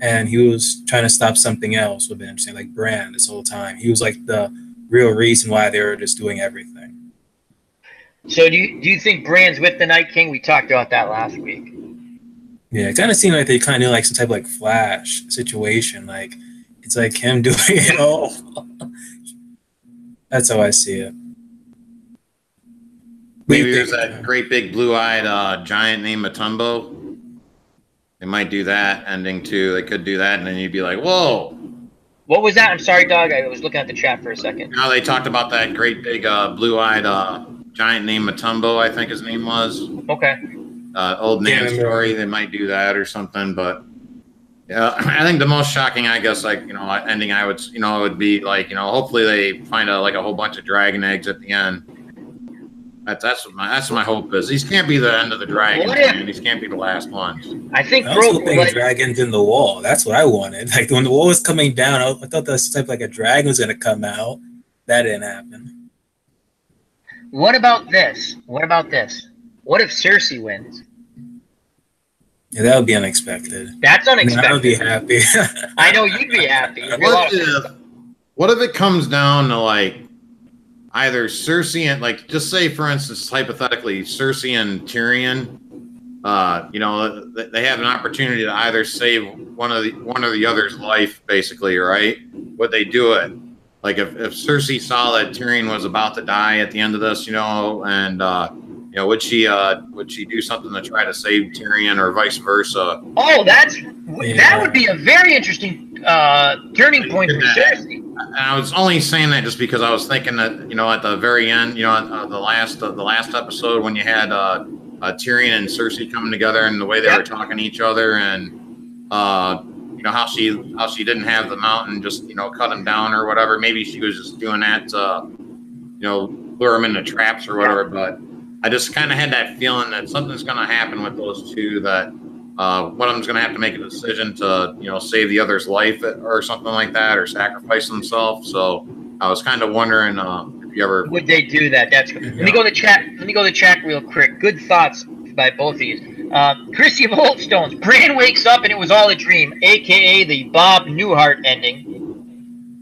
Speaker 3: and he was trying to stop something else would be interesting. Like Bran, this whole time, he was like the real reason why they were just doing everything.
Speaker 1: So do you think Bran's with the Night King? We talked about that last week.
Speaker 3: Yeah, it kind of seemed like they kind of like some type of like Flash situation. Like it's like him doing it all. That's how I see it.
Speaker 2: Maybe there's that great big blue-eyed giant named Matumbo. They might do that ending too. They could do that, and then you'd be like, "Whoa!"
Speaker 1: What was that? I'm sorry, Dawg. I was looking at the chat for a second.
Speaker 2: Now they talked about that great big blue-eyed giant named Matumbo. I think his name was.
Speaker 1: Okay.
Speaker 2: Old man story. They might do that or something, but yeah, I think the most shocking, I guess, like ending I would would be like hopefully they find like a whole bunch of dragon eggs at the end. That's what my hope is. These can't be the end of the dragon. These can't be the last ones.
Speaker 1: I think
Speaker 3: I was hoping dragons in the wall. That's what I wanted. Like when the wall was coming down, I thought that type like a dragon was gonna come out. That didn't happen.
Speaker 1: What about this? What if Cersei wins?
Speaker 3: Yeah, that would be unexpected.
Speaker 1: That's unexpected.
Speaker 3: I would be happy.
Speaker 1: I know you'd be happy.
Speaker 2: What if it comes down to like either Cersei and like just say for instance hypothetically Cersei and Tyrion, they have an opportunity to either save one or the other's life, basically, right? Would they do it? Like if Cersei saw that Tyrion was about to die at the end of this, and would she do something to try to save Tyrion or vice versa?
Speaker 1: Oh, that would be a very interesting turning point for Cersei.
Speaker 2: And I was only saying that just because I was thinking that at the very end, the last episode when you had Tyrion and Cersei coming together and the way they were talking to each other, and how she didn't have the mountain just cut him down or whatever. Maybe she was just doing that to lure him into traps or whatever. But I just kind of had that feeling that something's going to happen with those two, that one of them's going to have to make a decision to save the other's life or something like that, or sacrifice himself. So I was kind of wondering if you ever
Speaker 1: would they do that. That's good. Let me go to the chat real quick. Good thoughts by both of you. Chrissy of Oldstones, Bran wakes up and it was all a dream, aka the Bob Newhart ending.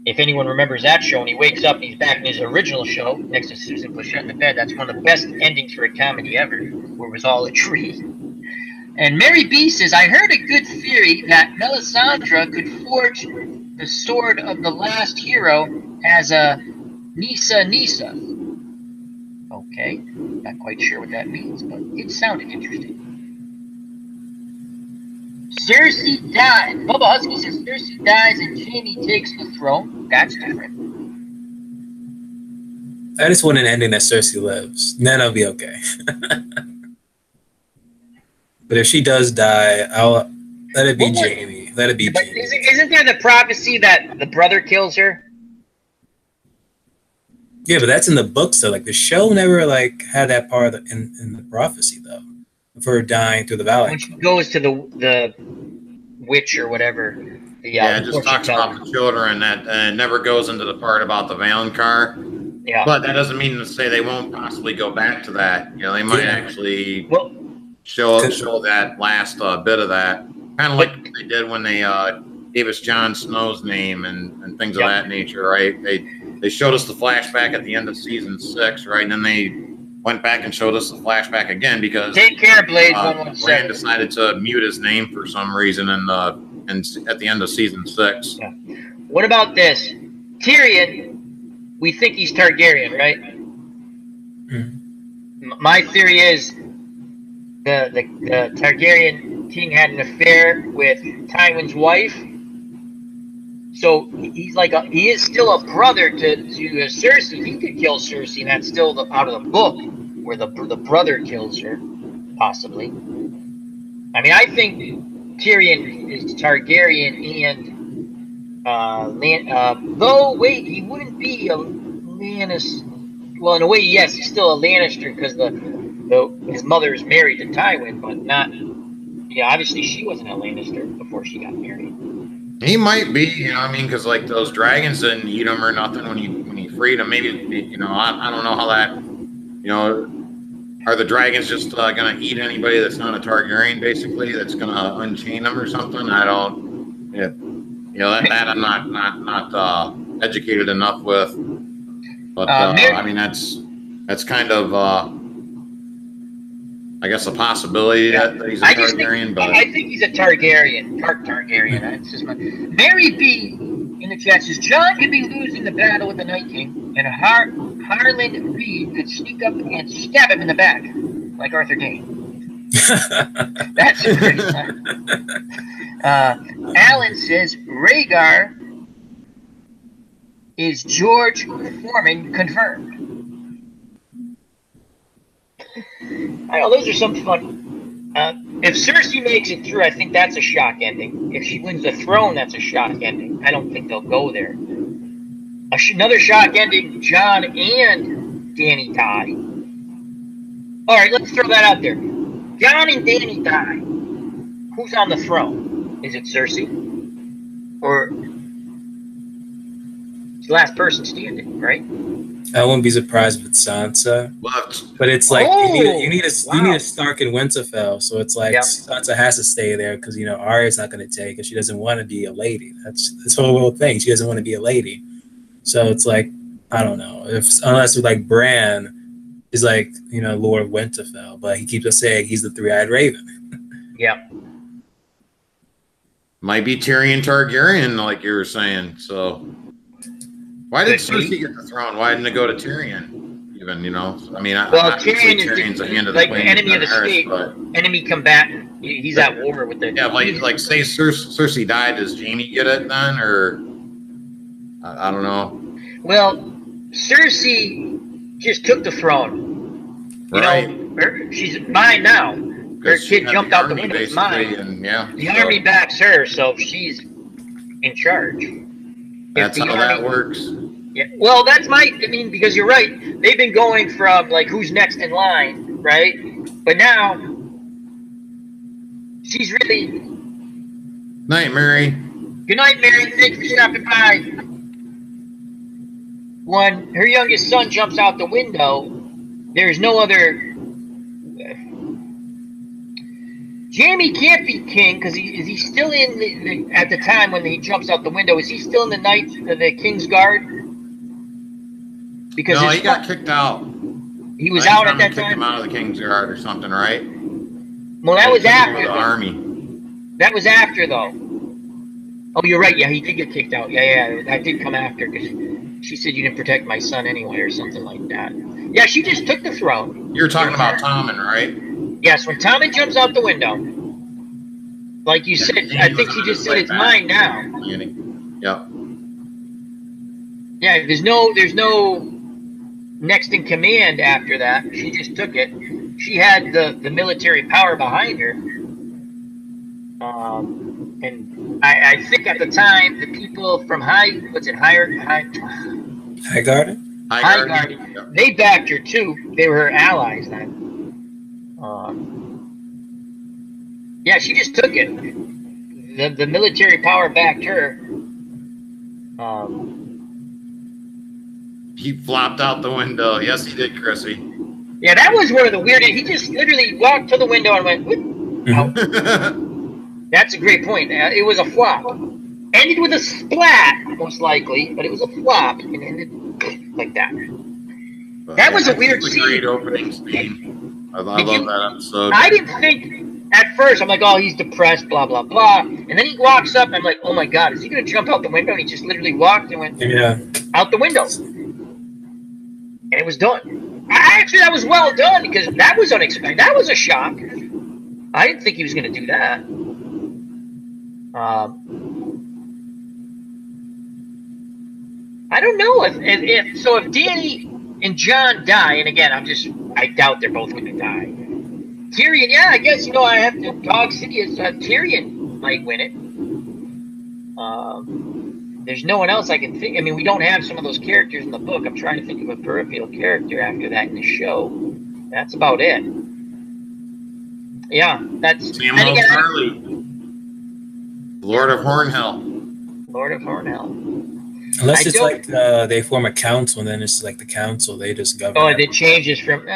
Speaker 1: If anyone remembers that show, and he wakes up and he's back in his original show next to Susan Plachette in the bed. That's one of the best endings for a comedy ever, where it was all a dream. And Mary B says, I heard a good theory that Melisandre could forge the sword of the last hero as a Nisa. Okay, not quite sure what that means, but it sounded interesting. Cersei dies. Bubba Husky says Cersei dies and Jaime takes the throne. That's different.
Speaker 3: I just want an ending that Cersei lives. Then I'll be okay. But if she does die, I'll let it be Jaime. Let it be Jaime.
Speaker 1: Isn't there the prophecy that the brother kills her?
Speaker 3: Yeah, but that's in the books though. Like the show never like had that part of in the prophecy though, of her dying through the valley.
Speaker 1: When she goes to the witch or whatever.
Speaker 2: It just talks about the children, and it never goes into the part about the Valonqar.
Speaker 1: Yeah,
Speaker 2: but that doesn't mean to say they won't possibly go back to that. They might actually show that last bit of that, kind of like they did when they gave us Jon Snow's name and things of that nature, right? They showed us the flashback at the end of season 6, right? And then they went back and showed us the flashback again because
Speaker 1: Take care, Blade.
Speaker 2: Bran decided to mute his name for some reason at the end of season 6.
Speaker 1: Yeah. What about this? Tyrion, we think he's Targaryen, right?
Speaker 3: Mm-hmm.
Speaker 1: My theory is the Targaryen king had an affair with Tywin's wife. So he is still a brother to Cersei. He could kill Cersei, and that's still out of the book where the brother kills her, possibly. I mean, I think Tyrion is Targaryen, and though wait, he wouldn't be a Well, in a way, yes, he's still a Lannister because his mother is married to Tywin, but not. Yeah, obviously she wasn't a Lannister before she got married.
Speaker 2: He might be, you know what I mean? Because like those dragons didn't eat him or nothing when he freed him. Maybe, you know, I don't know how that, you know, are the dragons just gonna eat anybody that's not a Targaryen, basically? That's gonna unchain them or something? I don't. Yeah, you know that I'm not educated enough with. But I mean that's kind of I guess a possibility that he's a Targaryen.
Speaker 1: I think he's a Targaryen. Targaryen. That's just Mary B in the chat says Jon could be losing the battle with the Night King, and Harlan Reed could sneak up and stab him in the back, like Arthur Dayne. That's a pretty fun. Alan says Rhaegar is George Foreman confirmed. I know, those are some fun. If Cersei makes it through, I think that's a shock ending. If she wins the throne, that's a shock ending. I don't think they'll go there. Another shock ending, Jon and Dany die. All right, let's throw that out there. Jon and Dany die. Who's on the throne? Is it Cersei? Or it's the last person standing, right?
Speaker 3: I wouldn't be surprised if it's Sansa. But it's like you need a Stark in Winterfell, so it's like Sansa has to stay there because you know Arya's not going to take it. She doesn't want to be a lady. That's the whole thing. She doesn't want to be a lady. So it's like I don't know unless like Bran is like you know Lord of Winterfell, but he keeps on saying he's the three-eyed raven.
Speaker 1: Yeah.
Speaker 2: Might be Tyrion Targaryen, like you were saying. So. Why did Cersei get the throne? Why didn't it go to Tyrion? Even, you know, I mean, Tyrion's
Speaker 1: a hand of the like enemy of the state, enemy combatant. He's at war with the.
Speaker 2: Yeah, like say Cersei died, does Jaime get it then, or I don't know.
Speaker 1: Well, Cersei just took the throne. You know, she's mine now. Her kid jumped out the window. It's mine.
Speaker 2: And, yeah,
Speaker 1: the army backs her, so she's in charge.
Speaker 2: That's how that works.
Speaker 1: Yeah. Well, I mean, because you're right. They've been going from, like, who's next in line, right? But now, she's really...
Speaker 2: Night, Mary.
Speaker 1: Good night, Mary. Thanks for stopping by. When her youngest son jumps out the window, there's no other... Jaime can't be king because is he still in at the time when he jumps out the window? Is he still in the King's Guard? Because
Speaker 2: no, he got kicked out.
Speaker 1: He was out at that time.
Speaker 2: Kicked him out of the King's Guard or something, right?
Speaker 1: Well, that was after
Speaker 2: the army.
Speaker 1: That was after, though. Oh, you're right. Yeah, he did get kicked out. Yeah, that did come after because she said you didn't protect my son anyway or something like that. Yeah, she just took the throne.
Speaker 2: You're talking about Tommen, right?
Speaker 1: Yes, when Tommen jumps out the window, like you said, I think she just said it's mine now.
Speaker 2: Yep.
Speaker 1: Yeah, there's no next in command after that. She just took it. She had the military power behind her. And I think at the time the people from Highgarden, they backed her too. They were her allies then. Yeah, she just took it. The military power backed her.
Speaker 2: He flopped out the window. Yes, he did, Chrissy.
Speaker 1: Yeah, that was one of the weirdest. He just literally walked to the window and went, whoop, out. That's a great point. It was a flop. Ended with a splat, most likely, but it was a flop and ended like that. That was a weird scene.
Speaker 2: Great opening scene. I love that episode.
Speaker 1: I didn't think at first. I'm like, oh, he's depressed, blah blah blah. And then he walks up, and I'm like, oh my god, is he going to jump out the window? And he just literally walked and went out the window, and it was done. Actually, that was well done because that was unexpected. That was a shock. I didn't think he was going to do that. I don't know if Dany and Jon die, and again, I doubt they're both going to die. Tyrion, yeah, I guess, I have to Dawg Sidious. Tyrion might win it. There's no one else I can think. I mean, we don't have some of those characters in the book. I'm trying to think of a peripheral character after that in the show. That's about it. Yeah, that's
Speaker 2: Samuel Charlie, Lord of Hornhill.
Speaker 1: Lord of Hornhill.
Speaker 3: Unless it's like they form a council, and then it's like the council, they just govern.
Speaker 1: Oh, it changes from.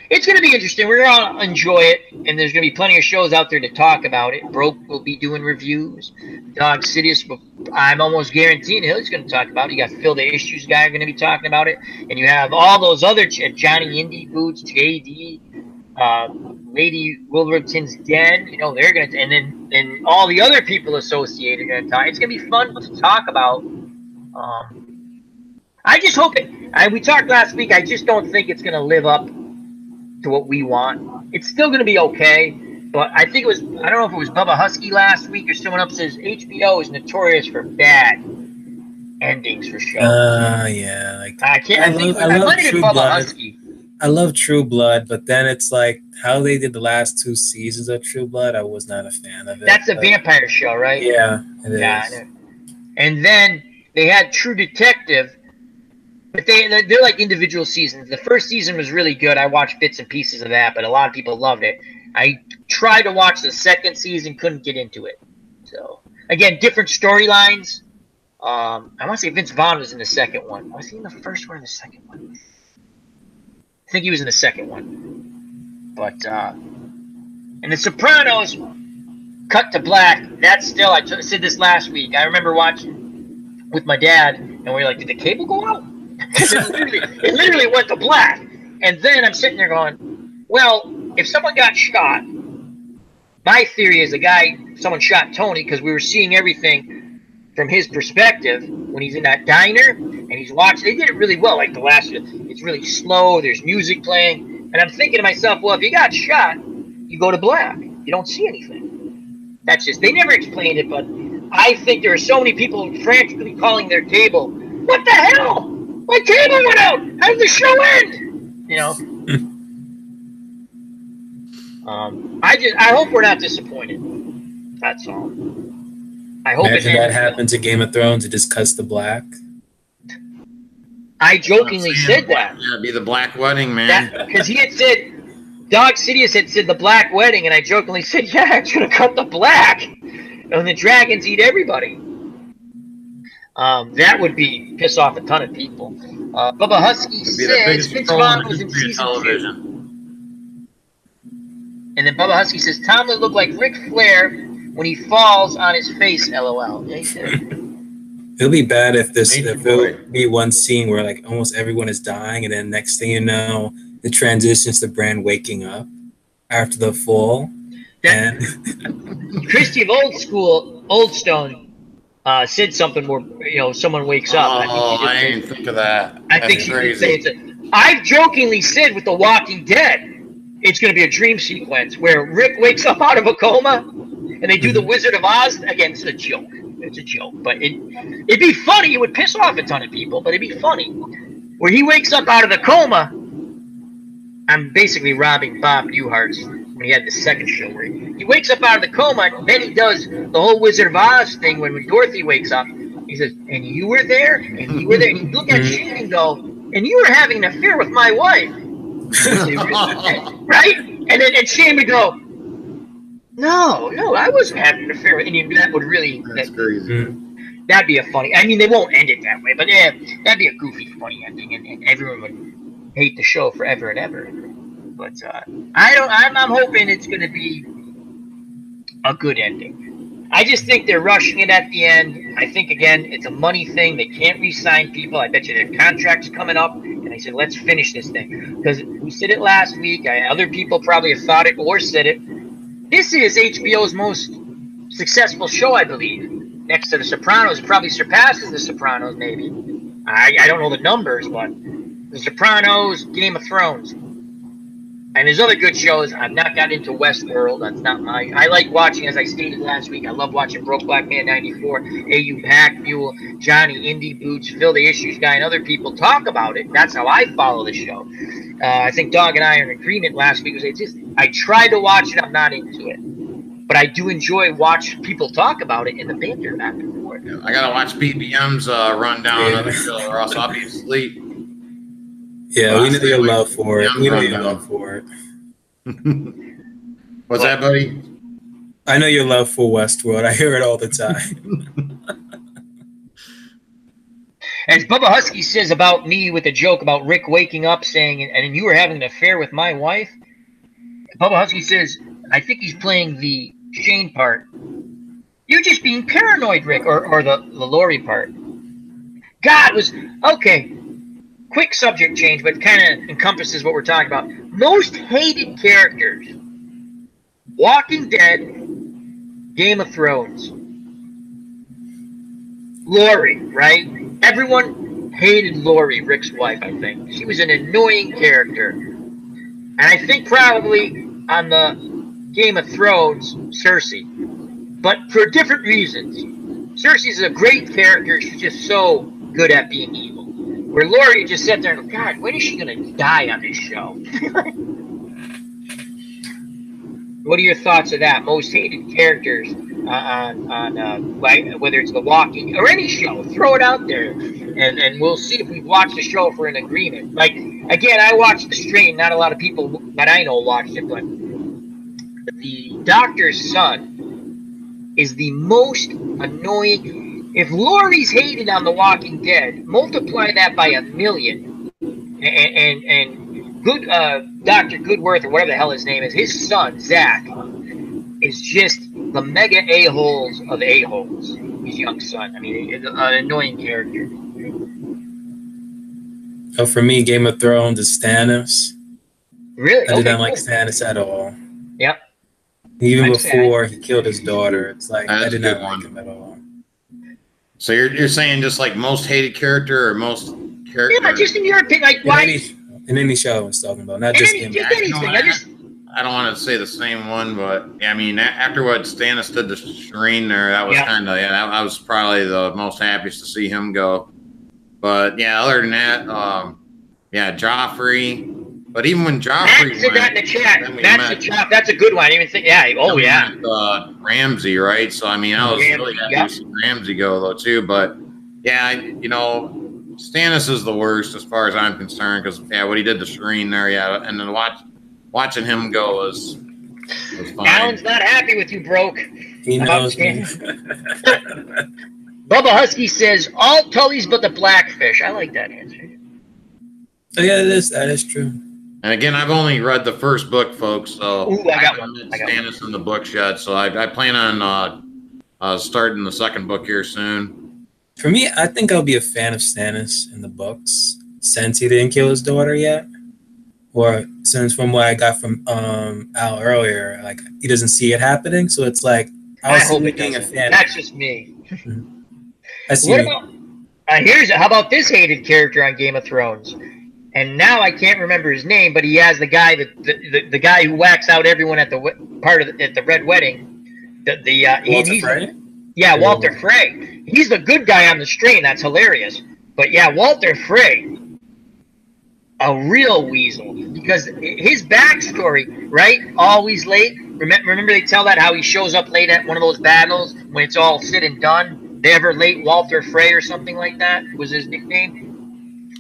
Speaker 1: It's going to be interesting. We're going to enjoy it, and there's going to be plenty of shows out there to talk about it. Broke will be doing reviews. Dawg Sidious, I'm almost guaranteeing he's going to talk about it. You got Phil the Issues guy going to be talking about it, and you have all those other Johnny Indie Boots, JD, Lady Wilverton's Den. You know they're going to, and then all the other people associated are going to talk. It's going to be fun to talk about. I just hope it. We talked last week. I just don't think it's going to live up to what we want. It's still going to be okay, but I think it was. I don't know if it was Bubba Husky last week or someone else says HBO is notorious for bad endings for shows.
Speaker 3: Yeah. Like
Speaker 1: I can't. I
Speaker 3: love
Speaker 1: might have been
Speaker 3: True
Speaker 1: Bubba
Speaker 3: Blood.
Speaker 1: Husky.
Speaker 3: I love True Blood, but then it's like how they did the last 2 seasons of True Blood. I was not a fan of it.
Speaker 1: That's a vampire show, right?
Speaker 3: Yeah, it is.
Speaker 1: And then they had True Detective, but they're like individual seasons. The first season was really good. I watched bits and pieces of that, but a lot of people loved it. I tried to watch the second season, couldn't get into it. So again, different storylines. I want to say Vince Vaughn was in the second one. Was he in the first one or the second one? I think he was in the second one. But and The Sopranos, cut to black. That's still. I said this last week. I remember watching with my dad, and we were like, "Did the cable go out?" it literally went to black. And then I'm sitting there going, "Well, if someone got shot, my theory is someone shot Tony because we were seeing everything from his perspective when he's in that diner and he's watching. They did it really well. Like the last, it's really slow. There's music playing, and I'm thinking to myself, well, if you got shot, you go to black. You don't see anything. That's just they never explained it, but I think there are so many people frantically calling their cable. What the hell? My cable went out. How did the show end? You know. I hope we're not disappointed. That's all. I hope
Speaker 3: Imagine that happened to Game of Thrones. It just cuts to black.
Speaker 1: I jokingly said that.
Speaker 2: Yeah, it'd be the Black Wedding, man.
Speaker 1: Because he had said, Dawg Sidious had said the Black Wedding, and I jokingly said, yeah, it's going to cut the black. And the dragons eat everybody. That would piss off a ton of people. Bubba Husky says Vince Vaughn was in season 2. And then Bubba Husky says Tomlin looked like Ric Flair when he falls on his face. LOL. Yeah, he said.
Speaker 3: It'll be bad if there'll be one scene where like almost everyone is dying, and then next thing you know, it transitions to Bran waking up after the fall. And
Speaker 1: Christy of Oldstone said something where someone wakes up.
Speaker 2: I didn't think of that.
Speaker 1: I think she did say it. I've jokingly said with The Walking Dead, it's going to be a dream sequence where Rick wakes up out of a coma and they do the Wizard of Oz. Again, it's a joke. It's a joke. But it'd be funny. It would piss off a ton of people, but it'd be funny. Where he wakes up out of the coma. I'm basically robbing Bob Newhart's when he had the second show where he wakes up out of the coma and then he does the whole Wizard of Oz thing when Dorothy wakes up. He says, and you were there? And you were there. And you look at Shane and go, and you were having an affair with my wife. Right? And Shane would go, no, I wasn't having an affair. And that would really...
Speaker 2: That's crazy.
Speaker 1: That'd be a funny... I mean, they won't end it that way, but yeah, that'd be a goofy, funny ending, and everyone would hate the show forever and ever. But I'm hoping it's going to be a good ending. I just think they're rushing it at the end. I think, again, it's a money thing. They can't re-sign people. I bet you their contract's coming up. And I said, let's finish this thing. Because we said it last week. Other people probably have thought it or said it. This is HBO's most successful show, I believe. Next to The Sopranos. It probably surpasses The Sopranos, maybe. I don't know the numbers, but The Sopranos, Game of Thrones. And there's other good shows. I've not got into Westworld. That's not I like watching, as I stated last week, I love watching Broke Black Man 94, AU Pack Mule, Johnny Indie Boots, Phil the Issues Guy, and other people talk about it. That's how I follow the show. I think Dawg and I are in agreement last week. I tried to watch it. I'm not into it. But I do enjoy watching people talk about it in the banter back and forth.
Speaker 2: Yeah, I gotta watch BBM's run down another show, or else I'll be asleep.
Speaker 3: Yeah,
Speaker 2: Well,
Speaker 3: we know your love for it. We know your
Speaker 2: rundown.
Speaker 3: love for it.
Speaker 2: What's that, buddy?
Speaker 3: I know your love for Westworld. I hear it all the time.
Speaker 1: As Bubba Husky says about me with a joke about Rick waking up saying, and you were having an affair with my wife. Bubba Husky says, I think he's playing the Shane part. You're just being paranoid, Rick, or the Lori part. God, was okay. Quick subject change, but kind of encompasses what we're talking about. Most hated characters: Walking Dead, Game of Thrones, Lori, right? Everyone hated Lori, Rick's wife, I think. She was an annoying character. And I think probably on the Game of Thrones, Cersei. But for different reasons. Cersei's a great character. She's just so good at being evil. Where Lori just sat there and go, God, when is she going to die on this show? What are your thoughts of that? Most hated characters on whether it's The Walking or any show. Throw it out there, and we'll see if we've watched the show for an agreement. Like, again, I watched The Strain. Not a lot of people that I know watched it, but the doctor's son is the most annoying. If Lori's hated on The Walking Dead, multiply that by 1,000,000, and good Dr. Goodworth, or whatever the hell his name is, his son, Zach, is just the mega a-holes of a-holes. His young son. I mean, an annoying character.
Speaker 3: Oh, for me, Game of Thrones is Stannis.
Speaker 1: Really?
Speaker 3: I did not like Stannis at all.
Speaker 1: Yep.
Speaker 3: Even before he killed his daughter, it's like I did not like him at all.
Speaker 2: So you're saying just like most hated character or most character?
Speaker 1: Yeah, just in your opinion, like why?
Speaker 3: In any show I was talking about, not just Game of Thrones.
Speaker 2: I don't want to say the same one, but yeah, I mean, after what Stannis did to Shireen there, that was kind of, that was probably the most happiest to see him go. But yeah, other than that, yeah, Joffrey. But even when Joffrey
Speaker 1: Matt said that in the chat. That's a good one. I didn't even think,
Speaker 2: Ramsay, right? So, I mean, I was really happy to see Ramsay go, though, too. But yeah, you know, Stannis is the worst as far as I'm concerned because, yeah, what he did to Shireen there, yeah, and then watching him go was fine.
Speaker 1: Alan's not happy with you, Broke.
Speaker 3: He knows me.
Speaker 1: Bubba Husky says, all Tullys but the Blackfish. I like that answer.
Speaker 3: Oh, yeah, that is true.
Speaker 2: And again, I've only read the first book, folks, so
Speaker 1: I haven't read
Speaker 2: Stannis in the books yet, so I plan on starting the second book here soon.
Speaker 3: For me, I think I'll be a fan of Stannis in the books since he didn't kill his daughter yet. Or since from what I got from Al earlier, like he doesn't see it happening, so it's like I hope being a fan.
Speaker 1: That's just me.
Speaker 3: I see.
Speaker 1: What about how about this hated character on Game of Thrones? And now I can't remember his name, but he has the guy the guy who whacks out everyone at the at the Red Wedding.
Speaker 3: Walter Frey?
Speaker 1: Yeah, Walter Frey. He's the good guy on the Strain. That's hilarious. But yeah, Walter Frey, a real weasel, because his backstory, right? Always late. Remember they tell that how he shows up late at one of those battles when it's all said and done. They ever late Walter Frey or something like that was his nickname.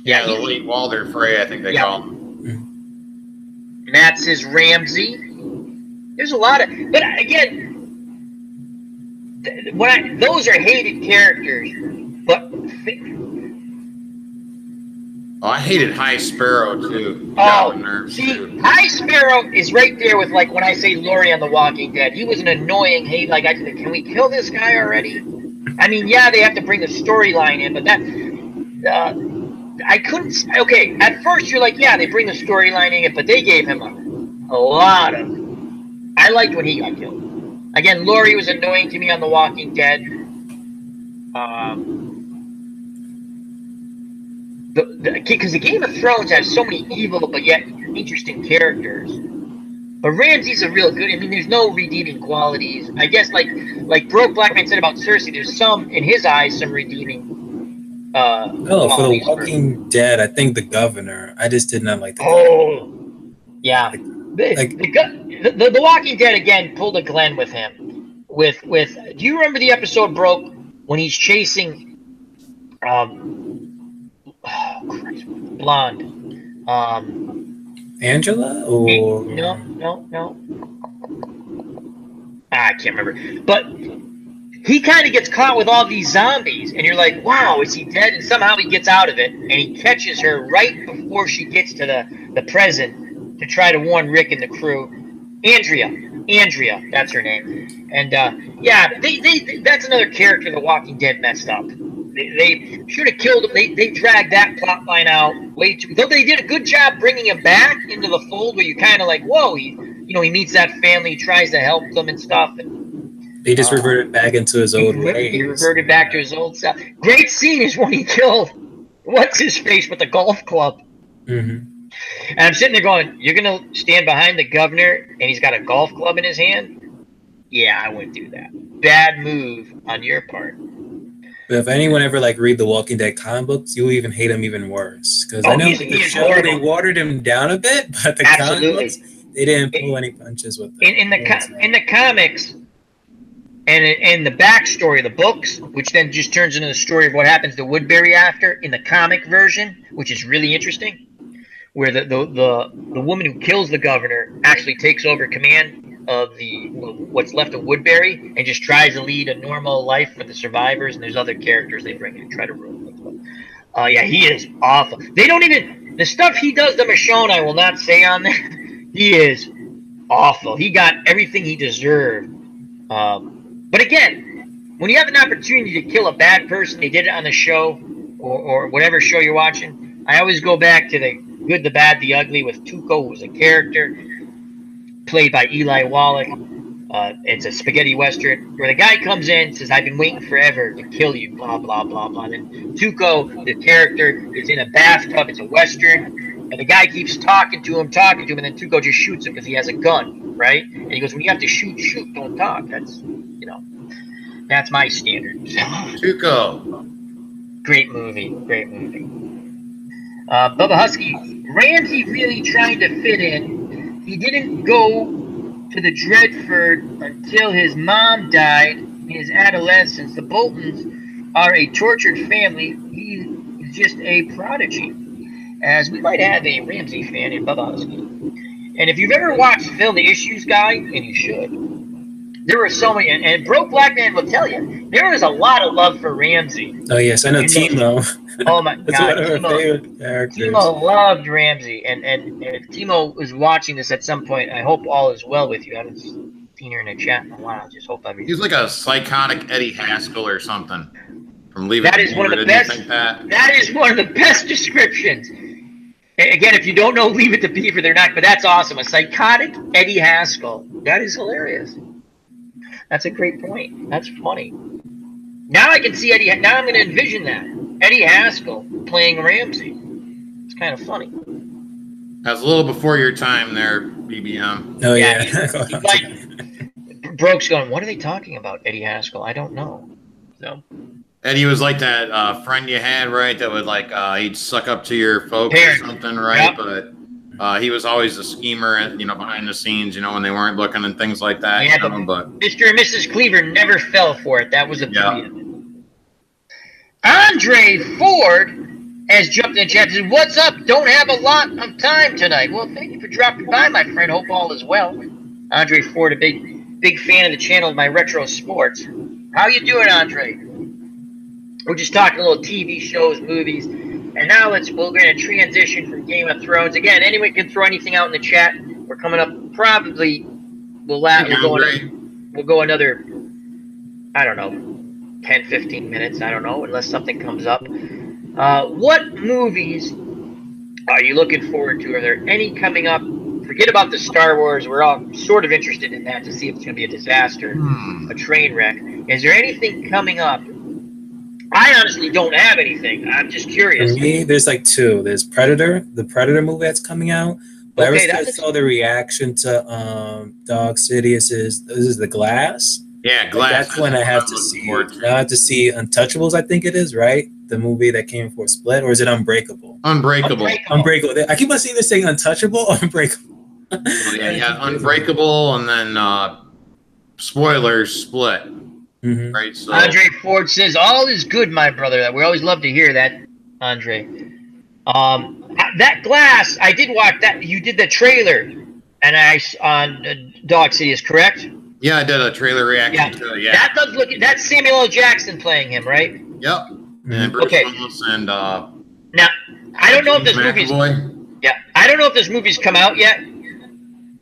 Speaker 2: Yeah, the late Walter Frey, I think they call him.
Speaker 1: Matt says Ramsay. There's a lot of, but again, those are hated characters. But
Speaker 2: I hated High Sparrow too.
Speaker 1: High Sparrow is right there with like when I say Lori on The Walking Dead. He was an annoying hate. Like, can we kill this guy already? I mean, yeah, they have to bring the storyline in, but that. I couldn't. Okay, at first you're like, yeah, they bring the storyline in, but they gave him a lot of. I liked when he got killed. Again, Lori was annoying to me on The Walking Dead. Because the Game of Thrones has so many evil but yet interesting characters. But Ramsay's a real good. I mean, there's no redeeming qualities. I guess like Broke Blackman said about Cersei, there's some in his eyes some redeeming.
Speaker 3: For The Walking Dead, I think the governor. I just did not like the
Speaker 1: governor. Yeah. The Walking Dead again pulled a Glenn with him. With do you remember the episode, Broke, when he's chasing blonde.
Speaker 3: Angela or
Speaker 1: No. I can't remember. But he kind of gets caught with all these zombies, and you're like, wow, is he dead? And somehow he gets out of it, and he catches her right before she gets to the present to try to warn Rick and the crew. Andrea, that's her name. And yeah, they that's another character The Walking Dead messed up. They should have killed him. They dragged that plot line out way too. Though they did a good job bringing him back into the fold, where you kind of like, whoa, he meets that family, tries to help them and stuff. And
Speaker 3: he just reverted back into his old ways.
Speaker 1: He reverted back to his old self. Great scene is when he killed what's his face with the golf club.
Speaker 3: Mm-hmm.
Speaker 1: And I'm sitting there going, you're gonna stand behind the governor and he's got a golf club in his hand? Yeah, I wouldn't do that. Bad move on your part.
Speaker 3: But if anyone ever like read the Walking Dead comic books, you'll even hate him even worse. Because I know the show they watered him down a bit, but the comic books, they didn't pull any punches with them.
Speaker 1: In the comics and in the backstory of the books, which then just turns into the story of what happens to Woodbury after in the comic version, which is really interesting, where the woman who kills the governor actually takes over command of what's left of Woodbury and just tries to lead a normal life for the survivors, and there's other characters they bring in and try to ruin them. Yeah, he is awful. They don't even, the stuff he does to Michonne, I will not say on there. He is awful. He got everything he deserved. But again, when you have an opportunity to kill a bad person, they did it on the show or whatever show you're watching. I always go back to the Good, the Bad, the Ugly with Tuco, who was a character played by Eli Wallach. It's a spaghetti western where the guy comes in and says, I've been waiting forever to kill you, blah, blah, blah, blah. And Tuco, the character, is in a bathtub. It's a western. And the guy keeps talking to him, and then Tuco just shoots him because he has a gun, right? And he goes, when you have to shoot, don't talk. That's, that's my standard.
Speaker 2: Tuco.
Speaker 1: Great movie. Bubba Husky, Ramsey really trying to fit in. He didn't go to the Dreadford until his mom died in his adolescence. The Boltons are a tortured family. He is just a prodigy. As we might have a Ramsey fan in Bubba Husky. And if you've ever watched Phil the Issues Guy, and you should, there were so many, and Broke Black Man will tell you, there was a lot of love for Ramsey.
Speaker 3: Oh, yes, I know Timo.
Speaker 1: Oh, my God.
Speaker 3: That's one of her favorite characters.
Speaker 1: Timo loved Ramsey, and if Timo was watching this at some point, I hope all is well with you. I haven't seen her in a chat in a while. I just hope everything.
Speaker 2: He's like a psychotic Eddie Haskell or something from Leave It
Speaker 1: That is one of the best. That is one of the best descriptions. Again, if you don't know Leave It to Beaver, they're not, but that's awesome. A psychotic Eddie Haskell. That is hilarious. That's a great point. That's funny. Now I can see Eddie. Now I'm going to envision that. Eddie Haskell playing Ramsey. It's kind of funny.
Speaker 2: That's a little before your time there, BBM.
Speaker 3: Oh, yeah.
Speaker 1: Like, Broke's going, what are they talking about, Eddie Haskell? I don't know. So.
Speaker 2: Eddie was like that friend you had, right? That would he'd suck up to your folks or something, right? Yep. But he was always a schemer, behind the scenes, when they weren't looking and things like that.
Speaker 1: Yeah, but Mr. and Mrs. Cleaver never fell for it. That was a brilliant. Andre Ford has jumped in the chat and said, what's up? Don't have a lot of time tonight. Well, thank you for dropping by, my friend. Hope all is well. Andre Ford, a big fan of the channel of my retro sports. How you doing, Andre? We're just talking a little TV shows, movies. And now we're going to transition from Game of Thrones. Again, anyone can throw anything out in the chat. We're coming up probably, we'll go another, I don't know, 10, 15 minutes. I don't know, unless something comes up. What movies are you looking forward to? Are there any coming up? Forget about the Star Wars. We're all sort of interested in that to see if it's going to be a disaster, a train wreck. Is there anything coming up? I honestly don't have anything. I'm just curious.
Speaker 3: For me, there's like two. There's Predator, the Predator movie that's coming out. But ever since I saw the reaction to Dawg Sidious is The Glass.
Speaker 2: Yeah, Glass.
Speaker 3: That's when I have to see. I have to see Untouchables, I think it is, right? The movie that came for Split, or is it Unbreakable?
Speaker 2: Unbreakable.
Speaker 3: I keep on seeing this saying Untouchable or Unbreakable.
Speaker 2: Yeah, Unbreakable, and then spoilers, Split.
Speaker 3: Mm-hmm.
Speaker 2: right? So
Speaker 1: Andre Ford says, "All is good, my brother." We always love to hear that, Andre. That Glass, I did watch that. You did the trailer, and on Dawg Sidious, correct?
Speaker 2: yeah, I did a trailer reaction to it. Yeah.
Speaker 1: That does look. That's Samuel L. Jackson playing him, right?
Speaker 2: Yep. And Bruce Willis and
Speaker 1: now, I don't know if this movie's. Yeah, I don't know if this movie's come out yet,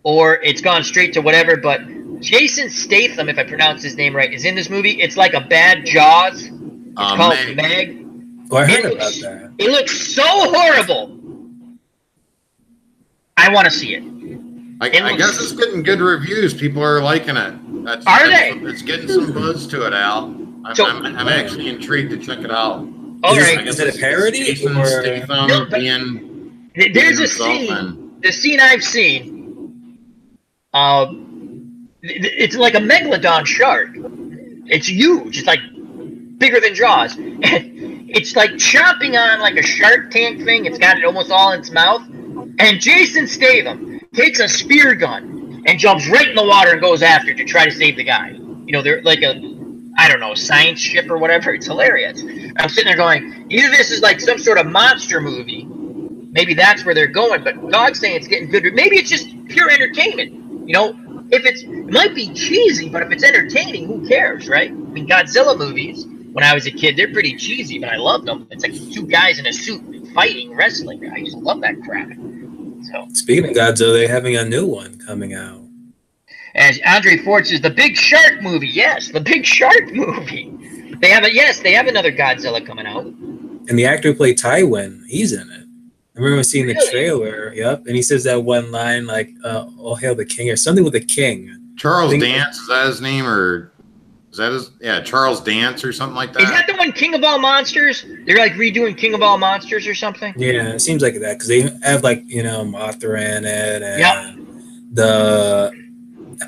Speaker 1: or it's gone straight to whatever. But Jason Statham, if I pronounce his name right, is in this movie. It's like a bad Jaws. It's called Meg.
Speaker 3: Well, I heard about that.
Speaker 1: It looks so horrible. I want to see it.
Speaker 2: I guess it's getting good reviews. People are liking it.
Speaker 1: Are they?
Speaker 2: It's getting some buzz to it, Al. I'm actually intrigued to check it out.
Speaker 1: All right.
Speaker 3: Is it a parody?
Speaker 1: There's a scene. The scene I've seen. It's like a megalodon shark. It's huge. It's like bigger than Jaws. It's like chomping on like a Shark Tank thing. It's got it almost all in its mouth. And Jason Statham takes a spear gun and jumps right in the water and goes after it to try to save the guy. You know, they're like a science ship or whatever. It's hilarious. I'm sitting there going, either this is like some sort of monster movie. Maybe that's where they're going. But Dog's saying it's getting good. Maybe it's just pure entertainment. You know, it might be cheesy, but if it's entertaining, who cares, right? I mean, Godzilla movies, when I was a kid, they're pretty cheesy, but I loved them. It's like two guys in a suit fighting, wrestling. I used to love that crap. So,
Speaker 3: speaking of Godzilla, they're having a new one coming out.
Speaker 1: As Andre Ford says, the Big Shark movie. Yes, the Big Shark movie. They have another Godzilla coming out.
Speaker 3: And the actor who played Tywin, he's in it. I remember seeing the trailer. Yep, and he says that one line like "Oh hail the king" or something with the king.
Speaker 2: Charles Dance, is that his name, or is that his? Yeah, Charles Dance or something like that.
Speaker 1: Is that the one, King of All Monsters? They're like redoing King of All Monsters or something.
Speaker 3: Yeah, it seems like that because they have like Mothra in it, and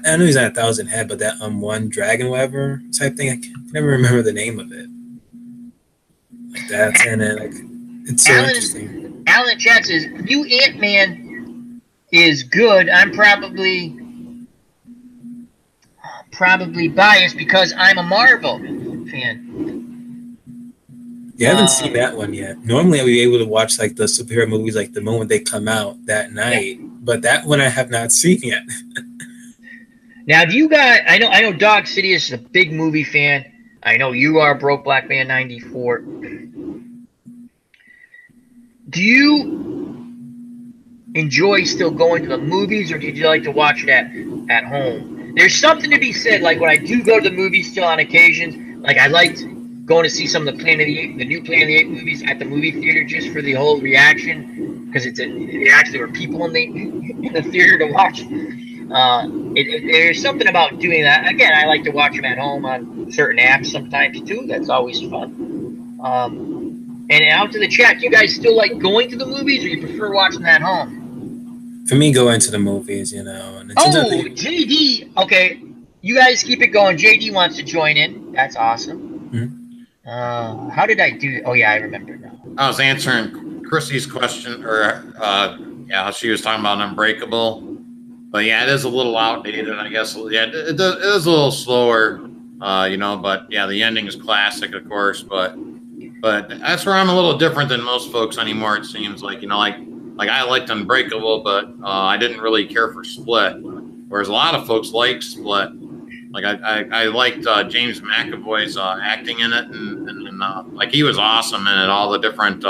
Speaker 3: I know he's not 1,000 head, but that one dragon weaver type thing. I can never remember the name of it. Like that's in it. Like it's so interesting.
Speaker 1: Alan Chat says, "New Ant-Man is good. I'm probably biased because I'm a Marvel fan."
Speaker 3: Yeah, I haven't seen that one yet. Normally, I'll be able to watch like the superhero movies like the moment they come out that night, but that one I have not seen yet.
Speaker 1: Now, do you guys? I know Dawg Sidious is a big movie fan. I know you are, Broke Black Man 94. Do you enjoy still going to the movies, or did you like to watch it at home? There's something to be said, like when I do go to the movies still on occasions, like I liked going to see some of the new Planet of the Apes movies at the movie theater just for the whole reaction, because there actually were people in the theater to watch. There's something about doing that. Again, I like to watch them at home on certain apps sometimes too. That's always fun. And out to the chat, do you guys still like going to the movies, or you prefer watching at home?
Speaker 3: For me, going to the movies, And
Speaker 1: JD. Okay, you guys keep it going. JD wants to join in. That's awesome.
Speaker 3: Mm-hmm.
Speaker 1: How did I do? Oh yeah, I remember now.
Speaker 2: I was answering Chrissy's question, or she was talking about Unbreakable. But yeah, it is a little outdated, I guess. Yeah, it is a little slower, But yeah, the ending is classic, of course. But that's where I'm a little different than most folks anymore. It seems like like I liked Unbreakable, but I didn't really care for Split. Whereas a lot of folks like Split. Like I liked James McAvoy's acting in it, and like he was awesome in it. All the different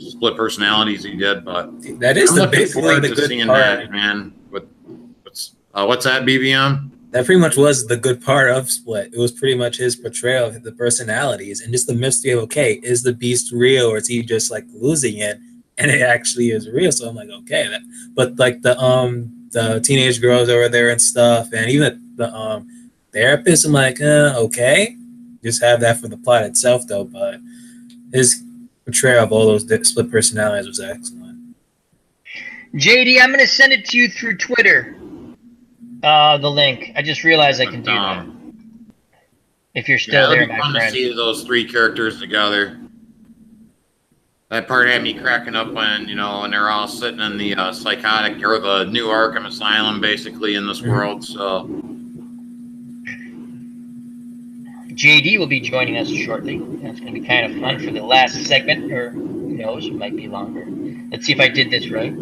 Speaker 2: split personalities he did. But
Speaker 3: that is
Speaker 2: I'm looking forward to seeing that, man. What's that, BBM?
Speaker 3: That pretty much was the good part of Split. It was pretty much his portrayal of the personalities and just the mystery of, okay, is the beast real, or is he just like losing it and it actually is real? So I'm like, okay. But like the teenage girls over there and stuff, and even the therapist, I'm like, okay. Just have that for the plot itself though, but his portrayal of all those split personalities was excellent.
Speaker 1: JD, I'm going to send it to you through Twitter. The link. I just realized I can do that. If you're still there, my friend. Fun to
Speaker 2: see those three characters together. That part had me cracking up when they're all sitting in the psychotic or the new Arkham Asylum, basically in this world. So
Speaker 1: JD will be joining us shortly. That's going to be kind of fun for the last segment, or who knows, it might be longer. Let's see if I did this right.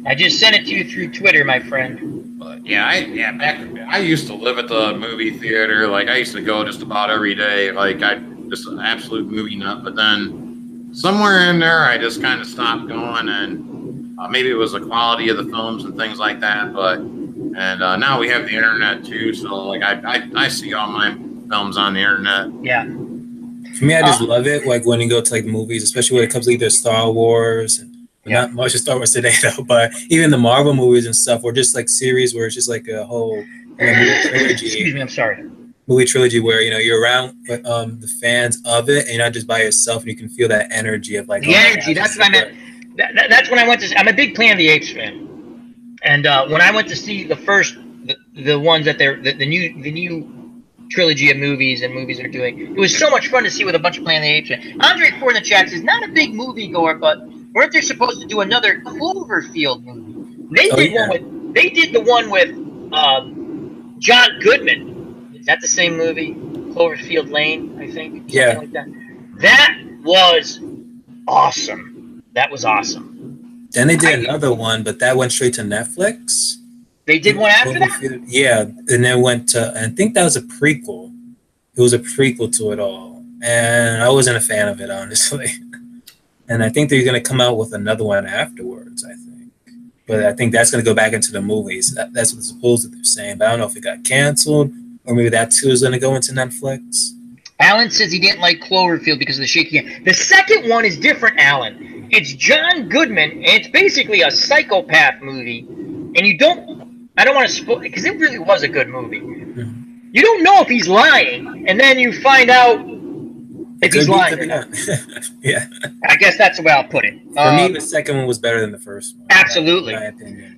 Speaker 1: I just sent it to you through Twitter, my friend.
Speaker 2: But I used to live at the movie theater. Like I used to go just about every day. Like I just an absolute movie nut. But then somewhere in there, I just kind of stopped going, and maybe it was the quality of the films and things like that. But now we have the internet too, so like I see all my films on the internet.
Speaker 1: Yeah.
Speaker 3: For me, I just love it. Like when you go to like movies, especially when it comes to either Star Wars, and not much of Star Wars today though, but even the Marvel movies and stuff, or just like series where it's just like a whole movie trilogy.
Speaker 1: Excuse me, I'm sorry.
Speaker 3: Movie trilogy where you're around with the fans of it, and you're not just by yourself, and you can feel that energy of like
Speaker 1: the energy. That's what I meant. That's when I went to. I'm a big Planet of the Apes fan, and when I went to see the ones that the new trilogy of movies they're doing, it was so much fun to see with a bunch of Planet of the Apes. Andre Ford in the chat says not a big movie goer, but weren't they supposed to do another Cloverfield movie? They did the one with John Goodman. Is that the same movie? Cloverfield Lane, I think.
Speaker 3: Yeah.
Speaker 1: Like that. That was awesome. That was awesome.
Speaker 3: Then they did another one, but that went straight to Netflix.
Speaker 1: They did one after that?
Speaker 3: Yeah, and then went to, I think that was a prequel. It was a prequel to it all. And I wasn't a fan of it, honestly. And I think they're going to come out with another one afterwards, I think. But I think that's going to go back into the movies. That's what supposedly they're saying. But I don't know if it got canceled, or maybe that too is going to go into Netflix.
Speaker 1: Alan says he didn't like Cloverfield because of the shaky hand. The second one is different, Alan. It's John Goodman, and it's basically a psychopath movie. And I don't want to spoil it, because it really was a good movie. Mm-hmm. You don't know if he's lying, and then you find out if he's lying or not.
Speaker 3: Yeah.
Speaker 1: I guess that's the way I'll put it.
Speaker 3: For me, the second one was better than the first one.
Speaker 1: Absolutely.
Speaker 3: In my opinion.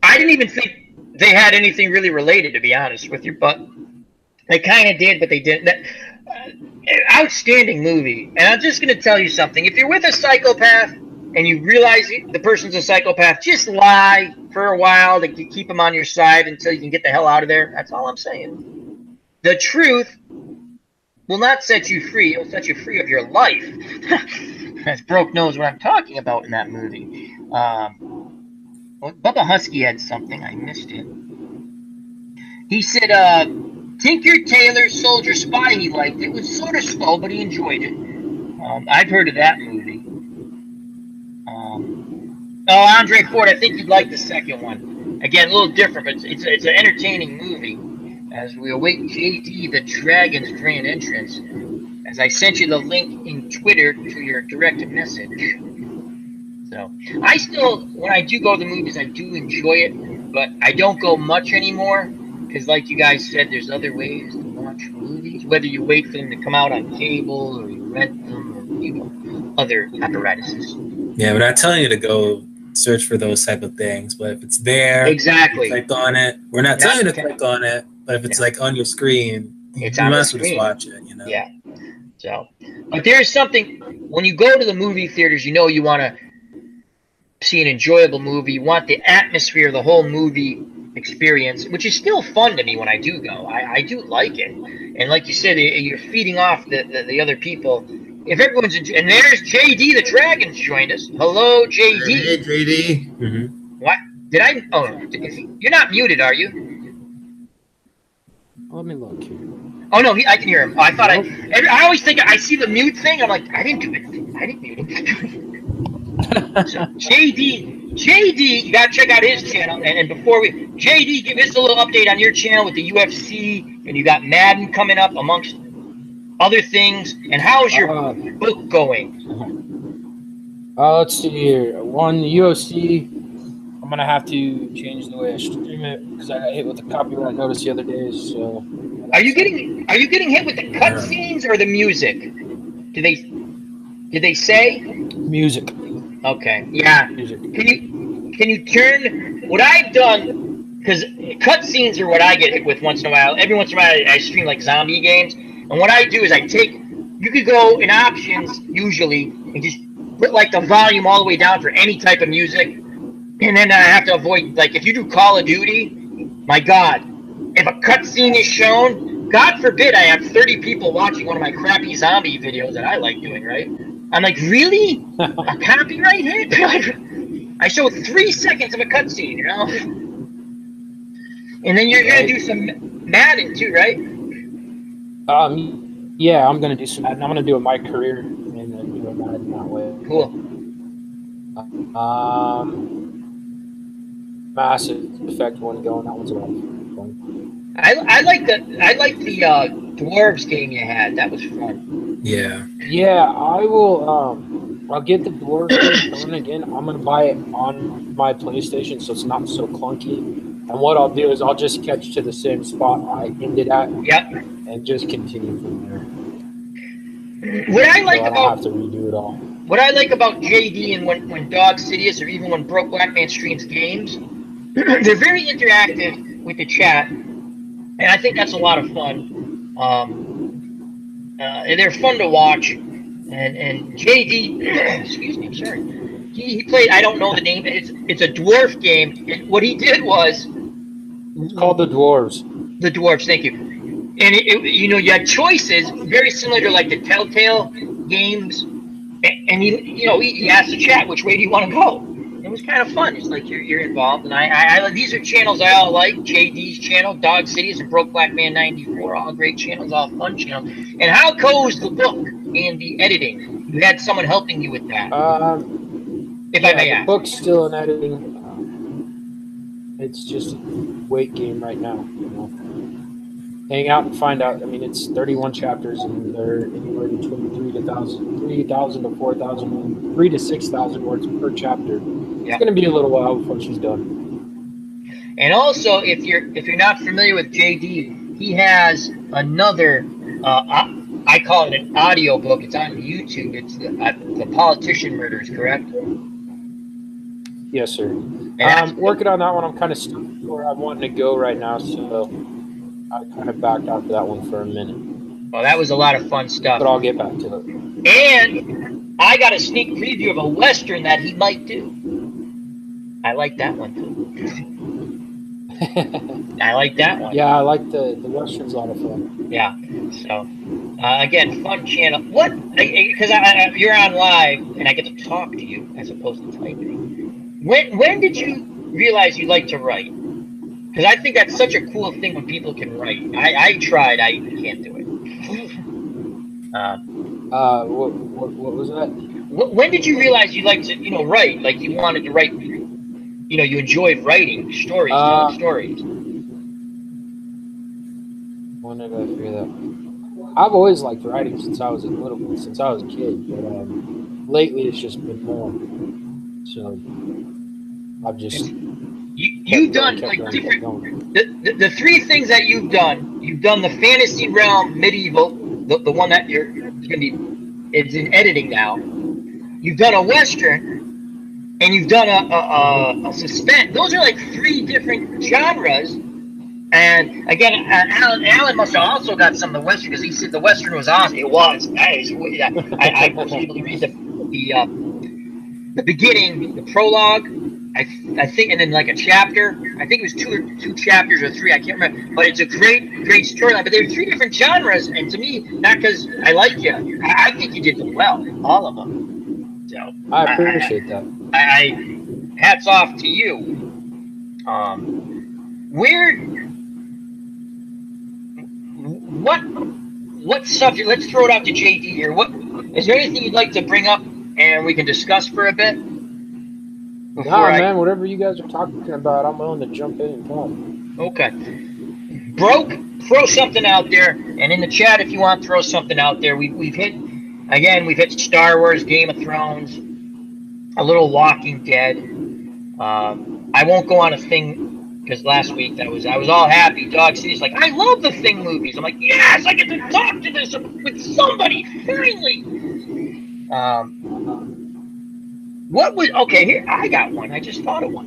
Speaker 1: I didn't even think they had anything really related, to be honest with you, but they kind of did, but they didn't. Outstanding movie. And I'm just going to tell you something. If you're with a psychopath and you realize the person's a psychopath, just lie for a while to keep them on your side until you can get the hell out of there. That's all I'm saying. The truth will not set you free. It will set you free of your life. As Broke knows what I'm talking about in that movie. Bubba Husky had something. I missed it. He said, Tinker Tailor Soldier Spy he liked. It was sort of slow, but he enjoyed it. I've heard of that movie. Andre Ford, I think you'd like the second one. Again, a little different, but it's an entertaining movie. As we await JD, the Dragon's Drain entrance. As I sent you the link in Twitter to your direct message. So, I still, when I do go to the movies, I do enjoy it, but I don't go much anymore. Because like you guys said, there's other ways to watch movies. Whether you wait for them to come out on cable, or you rent them, or, other apparatuses.
Speaker 3: Yeah, we're not telling you to go search for those type of things, but if it's there,
Speaker 1: exactly,
Speaker 3: click on it. We're not telling you to click on it, but if it's like on your screen, you must just watch it,
Speaker 1: Yeah. So, but there's something, when you go to the movie theaters, you want to see an enjoyable movie. You want the atmosphere, the whole movie experience, which is still fun to me when I do go. I do like it. And like you said, you're feeding off the other people. If everyone's and there's JD the Dragon's joined us. Hello, JD.
Speaker 2: Hey, JD.
Speaker 3: Mm-hmm.
Speaker 1: What did I? Oh, you're not muted, are you?
Speaker 4: Let me look here.
Speaker 1: Oh no, I can hear him. Oh, I thought I always think I see the mute thing. I'm like, I didn't do it. I didn't mute him. So JD, you gotta check out his channel. And before JD, give us a little update on your channel with the UFC, and you got Madden coming up amongst other things. And how's your book going?
Speaker 4: Let's see here. One, the UFC, I'm gonna have to change the way I stream it because I got hit with a copyright notice the other day. So,
Speaker 1: are you getting hit with the cutscenes or the music? Did they say
Speaker 4: music?
Speaker 1: Okay, yeah.
Speaker 4: Music.
Speaker 1: Can you turn what I've done, because cutscenes are what I get hit with once in a while. Every once in a while I stream like zombie games, and what I do is you could go in options usually and just put like the volume all the way down for any type of music, and then I have to avoid, like if you do Call of Duty, my God, if a cutscene is shown, God forbid I have 30 people watching one of my crappy zombie videos that I like doing, right? I'm like, really? A copyright hit? I show 3 seconds of a cutscene, you know? And then you're going to do some Madden too, right?
Speaker 4: Yeah, I'm going to do some Madden. I'm going to do a my career and then do a Madden that way.
Speaker 1: Cool.
Speaker 4: Mass Effect one going. That one's a lot of fun.
Speaker 1: I like the Dwarves game you had. That was fun.
Speaker 3: Yeah.
Speaker 4: Yeah, I will. I'll get the Dwarves game going again. I'm gonna buy it on my PlayStation, so it's not so clunky. And what I'll do is I'll just catch to the same spot I ended at.
Speaker 1: Yep.
Speaker 4: And just continue from there.
Speaker 1: What I like
Speaker 4: so I don't
Speaker 1: about
Speaker 4: have to redo it all.
Speaker 1: What I like about JD and when Dawg Sidious or even when Broke Black Man streams games, they're very interactive with the chat, and I think that's a lot of fun. And they're fun to watch. And JD, excuse me, I'm sorry. He played. I don't know the name. It's a dwarf game. And what he did was
Speaker 4: it's called the Dwarves.
Speaker 1: The Dwarves. Thank you. And you had choices very similar to like the Telltale games. And he asked the chat, which way do you want to go? It was kind of fun. It's like you're involved, and I these are channels I all like. JD's channel, Dawg Sidious, and Broke Black Man 94, all great channels, all fun channels. And how goes the book and the editing? You had someone helping you with that. If I may ask.
Speaker 4: The book's still in editing. It's just a wait game right now. You know, hang out and find out. I mean, it's 31 chapters, and they're anywhere between 3,000 to 4,000, 3,000 to 6,000 words per chapter. It's going to be a little while before she's done.
Speaker 1: And also, if you're not familiar with JD, he has another. I call it an audio book. It's on YouTube. It's the Politician Murders, correct?
Speaker 4: Yes, sir. I'm working on that one. I'm kind of stuck where I'm wanting to go right now, so I kind of backed out for that one for a minute.
Speaker 1: Well, that was a lot of fun stuff.
Speaker 4: But I'll get back to it.
Speaker 1: And I got a sneak preview of a Western that he might do. I like that one, too. I like that one.
Speaker 4: Yeah, I like the Western's a lot of fun.
Speaker 1: Yeah. So, again, fun channel. What? Because you're on live, and I get to talk to you as opposed to typing. When did you realize you like to write? Because I think that's such a cool thing when people can write. I tried. I can't do it.
Speaker 4: What was that?
Speaker 1: When did you realize you liked to, write? Like you wanted to write, you enjoyed writing stories, telling stories.
Speaker 4: When did I figure that? I've always liked writing since I was a kid, but lately it's just been more. So I've just
Speaker 1: you've done like different. The three things that you've done. You've done the fantasy realm, medieval, the one that you're going to be. It's in editing now. You've done a Western, and you've done a suspense. Those are like three different genres. And again, Alan must have also got some of the Western because he said the Western was awesome. It was. I was able to read the beginning, the prologue. I think, and then like a chapter. I think it was two chapters or three. I can't remember. But it's a great storyline. But there are three different genres, and to me, not because I like you, I think you did them well, all of them. So
Speaker 4: I appreciate that.
Speaker 1: I hats off to you. What subject? Let's throw it out to JD here. What is there anything you'd like to bring up, and we can discuss for a bit?
Speaker 4: Man, whatever you guys are talking about, I'm willing to jump in and talk.
Speaker 1: Okay. Broke, throw something out there, and in the chat, if you want, throw something out there. We've hit Star Wars, Game of Thrones, a little Walking Dead. I won't go on a thing because last week I was all happy. Dawg Sidious like, I love the Thing movies. I'm like, yes, I get to talk to this with somebody finally. Okay, here, I got one. I just thought of one.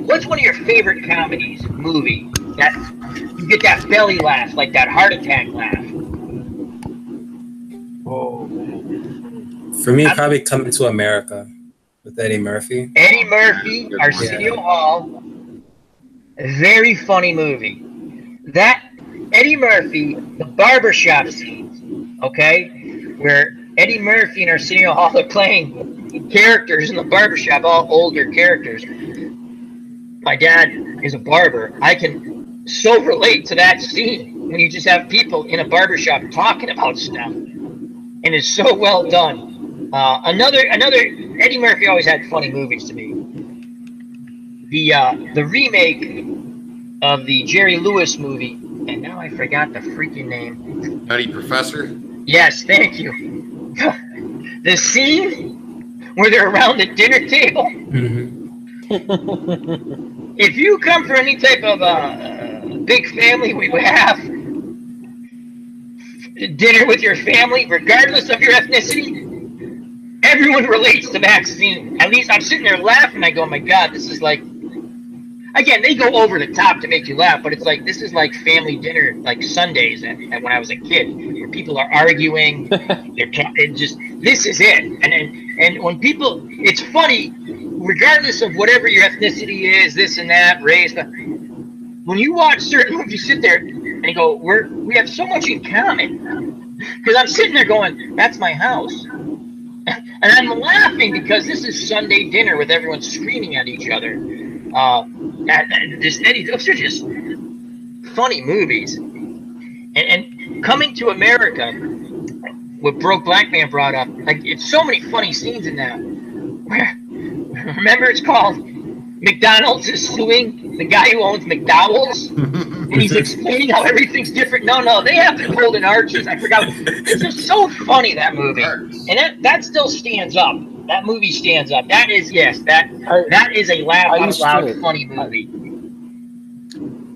Speaker 1: What's one of your favorite comedies, movie, that you get that belly laugh, like that heart attack laugh?
Speaker 4: Oh, man.
Speaker 3: For me, probably Coming to America with Eddie Murphy.
Speaker 1: Eddie Murphy, Arsenio Hall. Very funny movie. That Eddie Murphy, the barbershop scenes, okay, where Eddie Murphy and Arsenio Hall are playing characters in the barbershop, all older characters. My dad is a barber. I can so relate to that scene when you just have people in a barbershop talking about stuff, and it's so well done. Another Eddie Murphy always had funny movies to me. The remake of the Jerry Lewis movie, and now I forgot the freaking name.
Speaker 2: Nutty Professor?
Speaker 1: Yes, thank you. The scene where they're around the dinner table. If you come from any type of big family, we would have dinner with your family, regardless of your ethnicity. Everyone relates to that scene. At least I'm sitting there laughing. I go, oh my God, this is like, again, they go over the top to make you laugh, but it's like, this is like family dinner, like Sundays and when I was a kid, where people are arguing, they're talking, just, this is it. And when people, it's funny, regardless of whatever your ethnicity is, this and that, race, when you watch certain movies, you sit there and you go, we have so much in common. Because I'm sitting there going, that's my house. And I'm laughing because this is Sunday dinner with everyone screaming at each other. Those are just funny movies. And Coming to America, what Broke Black Man brought up, like, it's so many funny scenes in that. Remember, it's called McDonald's is suing the guy who owns McDowell's, and he's explaining how everything's different. No, they have the golden arches. I forgot. It's just so funny, that movie, and that still stands up. That movie stands up. That is, yes, that is a laugh out loud funny movie.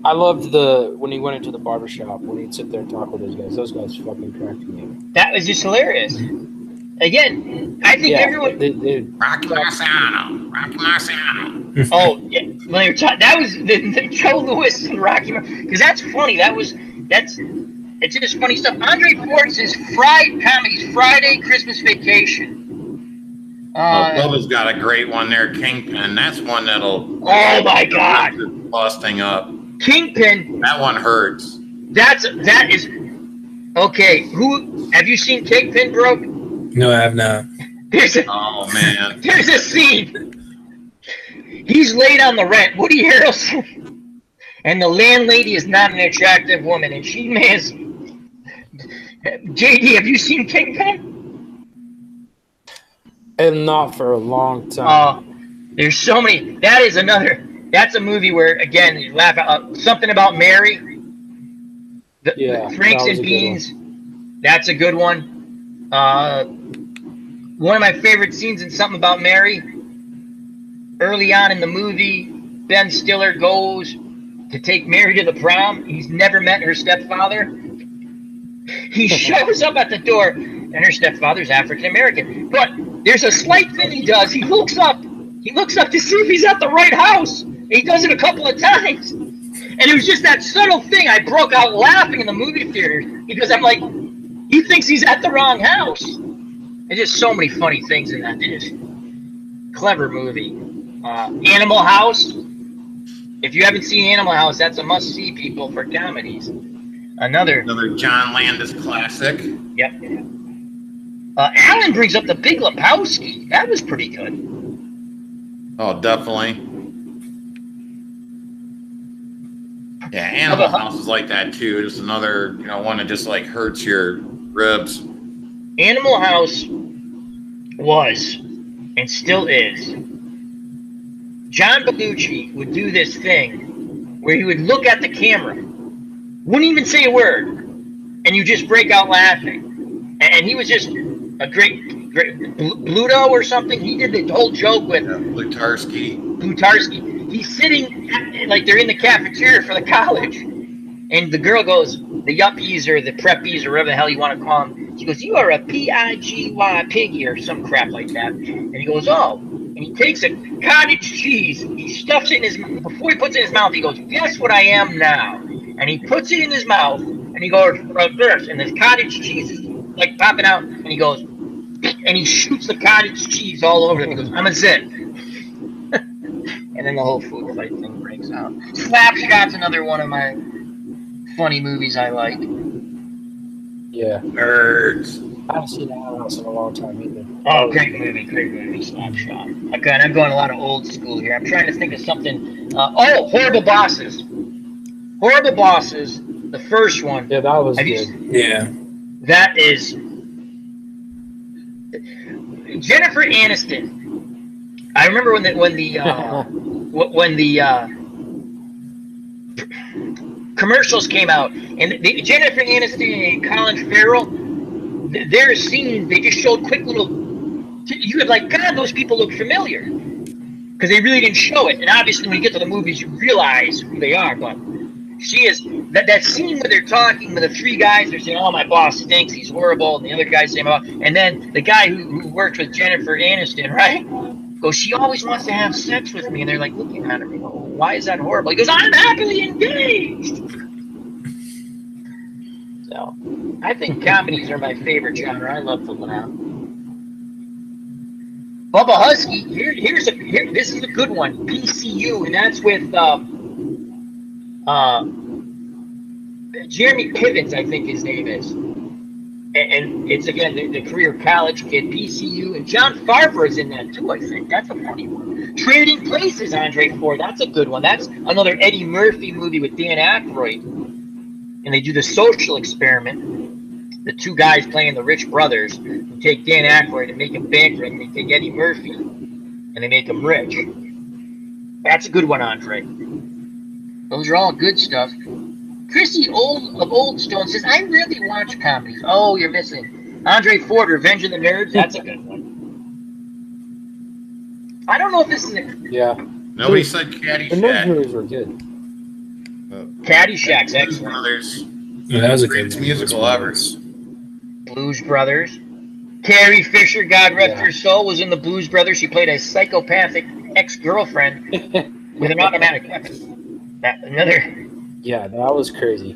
Speaker 4: I loved when he went into the barbershop, when he'd sit there and talk with those guys. Those guys fucking cracked me up.
Speaker 1: That was just hilarious. Again, I think everyone.
Speaker 2: Rocky Marciano.
Speaker 1: Oh, yeah. That was the Joe Louis and Rocky, because that's funny. It's just funny stuff. Andre Forts' Friday Christmas Vacation.
Speaker 2: Bubba's got a great one there, Kingpin. That's one that'll.
Speaker 1: Oh my God!
Speaker 2: Busting up. Kingpin. That one hurts.
Speaker 1: That is okay. Have you seen Kingpin, bro?
Speaker 3: No, I have not.
Speaker 2: Oh man.
Speaker 1: There's a scene. He's late on the rent. Woody Harrelson, and the landlady is not an attractive woman, and she has. JD, have you seen Kingpin?
Speaker 4: And not for a long time.
Speaker 1: There's so many. That's a movie where, again, you laugh at something about Mary. Franks and Beans. That's a good one. One of my favorite scenes in Something About Mary. Early on in the movie, Ben Stiller goes to take Mary to the prom. He's never met her stepfather. He shows up at the door, and her stepfather's African American. But there's a slight thing he does. He looks up to see if he's at the right house. And he does it a couple of times. And it was just that subtle thing. I broke out laughing in the movie theater because I'm like, he thinks he's at the wrong house. There's just so many funny things in that. It is clever movie. Animal House. If you haven't seen Animal House, that's a must-see, people, for comedies. Another
Speaker 2: John Landis classic.
Speaker 1: Yep. Alan brings up The Big Lebowski. That was pretty good.
Speaker 2: Oh, definitely. Yeah, Animal House is like that too. Just another, one that just like hurts your ribs.
Speaker 1: Animal House was, and still is. John Belushi would do this thing where he would look at the camera, wouldn't even say a word, and you just break out laughing. And he was just a great Bluto or something. He did the whole joke with
Speaker 2: Blutarsky.
Speaker 1: He's sitting like they're in the cafeteria for the college, and the girl goes, the yuppies or the preppies or whatever the hell you want to call them. She goes, "You are a PIGY piggy," or some crap like that. And he goes, "Oh." And he takes a cottage cheese, he stuffs it in his mouth. Before he puts it in his mouth, he goes, "Guess what I am now?" And he puts it in his mouth, and he goes, "This," and this cottage cheese is like popping out, and he goes, and he shoots the cottage cheese all over him. He goes, "I'm a zit." And then the whole food fight thing breaks things out. Slapshot's another one of my funny movies I like.
Speaker 4: Yeah.
Speaker 2: Nerds.
Speaker 4: I haven't seen Animal House in a long time either.
Speaker 1: Oh, great movie, Slapshot. Again, I'm going a lot of old school here. I'm trying to think of something. Horrible Bosses. Horrible Bosses, the first one.
Speaker 4: Yeah, that was good.
Speaker 3: Yeah.
Speaker 1: That is Jennifer Aniston. I remember when the commercials came out, and Jennifer Aniston and Colin Farrell, their scene, they just showed quick little. You would like, God, those people look familiar, because they really didn't show it. And obviously, when you get to the movies, you realize who they are. But she is that scene where they're talking with the three guys. They're saying, "Oh, my boss stinks. He's horrible," and the other guy's saying, "Oh," and then the guy who worked with Jennifer Aniston, right? Goes, "She always wants to have sex with me," and they're like looking at her. Why is that horrible? He goes, "I'm happily engaged." So, I think comedies are my favorite genre. I love to laugh. Bubba Husky, this is a good one. PCU, and that's with Jeremy Pivens, I think his name is. And it's, again, the career college kid, PCU. And John Farber is in that, too, I think. That's a funny one. Trading Places, Andre Ford. That's a good one. That's another Eddie Murphy movie with Dan Aykroyd. And they do the social experiment. The two guys playing the rich brothers who take Dan Aykroyd and make him bankrupt. And they take Eddie Murphy and they make him rich. That's a good one, Andre. Those are all good stuff. Chrissy of Old Stone says, I really watch comedies. Oh, you're missing. Andre Ford, Revenge of the Nerds. That's a good one. I don't know if this is a...
Speaker 4: Yeah.
Speaker 2: Nobody said
Speaker 4: The
Speaker 2: Caddyshack.
Speaker 4: Nerd movies were good.
Speaker 1: Caddyshack's
Speaker 2: Blues
Speaker 1: excellent.
Speaker 2: Brothers.
Speaker 3: Yeah, that was a
Speaker 2: Greatest
Speaker 3: good
Speaker 2: musical ever.
Speaker 1: Blues Brothers. Carrie Fisher, God rest
Speaker 4: Yeah.
Speaker 1: her soul, was in the Blues Brothers. She played a psychopathic ex-girlfriend with an automatic weapon. Another...
Speaker 4: Yeah, that was crazy.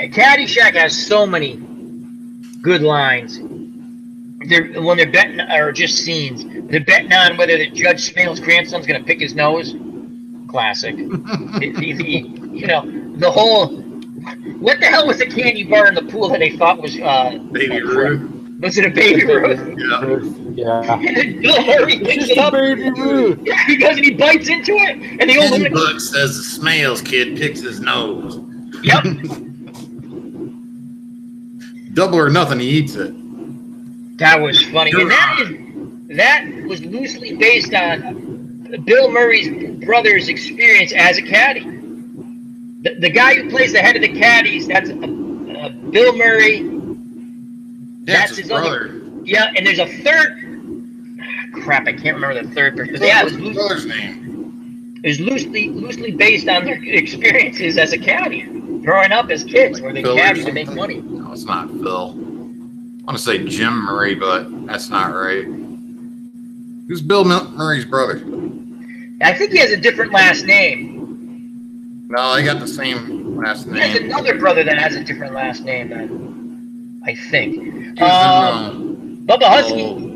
Speaker 1: Caddyshack has so many good lines. When they're betting, or just scenes, they're betting on whether the Judge Smale's grandson's going to pick his nose. Classic. The whole. What the hell was the candy bar in the pool that they thought was
Speaker 2: Baby Ruth.
Speaker 1: Was it a Baby Ruth?
Speaker 2: Yeah.
Speaker 4: Yeah.
Speaker 1: And then Bill Murray picks it up.
Speaker 4: Baby Ruth.
Speaker 1: Yeah, he goes and he bites into it, and the old
Speaker 2: Penny
Speaker 1: woman.
Speaker 2: book says the Smales kid picks his nose.
Speaker 1: Yep.
Speaker 2: Double or nothing, he eats it.
Speaker 1: That was funny, and that was loosely based on Bill Murray's brother's experience as a caddy. The guy who plays the head of the caddies, that's Bill Murray.
Speaker 2: Yeah,
Speaker 1: That's
Speaker 2: it's
Speaker 1: his
Speaker 2: brother.
Speaker 1: Yeah, and there's a third. Crap, I can't remember the third person. Yeah,
Speaker 2: What's his brother's name?
Speaker 1: It was loosely based on their experiences as a caddy, growing up as kids, where they
Speaker 2: Phil or
Speaker 1: caddied to make
Speaker 2: something?
Speaker 1: money.
Speaker 2: No, it's not Phil. I want to say Jim Murray, but that's not right. Who's Bill Murray's brother?
Speaker 1: I think he has a different last name.
Speaker 2: No, they got the same last
Speaker 1: He has
Speaker 2: name.
Speaker 1: another brother that has a different last name, I think.
Speaker 2: He was in
Speaker 1: Bubba Husky.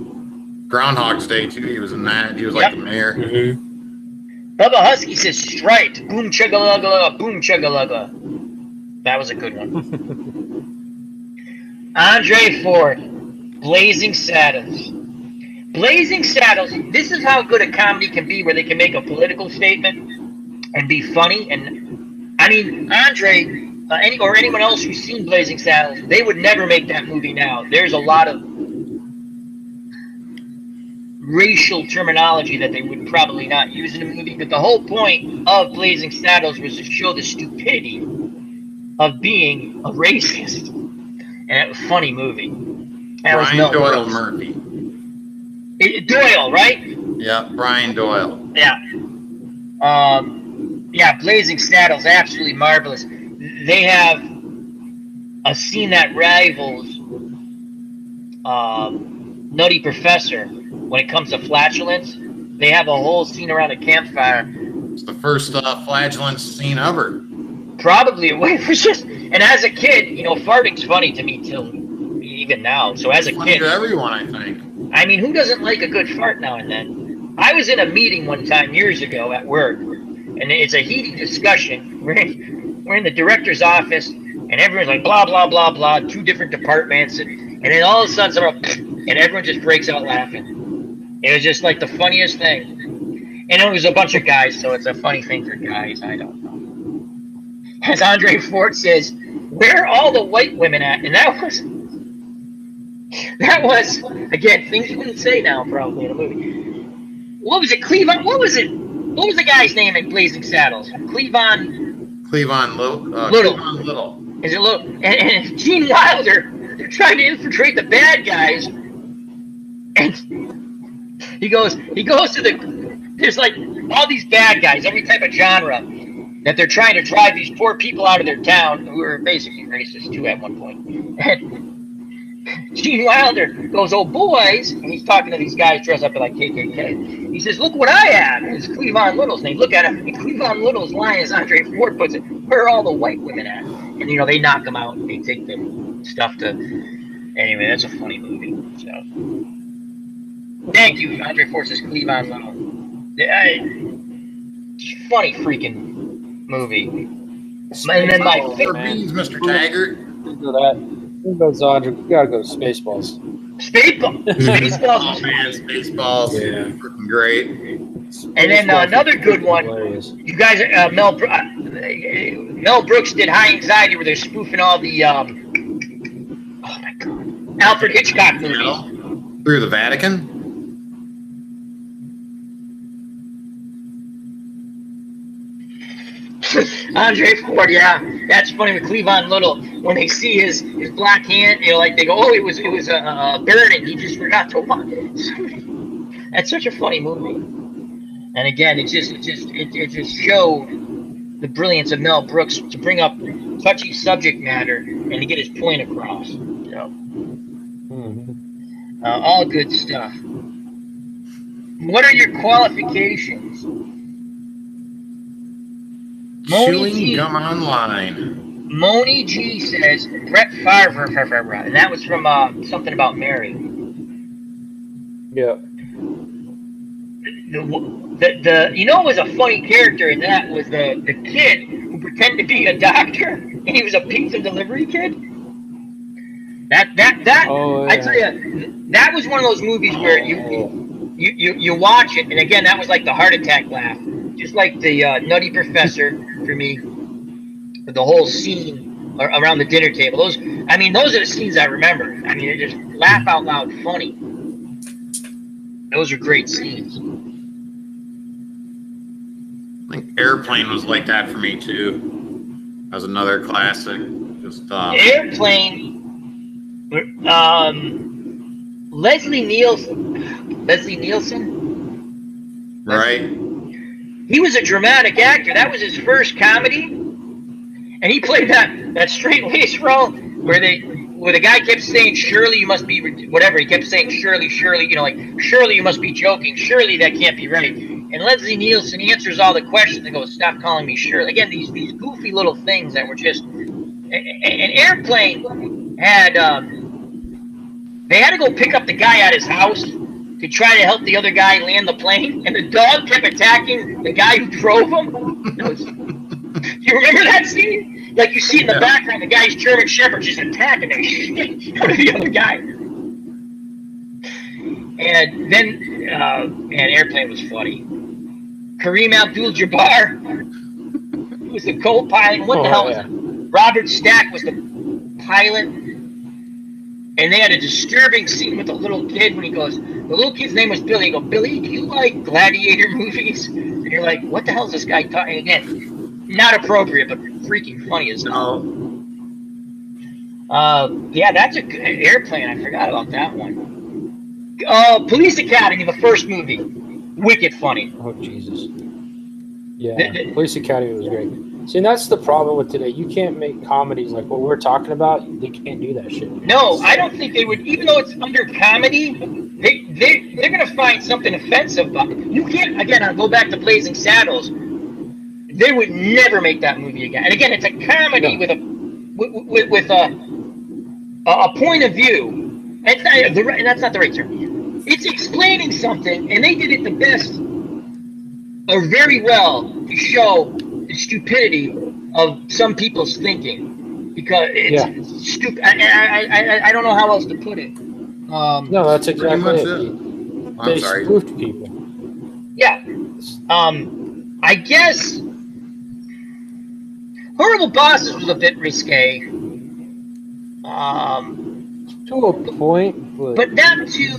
Speaker 2: Groundhog's Day, too. He was in that. He was like the mayor.
Speaker 3: Mm-hmm.
Speaker 1: Bubba Husky says, striped. Boom, chugga-lugga, boom, chugga-lugga. That was a good one. Andre Ford, Blazing Saddles. Blazing Saddles, this is how good a comedy can be, where they can make a political statement and be funny. And, I mean, Andre, or anyone else who's seen Blazing Saddles, they would never make that movie now. There's a lot of racial terminology that they would probably not use in the movie, but the whole point of Blazing Saddles was to show the stupidity of being a racist. And it was a funny movie.
Speaker 2: Brian Doyle Murphy.
Speaker 1: Doyle, right?
Speaker 2: Yeah, Brian Doyle.
Speaker 1: Yeah. Yeah, Blazing Saddles, absolutely marvelous. They have a scene that rivals Nutty Professor when it comes to flatulence. They have a whole scene around a campfire.
Speaker 2: It's the first flatulence scene ever.
Speaker 1: Probably it was just, and as a kid, farting's funny to me till even now. So as a
Speaker 2: Funny
Speaker 1: kid,
Speaker 2: to everyone, I think.
Speaker 1: I mean, who doesn't like a good fart now and then? I was in a meeting one time years ago at work, and it's a heated discussion. We're in the director's office, and everyone's like, blah, blah, blah, blah, 2 different departments, and then all of a sudden, and everyone just breaks out laughing. It was just like the funniest thing. And it was a bunch of guys, so it's a funny thing for guys. I don't know. As Andre Ford says, where are all the white women at? And that was again, things you wouldn't say now probably in a movie. What was it, Cleavon? What was it? What was the guy's name in Blazing Saddles? Cleavon Little. Cleavon Little. Is it Little? And Gene Wilder, they're trying to infiltrate the bad guys. And he goes to there's like all these bad guys, every type of genre, that they're trying to drive these poor people out of their town who are basically racist too at one point. And Gene Wilder goes, "Oh boys," and he's talking to these guys dressed up like KKK. He says, "Look what I have." It's Cleavon Little's name. Look at him. And Cleavon Little's line, as Andre Ford puts it, "Where are all the white women at?" And they knock him out and they take the stuff to. Anyway, that's a funny movie. So, thank you, Andre Ford says Cleavon Little. Funny freaking movie. And then my
Speaker 2: beans, Mr. Taggart.
Speaker 4: Think of that. Who goes on? You gotta go to Spaceballs.
Speaker 1: Spaceballs.
Speaker 2: Oh man, Spaceballs. Yeah, freaking great.
Speaker 1: And then another good one.
Speaker 4: Hilarious.
Speaker 1: You guys, Mel Brooks did High Anxiety, where they're spoofing all the oh my god, Alfred Hitchcock movies.
Speaker 2: Through the Vatican.
Speaker 1: Andre Ford, yeah, that's funny with Cleavon Little. When they see his black hand, like they go, "Oh, it was a burning. He just forgot to watch." That's such a funny movie. And again, it just showed the brilliance of Mel Brooks to bring up touchy subject matter and to get his point across. All good stuff. What are your qualifications?
Speaker 2: Chewing gum online.
Speaker 1: Moni G says Brett Favre, and that was from something about Mary.
Speaker 4: Yeah.
Speaker 1: It was a funny character in that was the kid who pretended to be a doctor and he was a pizza delivery kid.
Speaker 4: Oh, yeah.
Speaker 1: I tell you, that was one of those movies where you watch it, and again, that was like the heart attack laugh. Just like the Nutty Professor for me, the whole scene around the dinner table. Those are the scenes I remember. I mean, they're just laugh out loud funny. Those are great scenes.
Speaker 2: I think Airplane was like that for me too. That was another classic. Just
Speaker 1: Airplane. Leslie Nielsen.
Speaker 2: Right.
Speaker 1: He was a dramatic actor. That was his first comedy, and he played that straight-laced role where the guy kept saying, "Surely you must be whatever." He kept saying, "Surely, like surely you must be joking. Surely that can't be right." And Leslie Nielsen answers all the questions and goes, "Stop calling me Shirley." Again, these goofy little things that were just. An Airplane had they had to go pick up the guy at his house to try to help the other guy land the plane, and the dog kept attacking the guy who drove him. You remember that scene? Like you see in the background, the guy's German Shepherd just attacking the shit out of the other guy. And then, Airplane was funny. Kareem Abdul-Jabbar, who was the co-pilot. What the hell was it? Robert Stack was the pilot. And they had a disturbing scene with the little kid when he goes, the little kid's name was Billy. He goes, "Billy, do you like gladiator movies?" And you're like, what the hell is this guy talking? Again, not appropriate, but freaking funny as hell. Yeah, that's a good Airplane. I forgot about that one. Police Academy, the first movie. Wicked funny.
Speaker 4: Oh, Jesus. Yeah, Police Academy was great. See, and that's the problem with today. You can't make comedies like what we're talking about. They can't do that shit.
Speaker 1: No, I don't think they would. Even though it's under comedy, they're going to find something offensive about it. You can't, again, I'll go back to Blazing Saddles. They would never make that movie again. And again, it's a comedy with a point of view. And that's not the right term. It's explaining something, and they did it the best or very well to show the stupidity of some people's thinking, because it's stupid. I don't know how else to put it.
Speaker 4: No, that's exactly it.
Speaker 2: I'm sorry.
Speaker 4: Spoofed people.
Speaker 1: Yeah. I guess Horrible Bosses was a bit risque.
Speaker 4: To a point,
Speaker 1: but that too.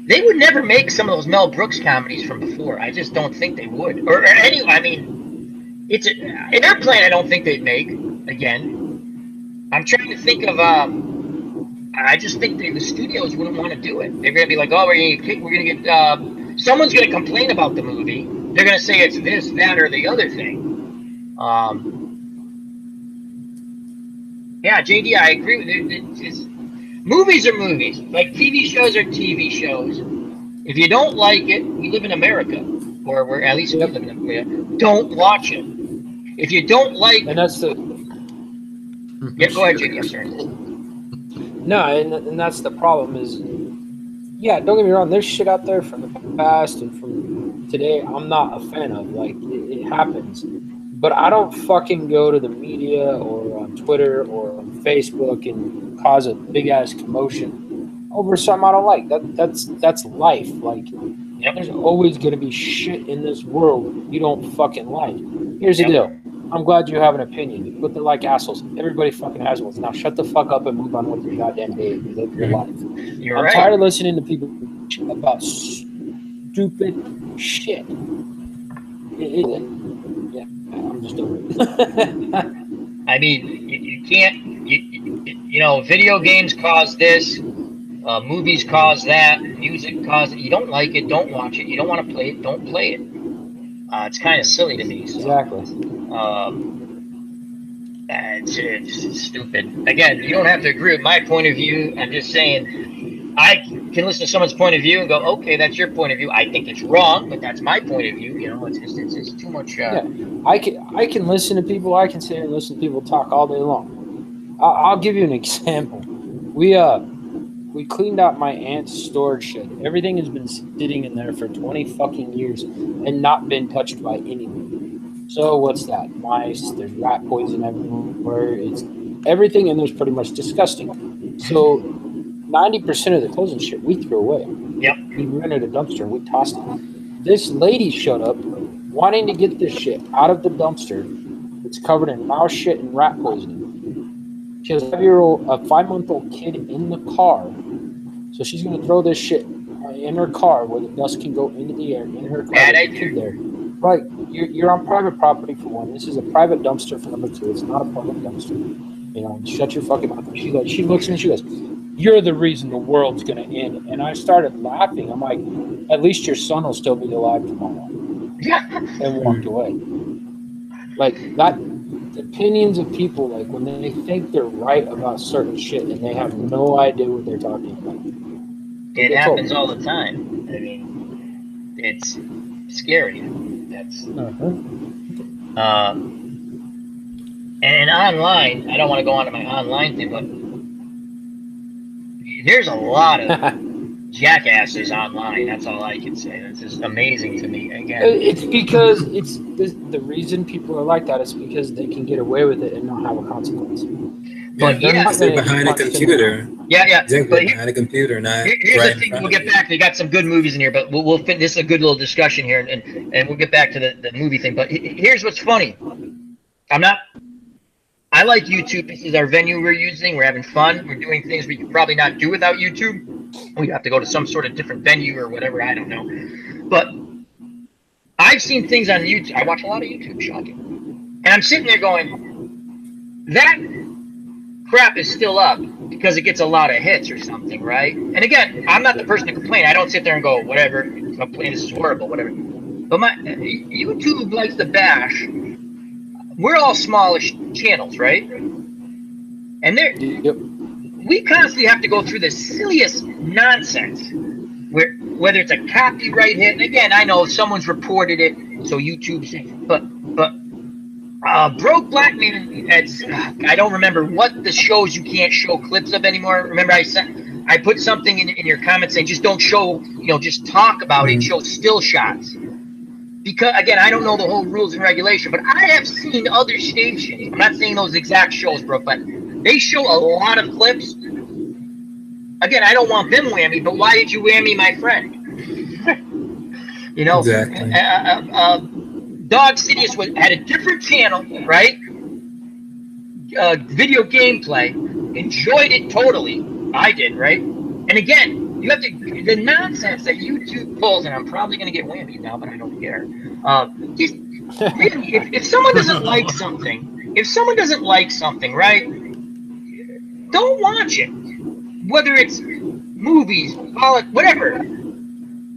Speaker 1: They would never make some of those Mel Brooks comedies from before. I just don't think they would. Or anyway, I mean, in Airplane, I don't think they'd make again. I'm trying to think of. I just think the studios wouldn't want to do it. They're going to be like, oh, we're going to get. Someone's going to complain about the movie. They're going to say it's this, that, or the other thing. Yeah, JD, I agree with it. Movies are movies. Like TV shows are TV shows. If you don't like it, we live in America, or we're at least we live in America. Don't watch it. If you don't like,
Speaker 4: and that's the.
Speaker 1: Yeah, go ahead, JD. I'm sorry.
Speaker 4: No, and that's the problem is, yeah, don't get me wrong. There's shit out there from the past and from today I'm not a fan of. Like it happens, but I don't fucking go to the media or on Twitter or on Facebook and cause a big ass commotion over something I don't like. That's life. Like there's always gonna be shit in this world you don't fucking like. Here's the deal. I'm glad you have an opinion, but they're like assholes. Everybody fucking has one. Now shut the fuck up and move on with your goddamn day and live your life. I'm tired of listening to people about stupid shit. Yeah, I'm just over it.
Speaker 1: I mean, you can't, you know, video games cause this, movies cause that, music cause it. You don't like it, don't watch it. You don't want to play it, don't play it. It's kind of silly to me. So.
Speaker 4: Exactly.
Speaker 1: It's stupid. Again, you don't have to agree with my point of view. I'm just saying I can listen to someone's point of view and go, okay, that's your point of view. I think it's wrong, but that's my point of view. You know, it's too much.
Speaker 4: Yeah, I can listen to people. I can sit here and listen to people talk all day long. I'll give you an example. We cleaned out my aunt's storage shed. Everything has been sitting in there for 20 fucking years and not been touched by anyone. So what's that? Mice, there's rat poison everywhere. It's everything in there's pretty much disgusting. So 90% of the clothes and shit we threw away.
Speaker 1: Yep.
Speaker 4: We rented a dumpster and we tossed it. This lady showed up wanting to get this shit out of the dumpster. It's covered in mouse shit and rat poisoning. She has a 5-month-old kid in the car. So she's going to throw this shit in her car where the dust can go into the air in her car.
Speaker 1: Bad idea.
Speaker 4: There. Right. You're on private property for one. This is a private dumpster for number two. It's not a public dumpster. You know, shut your fucking mouth. She looks at me, she goes, you're the reason the world's going to end. And I started laughing. I'm like, at least your son will still be alive tomorrow. And walked away. Like, that, the opinions of people, like, when they think they're right about certain shit and they have no idea what they're talking about.
Speaker 1: It happens all the time. I mean, it's scary. That's and online, I don't want to go on to my online thing, but there's a lot of jackasses online. That's all I can say. It's just amazing to me. Again,
Speaker 4: it's because it's the reason people are like that is because they can get away with it and not have a consequence.
Speaker 1: But
Speaker 3: they're behind a computer.
Speaker 1: Yeah.
Speaker 3: Exactly,
Speaker 1: but
Speaker 3: behind a computer, not
Speaker 1: here's
Speaker 3: right
Speaker 1: the thing. We'll get back. They got some good movies in here, but we'll fin- this is a good little discussion here, and we'll get back to the movie thing. But here's what's funny. I like YouTube. This is our venue we're using. We're having fun. We're doing things we could probably not do without YouTube. We have to go to some sort of different venue or whatever. I don't know. But I've seen things on YouTube. I watch a lot of YouTube, shocking. And I'm sitting there going, that crap is still up because it gets a lot of hits or something, right? And again, I'm not the person to complain. I don't sit there and go, whatever, I'm complaining, this is horrible, whatever. But YouTube likes to bash. We're all smallish channels, right? And we constantly have to go through the silliest nonsense, whether it's a copyright hit. And again, I know someone's reported it, so YouTube's, but Broke Black Man, I don't remember what the shows you can't show clips of anymore. Remember I sent I put something in your comments saying just don't show, just talk about it, show still shots. Because, again, I don't know the whole rules and regulation, but I have seen other stations. I'm not saying those exact shows, bro, but they show a lot of clips. Again, I don't want them whammy, but why did you whammy my friend?
Speaker 3: Exactly.
Speaker 1: Dawg Sidious had a different channel, right? Video gameplay. Enjoyed it totally. I did, right? And again, you have to, the nonsense that YouTube pulls, and I'm probably going to get whammy now, but I don't care. Just really, if someone doesn't like something, right? Don't watch it. Whether it's movies, whatever,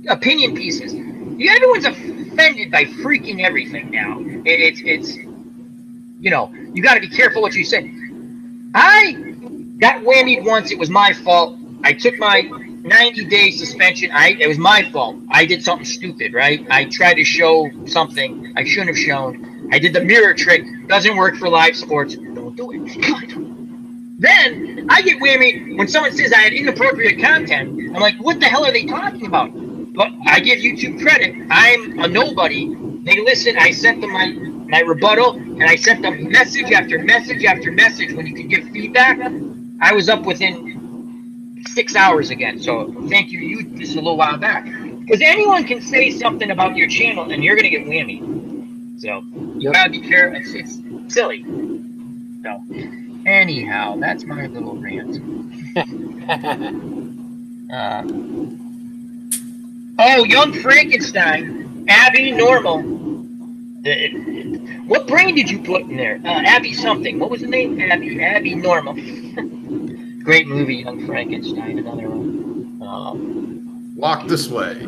Speaker 1: opinion pieces. Everyone's offended by freaking everything now. It's you got to be careful what you say. I got whammied once. It was my fault. I took my 90-day suspension. It was my fault. I did something stupid, right? I tried to show something I shouldn't have shown. I did the mirror trick. Doesn't work for live sports. Don't do it. Then I get whammied when someone says I had inappropriate content. I'm like, what the hell are they talking about? But I give YouTube credit. I'm a nobody. They listen. I sent them my rebuttal, and I sent them message after message after message when you can give feedback. I was up within 6 hours again. So thank you. This is a little while back. Because anyone can say something about your channel, and you're going to get whammy. So you got to be careful. It's silly. So anyhow, that's my little rant. Young Frankenstein, Abby Normal. What brain did you put in there? Abby something. What was the name? Abby Normal. Great movie, Young Frankenstein. Another one.
Speaker 2: Walk This Way.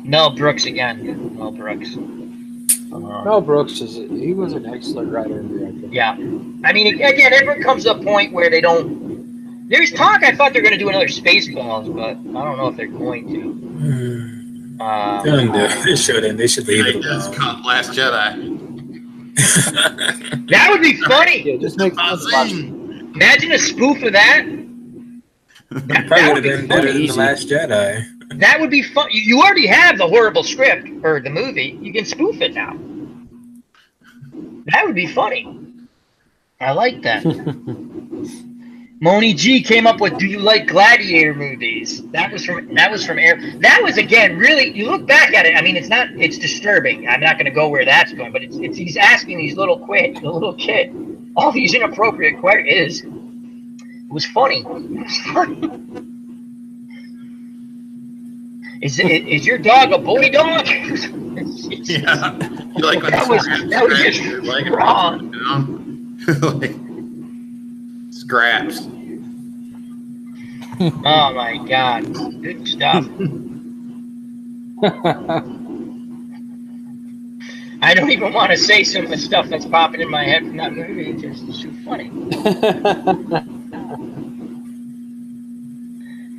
Speaker 1: Mel Brooks again. Mel Brooks.
Speaker 4: Mel Brooks he was an excellent writer and director.
Speaker 1: Yeah. I mean, again, everyone comes to a point where they don't. There's talk. I thought they were going to do another Spaceballs, but I don't know if they're going to.
Speaker 3: They shouldn't. They should leave it alone.
Speaker 2: Cut Last Jedi.
Speaker 1: That would be funny.
Speaker 4: Yeah, just make
Speaker 1: Imagine a spoof of that.
Speaker 3: That would have been better than The Last Jedi.
Speaker 1: That would be fun. You already have the horrible script or the movie. You can spoof it now. That would be funny. I like that. Moni G came up with, "Do you like gladiator movies?" That was from Air. That was, again, really. You look back at it. I mean, it's disturbing. I'm not going to go where that's going, but it's he's asking these the little kid, all these inappropriate questions. It was funny. It was funny. Is your dog a boy dog?
Speaker 2: Yeah. You like
Speaker 1: that was just wrong.
Speaker 2: Like, scraps.
Speaker 1: Oh my God. Good stuff. I don't even want to say some of the stuff that's popping in my head from that movie. It's just too funny.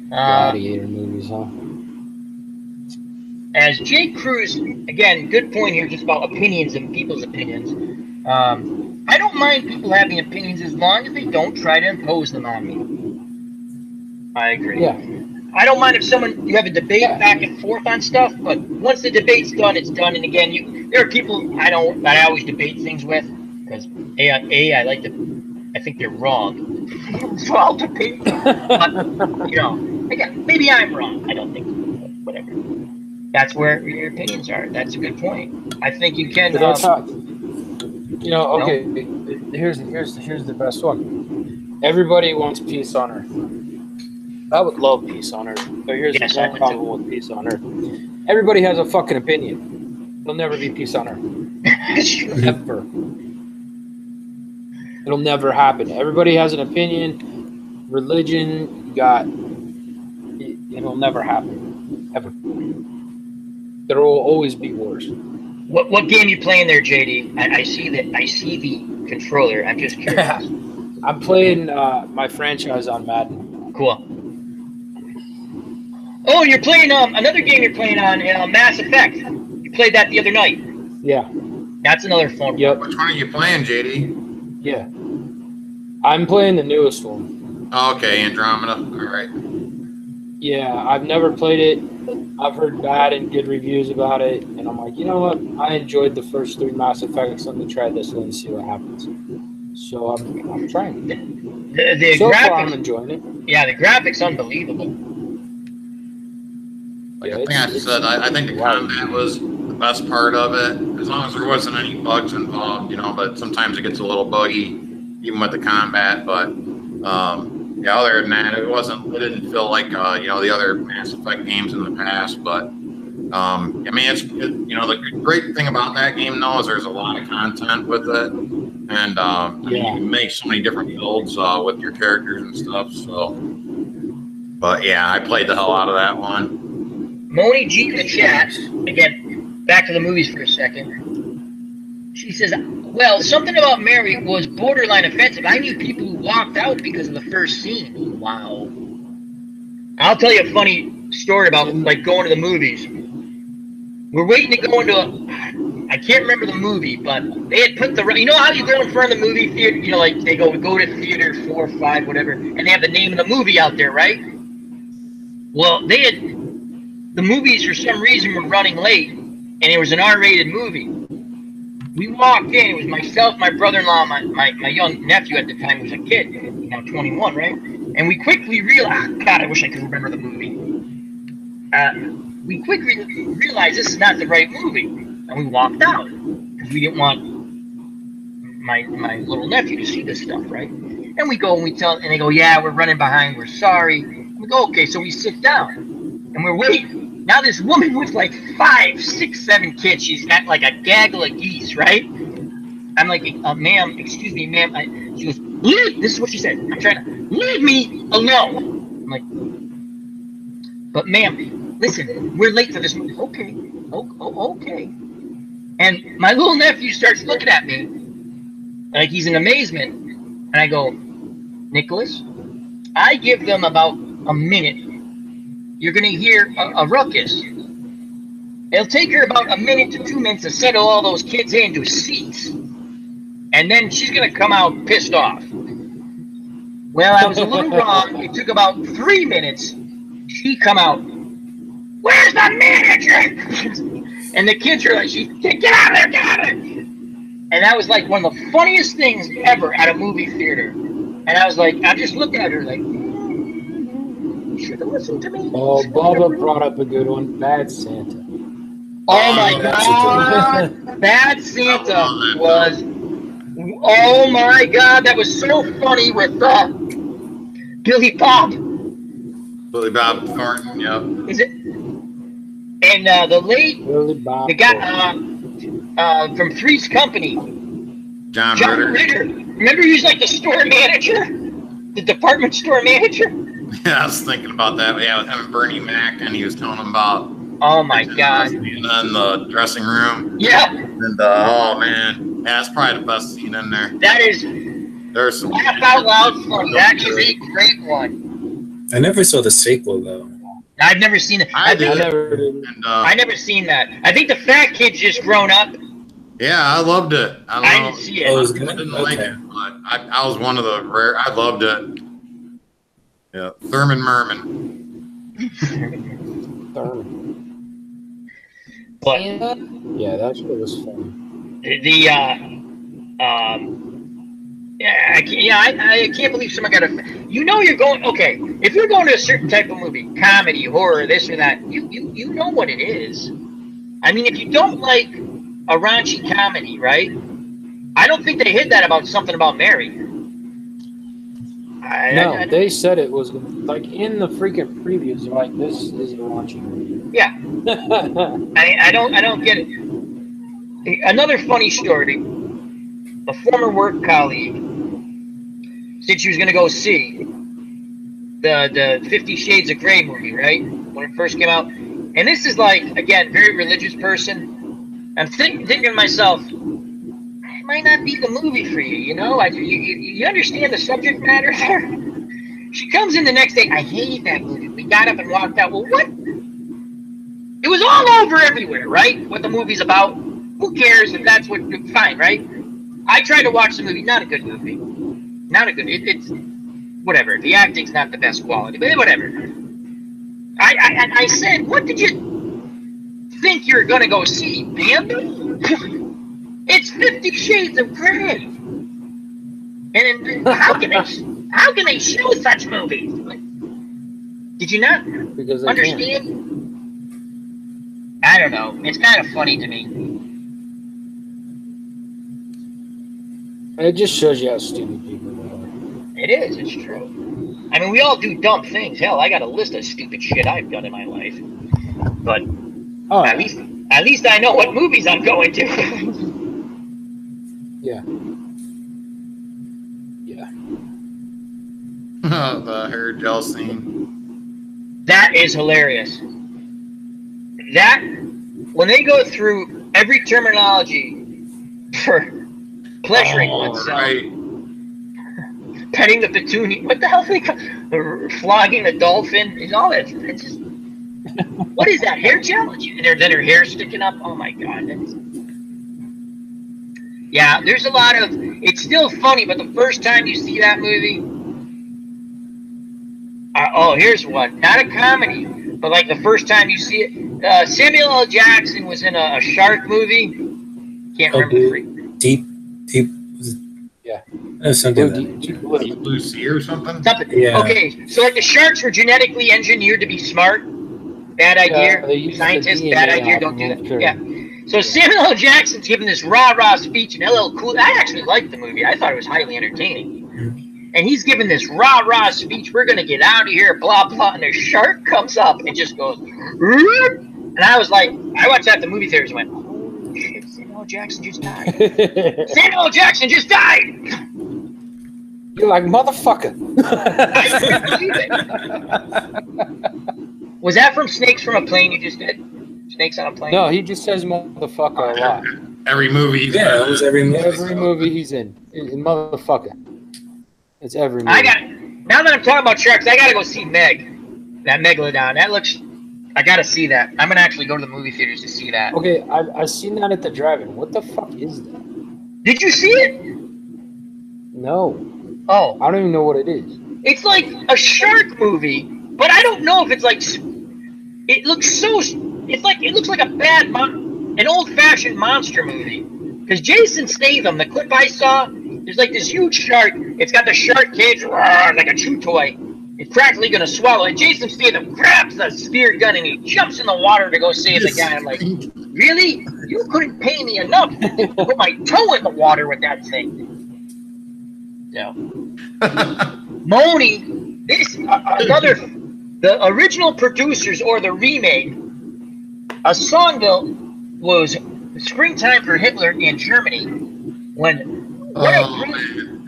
Speaker 4: Gladiator movies, huh?
Speaker 1: As Jake Cruz, again, good point here, just about opinions and people's opinions. I don't mind people having opinions as long as they don't try to impose them on me. I agree.
Speaker 4: Yeah.
Speaker 1: I don't mind if you have a debate back and forth on stuff, but once the debate's done, it's done. And again, there are people I always debate things with because I think they're wrong. So I'll debate them. But, again, maybe I'm wrong. I don't think so, but whatever. That's where your opinions are. That's a good point. I think you can.
Speaker 4: Okay. Here's the best one. Everybody wants peace on Earth. I would love peace on Earth. But here's the one problem with peace on Earth. Everybody has a fucking opinion. There'll never be peace on Earth. Never. It'll never happen. Everybody has an opinion. Religion, it'll never happen. Ever. There will always be wars.
Speaker 1: What game you playing there, JD? I see the controller. I'm just curious.
Speaker 4: I'm playing my franchise on Madden.
Speaker 1: Cool. Oh, you're playing another game you're playing on Mass Effect. You played that the other night.
Speaker 4: Yeah.
Speaker 1: That's another fun.
Speaker 2: Yep. Which one are you playing, JD?
Speaker 4: Yeah. I'm playing the newest one.
Speaker 2: Oh, okay, Andromeda. All right.
Speaker 4: Yeah, I've never played it. I've heard bad and good reviews about it, and I'm like, you know what? I enjoyed the first 3 Mass Effects. Let me try this one and see what happens. So I'm trying it.
Speaker 1: The
Speaker 4: So
Speaker 1: graphics,
Speaker 4: far, I'm enjoying it.
Speaker 1: yeah, the graphics unbelievable.
Speaker 2: Like
Speaker 4: Yeah,
Speaker 2: I think I said, I think the
Speaker 4: wow.
Speaker 2: combat was the best part of it, as long as there wasn't any bugs involved, you know. But sometimes it gets a little buggy, even with the combat. But yeah, other than that, it didn't feel like you know, the other Mass Effect games in the past. But I mean, you know, the great thing about that game though is there's a lot of content with it, and I mean, you can make so many different builds with your characters and stuff. So, but yeah, I played the hell out of that one.
Speaker 1: Moni G in the chat, again, back to the movies for a second. She says, well, something about Mary was borderline offensive. I knew people who walked out because of the first scene. Wow. I'll tell you a funny story about, like, going to the movies. We're waiting to go into I can't remember the movie, but they had put you know how you go in front of the movie theater, you know, like they go to theater 4, 5, whatever, and they have the name of the movie out there, right? Well, the movies, for some reason, were running late, and it was an R-rated movie. We walked in. It was myself, my brother-in-law, my young nephew at the time, who was a kid, you know, 21, right? And we quickly realized, God, I wish I could remember the movie. We quickly realized this is not the right movie, and we walked out because we didn't want my little nephew to see this stuff, right? And we go and we tell, and they go, yeah, we're running behind. We're sorry. And we go, okay, so we sit down, and we're waiting. Now this woman with like 5, 6, 7 kids, she's got like a gaggle of geese, right? I'm like, ma'am, excuse me, ma'am. She goes, this is what she said. I'm trying to, leave me alone. I'm like, but ma'am, listen, we're late for this movie. Okay, okay. And my little nephew starts looking at me like he's in amazement. And I go, Nicholas, I give them about a minute. You're going to hear a ruckus. It'll take her about a minute to 2 minutes to settle all those kids into seats. And then she's going to come out pissed off. Well, I was a little wrong. It took about 3 minutes. She come out, where's the manager? And the kids are like, get out of there, get out of there. And that was like one of the funniest things ever at a movie theater. And I was like, I just looked at her like, you should have listened to me.
Speaker 4: Oh, Bubba brought up a good one. Bad Santa.
Speaker 1: Oh my God. Bad Santa was, oh my God, that was so funny with Billy Bob.
Speaker 2: Billy Bob Thornton, yeah.
Speaker 1: Is it? And the late,
Speaker 4: Billy Bob
Speaker 1: the guy from Three's Company,
Speaker 2: John
Speaker 1: Ritter. Remember, he was like the store manager, the department store manager.
Speaker 2: Yeah, I was thinking about that. Yeah, with him and Bernie Mac, and he was telling him about.
Speaker 1: Oh my God!
Speaker 2: In the dressing room.
Speaker 1: Yeah.
Speaker 2: And oh man, yeah, that's probably the best scene in there.
Speaker 1: That is.
Speaker 2: There's some
Speaker 1: laugh out loud funny. That is a great one.
Speaker 3: I never saw the sequel though.
Speaker 1: I've never seen it.
Speaker 2: I
Speaker 4: never did.
Speaker 2: And,
Speaker 1: I never seen that. I think the fat kid's just grown up.
Speaker 2: Yeah, I loved it. I
Speaker 1: didn't see it.
Speaker 3: Oh,
Speaker 2: I didn't like it, but I was one of the rare. I loved it. Yeah, Thurman Merman.
Speaker 1: But
Speaker 4: yeah, that shit was fun.
Speaker 1: I can't believe someone got a. You know you're going okay. If you're going to a certain type of movie, comedy, horror, this or that, you know what it is. I mean, if you don't like a raunchy comedy, right? I don't think they hid that about something about Mary.
Speaker 4: No, they said it was like in the freaking previews. They're like, this is a raunchy movie.
Speaker 1: Yeah. I don't get it. Another funny story. A former work colleague said she was going to go see the 50 Shades of Grey movie, right? When it first came out. And this is like, again, very religious person. I'm thinking to myself, it might not be the movie for you, you know? You understand the subject matter there? She comes in the next day, I hated that movie. We got up and walked out. Well, what? It was all over everywhere, right? What the movie's about. Who cares if that's what, fine, right? I tried to watch the movie, not a good movie. Not a good, whatever. The acting's not the best quality, but whatever. I said, what did you think you're gonna go see, Bambi? It's 50 Shades of Grey. And how can they show such movies? Did you not understand? I don't know. It's kind of funny to me.
Speaker 4: It just shows you how stupid people are.
Speaker 1: It is. It's true. I mean, we all do dumb things. Hell, I got a list of stupid shit I've done in my life. But at least I know what movies I'm going to.
Speaker 4: Yeah.
Speaker 2: The hair gel scene.
Speaker 1: That is hilarious. That, when they go through every terminology for pleasuring oneself,
Speaker 2: right.
Speaker 1: petting the petunia, what the hell they call flogging the dolphin, and all that. It's just, what is that, hair gel? And then her hair sticking up. Oh my god. Yeah, there's a lot of, it's still funny, but the first time you see that movie, here's one. Not a comedy, but like the first time you see it, Samuel L. Jackson was in a shark movie. Can't remember.
Speaker 3: Deep.
Speaker 4: Yeah.
Speaker 2: Deep Blue Sea or something?
Speaker 3: Yeah.
Speaker 1: Okay, so like the sharks were genetically engineered to be smart. Bad idea. Scientists, bad idea. Don't do that. Sure. Yeah. So Samuel L. Jackson's giving this rah-rah speech, and LL Cool. I actually liked the movie. I thought it was highly entertaining. And he's giving this rah-rah speech. We're gonna get out of here, blah blah. And the shark comes up and just goes, and I was like, I watched that at the movie theaters and went, oh shit, Samuel L. Jackson just died. Samuel L. Jackson just died.
Speaker 4: You're like, motherfucker.
Speaker 1: I couldn't believe it. Was that from Snakes from a Plane you just did? Snakes on a Plane?
Speaker 4: No, he just says motherfucker a lot.
Speaker 2: Every movie.
Speaker 3: Yeah, it was every movie.
Speaker 4: Every movie he's in motherfucker. It's every movie.
Speaker 1: Now that I'm talking about sharks, I gotta go see Meg. That Megalodon. That looks, I gotta see that. I'm gonna actually go to the movie theaters to see that.
Speaker 4: Okay, I've seen that at the drive-in. What the fuck is that?
Speaker 1: Did you see it?
Speaker 4: No.
Speaker 1: Oh.
Speaker 4: I don't even know what it is.
Speaker 1: It's like a shark movie, but I don't know if it's like, it looks like a bad, an old-fashioned monster movie. Because Jason Statham, the clip I saw, there's like this huge shark. It's got the shark cage, like a chew toy. It's practically going to swallow it. Jason Statham grabs the spear gun and he jumps in the water to go save the guy. I'm like, really? You couldn't pay me enough to put my toe in the water with that thing. No. Moni, the original producers or the remake, a song that was Springtime for Hitler in Germany when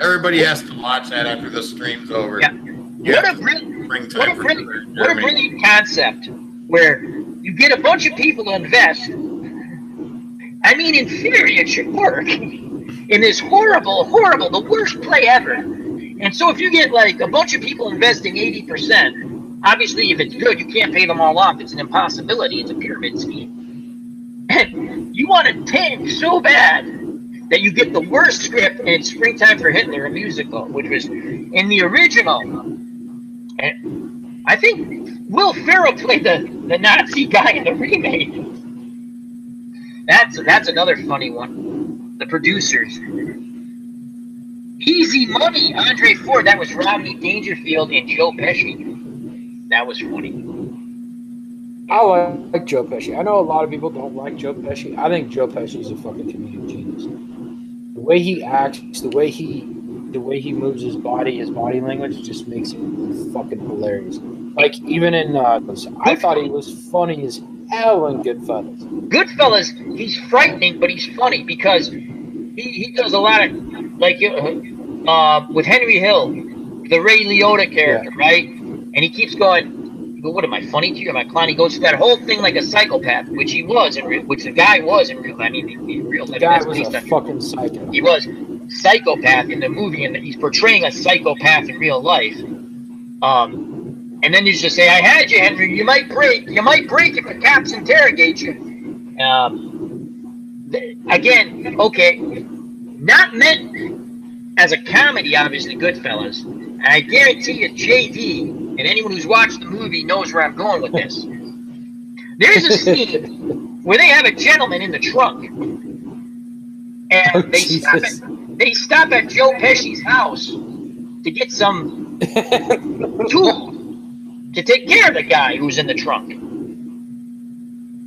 Speaker 2: everybody has to watch that after the stream's over.
Speaker 1: Yeah. What a brilliant concept where you get a bunch of people to invest. I mean, in theory, it should work. In this horrible, the worst play ever. And so if you get like a bunch of people investing 80%, obviously if it's good, you can't pay them all off. It's an impossibility. It's a pyramid scheme. And you want to tank so bad that you get the worst script in Springtime for Hitler, a musical, which was in the original. And I think Will Ferrell played the Nazi guy in the remake. That's another funny one. The producers. Easy Money, Andre Ford. That was Rodney Dangerfield and Joe Pesci. That was funny.
Speaker 4: I like Joe Pesci. I know a lot of people don't like Joe Pesci. I think Joe Pesci is a fucking comedic genius. The way he acts, the way he moves his body language just makes him fucking hilarious. Like even in I thought he was funny as hell in Goodfellas.
Speaker 1: Goodfellas, he's frightening, but he's funny because he does a lot of like with Henry Hill, the Ray Liotta character, right? And he keeps going. What am I funny to you? Am I clown? He goes through that whole thing like a psychopath, which he was, which the guy was in real. I mean, in real life,
Speaker 4: the guy was a fucking psycho.
Speaker 1: He was psychopath in the movie, and he's portraying a psychopath in real life. And then you just say, "I had you, Henry. You might break. You might break if the cops interrogate you." Again, okay, not meant as a comedy, obviously. Goodfellas. I guarantee you, JD, and anyone who's watched the movie knows where I'm going with this. There's a scene where they have a gentleman in the trunk, and they stop at Joe Pesci's house to get some tools to take care of the guy who's in the trunk.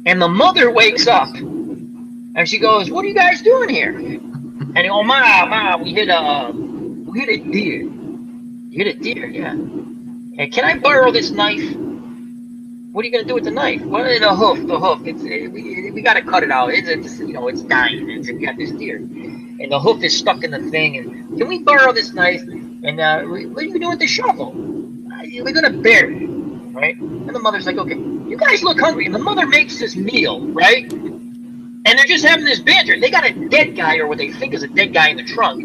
Speaker 1: And the mother wakes up, and she goes, "What are you guys doing here?" And they go, "Ma, we hit a deer. You hit a deer, yeah. And can I borrow this knife?" "What are you gonna do with the knife?" "Well, the hoof. We gotta cut it out. It's dying. It's got this deer, and the hoof is stuck in the thing. And can we borrow this knife? And what are you doing with the shovel?" "We're gonna bury it, right?" And the mother's like, "Okay, you guys look hungry." And the mother makes this meal, right? And they're just having this banter. They got a dead guy, or what they think is a dead guy, in the trunk.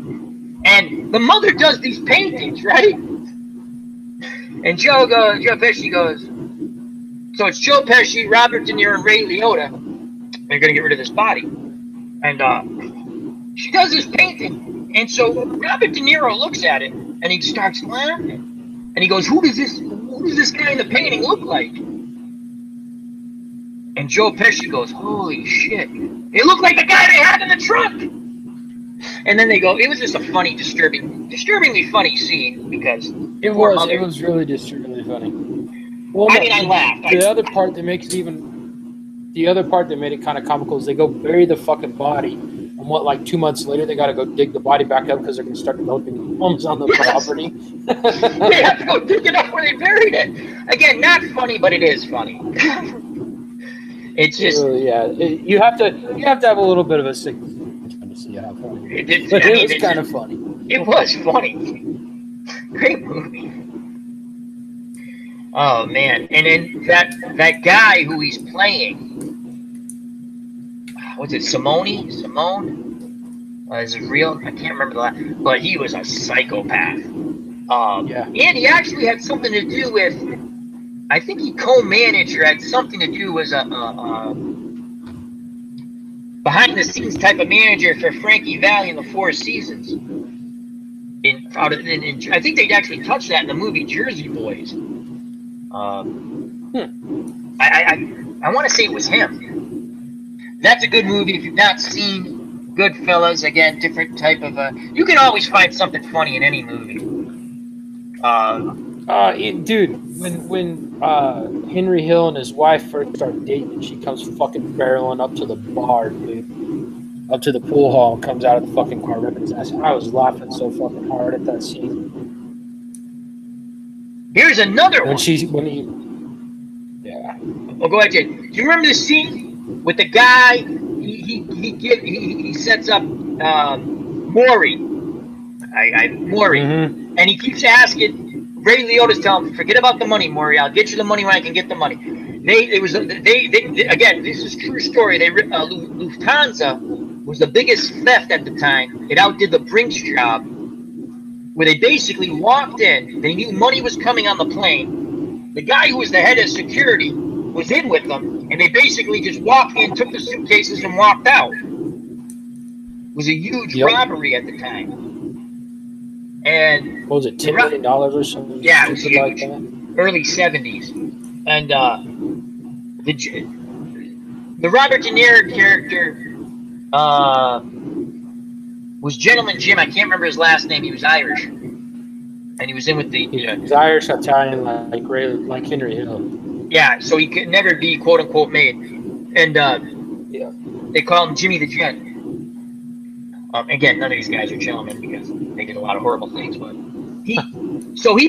Speaker 1: And the mother does these paintings, right? And Joe Pesci goes, so it's Joe Pesci, Robert De Niro, and Ray Liotta. They're going to get rid of this body. And she does this painting. And so Robert De Niro looks at it, and he starts laughing. And he goes, who does this guy in the painting look like? And Joe Pesci goes, holy shit. It looked like the guy they had in the trunk. And then they go, it was just a funny, disturbingly funny scene, because
Speaker 4: it was really disturbingly funny. Well,
Speaker 1: I laughed.
Speaker 4: The other part that made it kind of comical is they go bury the fucking body, and like 2 months later they got to go dig the body back up because they're going to start developing homes on the property.
Speaker 1: They have to go dig it up where they buried it. Again, not funny, but it is funny. It's just you have to have a little bit of a sick to see how funny. It was kind of funny. It was funny. Great movie. Oh man! And then that guy who he's playing, was it Simone? Is it real? I can't remember the last. But he was a psychopath. And he actually had something to do with. I think he co-managed or had something to do as a behind-the-scenes type of manager for Frankie Valli in the Four Seasons. I think they actually touched that in the movie Jersey Boys. I want to say it was him. That's a good movie. If you've not seen Goodfellas, again, different type of you can always find something funny in any movie.
Speaker 4: Dude, when Henry Hill and his wife first start dating, she comes fucking barreling up to the bar, dude. Up to the pool hall and comes out of the fucking car ripping his ass. I was laughing so fucking hard at that scene.
Speaker 1: Here's another one. Oh, go ahead, Jay. Do you remember this scene with the guy? He sets up Maury. Maury, and he keeps asking. Ray Liotta's telling him, "Forget about the money, Maury. I'll get you the money when I can get the money." Again, this is a true story. Lufthansa was the biggest theft at the time. It outdid the Brinks job, where they basically walked in. They knew money was coming on the plane. The guy who was the head of security was in with them, and they basically just walked in, took the suitcases, and walked out. It was a huge robbery at the time. And
Speaker 4: what was it, $10 million or something?
Speaker 1: Yeah, it was huge. Like that? Early 70s. And the Robert De Niro character was Gentleman Jim. I can't remember his last name. He was Irish, and he was in with the.
Speaker 4: He's Irish Italian, like Henry Hill.
Speaker 1: Yeah, so he could never be quote unquote made, and they call him Jimmy the Gent. Again, none of these guys are gentlemen because they did a lot of horrible things, but he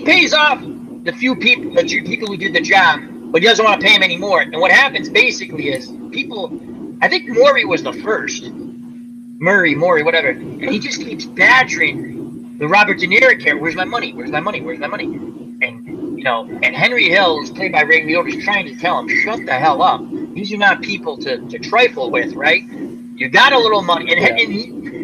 Speaker 1: pays off the few people who did the job, but he doesn't want to pay them anymore. And what happens basically is I think Maury was the first, Maury, whatever, and he just keeps badgering the Robert De Niro character. Where's my money? Where's my money? Where's my money? And and Henry Hill, who's played by Ray Liotta, is trying to tell him, shut the hell up. These are not people to trifle with, right? You got a little money, and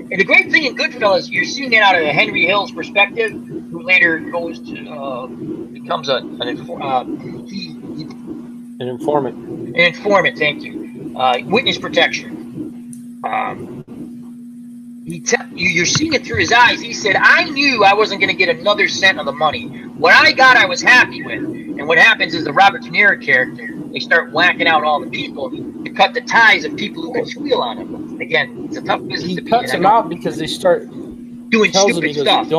Speaker 1: the great thing in Goodfellas, you're seeing it out of Henry Hill's perspective, who later goes to becomes an informant. An informant, thank you. Witness protection. You're seeing it through his eyes. He said, I knew I wasn't going to get another cent of the money. What I got, I was happy with. And what happens is the Robert De Niro character, they start whacking out all the people to cut the ties of people who can squeal on him. Again, it's a tough business to be in.
Speaker 4: He cuts them out because they start
Speaker 1: doing stupid stuff.
Speaker 4: He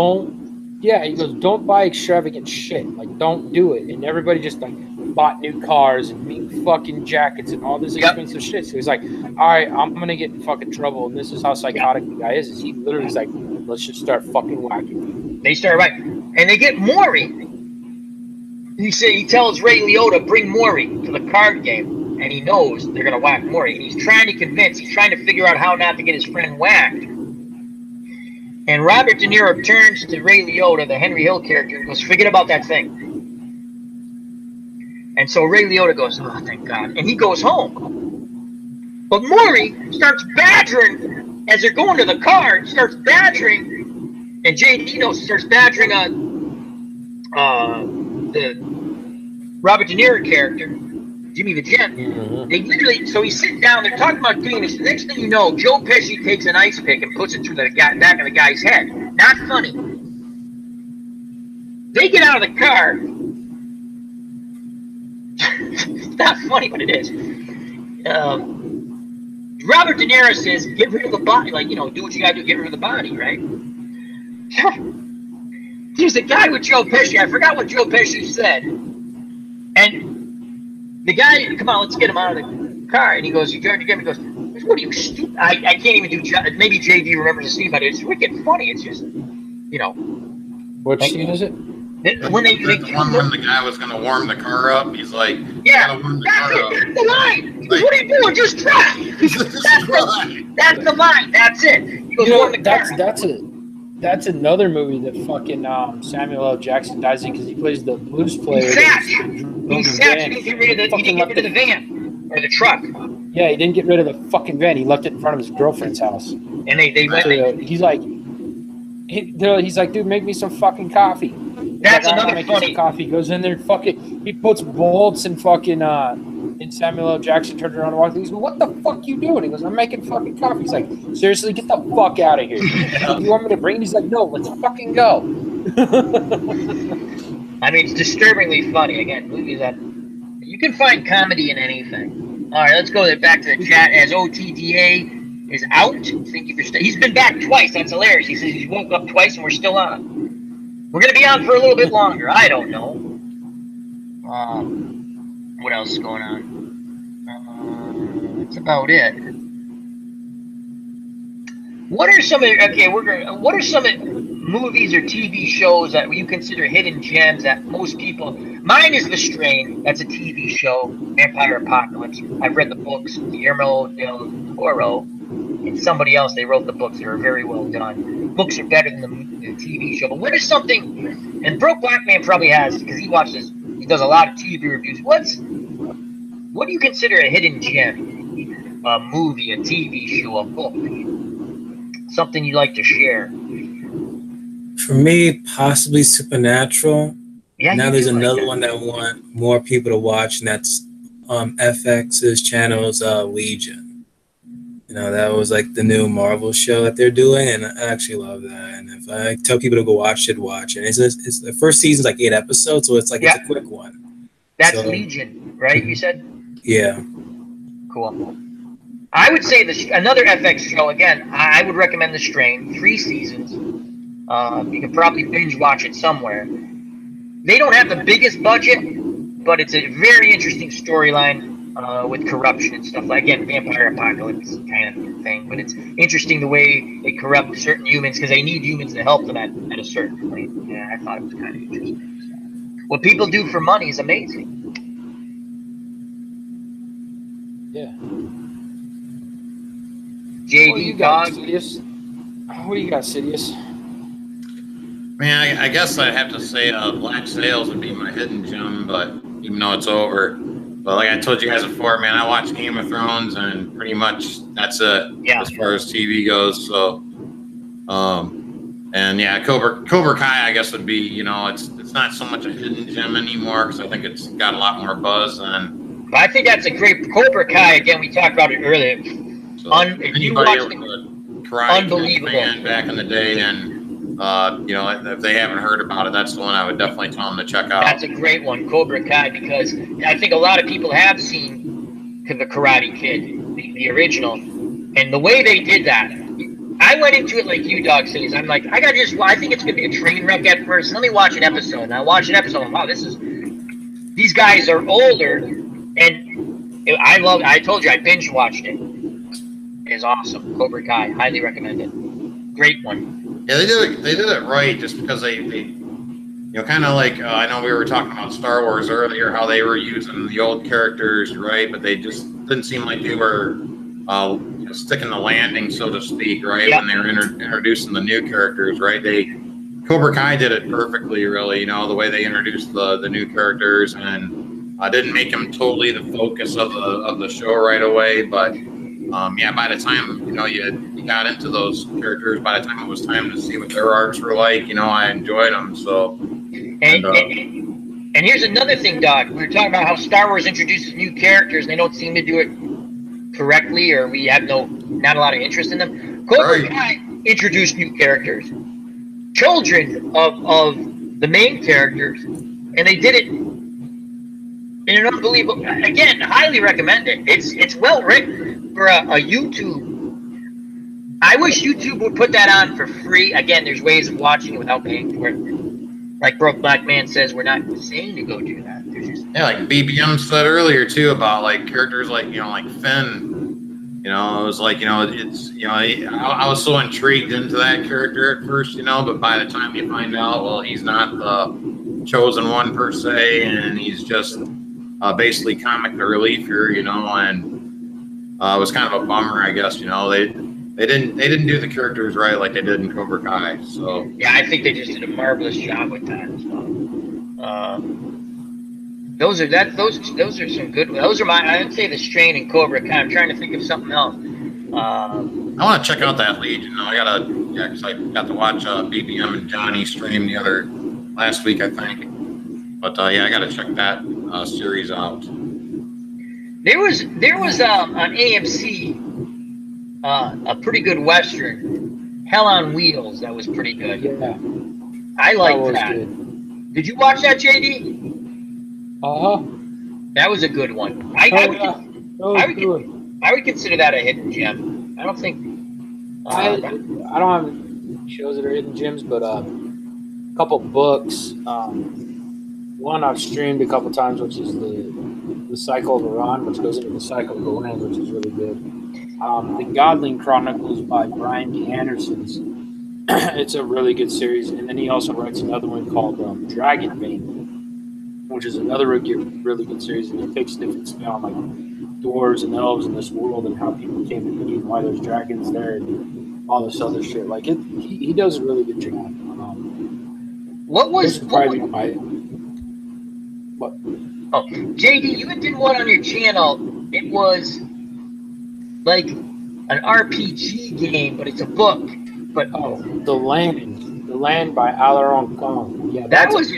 Speaker 4: goes, don't buy extravagant shit. Like, don't do it. And everybody just, like, bought new cars and mink fucking jackets and all this expensive shit. So he's like, all right, I'm going to get in fucking trouble. And this is how psychotic the guy is he literally is like, let's just start fucking whacking.
Speaker 1: They start and they get Maury. He tells Ray Liotta, bring Maury to the card game. And he knows they're going to whack Maury. And he's trying to figure out how not to get his friend whacked. And Robert De Niro turns to Ray Liotta, the Henry Hill character, and goes, forget about that thing. And so Ray Liotta goes, oh, thank God. And he goes home. But Maury starts badgering, as they're going to the car, starts badgering, and Jay Dino starts badgering the Robert De Niro character, Jimmy the Gent. They literally, so he's sitting down, they're talking about doing this. The next thing you know, Joe Pesci takes an ice pick and puts it through the back of the guy's head. Not funny. They get out of the car. It's not funny, but it is. Robert De Niro says, get rid of the body. Like, do what you gotta do, get rid of the body, right? There's a guy with Joe Pesci. I forgot what Joe Pesci said. And the guy, come on, let's get him out of the car. And he goes, you drive again. He goes, what are you, stupid? I can't even do, maybe JD remembers the scene, but it's wicked funny. It's just,
Speaker 4: What scene is it?
Speaker 1: When
Speaker 2: the guy was going to warm the car up, he's like,
Speaker 1: that's the line. He goes, what are you doing? Just try. That's the line. That's it. He goes, warm the car.
Speaker 4: That's another movie that fucking Samuel L. Jackson dies in because he plays the blues player.
Speaker 1: He didn't get rid of the van or the truck.
Speaker 4: Yeah, he didn't get rid of the fucking van. He left it in front of his girlfriend's house.
Speaker 1: And they went.
Speaker 4: He's like, dude, make me some fucking coffee.
Speaker 1: That's another funny.
Speaker 4: Coffee. He goes in there, he puts bolts and fucking and Samuel L. Jackson turns around and walks. He goes, what the fuck you doing? He goes, I'm making fucking coffee. He's like, seriously, get the fuck out of here. You want me to bring it? He's like, no, let's fucking go.
Speaker 1: I mean, it's disturbingly funny. Again, movies that you can find comedy in anything. All right, let's go back to the chat. As OTDA is out, thank you for he's been back twice. That's hilarious. He says he woke up twice and we're still on. We're gonna be on for a little bit longer. I don't know. What else is going on? That's about it. What are some movies or TV shows that you consider hidden gems that most people? Mine is The Strain. That's a TV show. Vampire Apocalypse. I've read the books. Guillermo del Toro and somebody else. They wrote the books. They were very well done. Books are better than the TV show. But what is something? And Broke Black Man probably has because he watches. He does a lot of TV reviews. What do you consider a hidden gem? A movie, a TV show, a book? Something you like to share?
Speaker 3: For me, possibly Supernatural.
Speaker 1: Yeah,
Speaker 3: now there's another one that I want more people to watch, and that's FX's channel's Legion. That was like the new Marvel show that they're doing, and I actually love that. And if I tell people to go watch it, watch it. It's the first season's like 8 episodes, so it's like it's a quick one.
Speaker 1: That's Legion, right? You said?
Speaker 3: Yeah.
Speaker 1: Cool. I would say another FX show, again, I would recommend The Strain. 3 seasons. You can probably binge watch it somewhere. They don't have the biggest budget, but it's a very interesting storyline with corruption and stuff. Again, Vampire Apocalypse kind of thing. But it's interesting the way they corrupt certain humans because they need humans to help them at a certain point. Yeah, I thought it was kind of interesting. So, what people do for money is amazing.
Speaker 4: Yeah.
Speaker 1: JD, Dawg.
Speaker 4: What do you got, Sidious?
Speaker 2: Man, I guess I'd have to say Black Sails would be my hidden gem, but even though it's over. But like I told you guys before, man, I watch Game of Thrones, and pretty much that's it as far as TV goes. So, and yeah, Cobra Kai, I guess would be, it's not so much a hidden gem anymore because I think it's got a lot more buzz. And
Speaker 1: I think that's a great Cobra Kai. Again, we talked about it earlier.
Speaker 2: So if you watch Karate
Speaker 1: Unbelievable.
Speaker 2: fan back in the day, and you know, if they haven't heard about it, that's the one I would definitely tell them to check out.
Speaker 1: That's a great one, Cobra Kai, because I think a lot of people have seen the Karate Kid, the original, and the way they did that. I went into it like you, Dawg Sidious. I'm like, I think it's gonna be a train wreck at first. Let me watch an episode. And I watched an episode. And, wow, these guys are older, and I told you I binge watched it. It is awesome. Cobra Kai, highly recommend it. Great one.
Speaker 2: Yeah, they did it right, just because they you know, kind of like I know we were talking about Star Wars earlier, how they were using the old characters, right? But they just didn't seem like they were you know, sticking the landing, so to speak, right?
Speaker 1: Yep.
Speaker 2: When they were introducing the new characters, right? Cobra Kai did it perfectly, really. You know, the way they introduced the new characters, and didn't make them totally the focus of the show right away. But yeah, by the time you know you got into those characters, by the time it was time to see what their arcs were like, you know, I enjoyed them. So,
Speaker 1: and here's another thing, Doc. We were talking about how Star Wars introduces new characters, and they don't seem to do it correctly, or we have not a lot of interest in them. Cobra Kai introduced new characters, children of the main characters, and they did it in an unbelievable. Again, highly recommend it. It's well written for a YouTube. I wish YouTube would put that on for free. Again, there's ways of watching it without paying for it. Like Broke Black Man says, we're not saying to go do that.
Speaker 2: Yeah, like BBM said earlier too, about like characters like, you know, like Finn. You know, it was like, you know, it's, you know, I was so intrigued into that character at first, you know, but by the time you find out, well, he's not the chosen one per se, and he's just basically comic relief here, you know, and it was kind of a bummer, I guess. You know, they didn't do the characters right like they did in Cobra Kai. So
Speaker 1: yeah, I think they just did a marvelous job with that. So, those are some good. Those are I'd say the Strain and Cobra Kai. I'm trying to think of something else.
Speaker 2: I want to check out that lead. You know, because I got to watch BBM and Johnny stream last week, I think. But yeah, I got to check that series out.
Speaker 1: There was on AMC a pretty good Western, Hell on Wheels. That was pretty good.
Speaker 4: Yeah,
Speaker 1: I liked that.
Speaker 4: Good.
Speaker 1: Did you watch that, JD?
Speaker 4: That
Speaker 1: was a good one. I would consider that a hidden gem. I don't think.
Speaker 4: I don't have shows that are hidden gems, but a couple books. One I've streamed a couple times, which is the Cycle of Iran, which goes into the Cycle of Iran, which is really good. The Godling Chronicles by Brian D. Anderson. It's a really good series, and then he also writes another one called Dragonbane, which is another really good series, and it takes different spin on like dwarves and elves in this world and how people came to be and why there's dragons there and all this other shit. Like he does a really good job.
Speaker 1: Oh, JD, you did one on your channel. It was like an RPG game, but it's a book. But
Speaker 4: The Land by Alaron Kong. Yeah,
Speaker 1: that was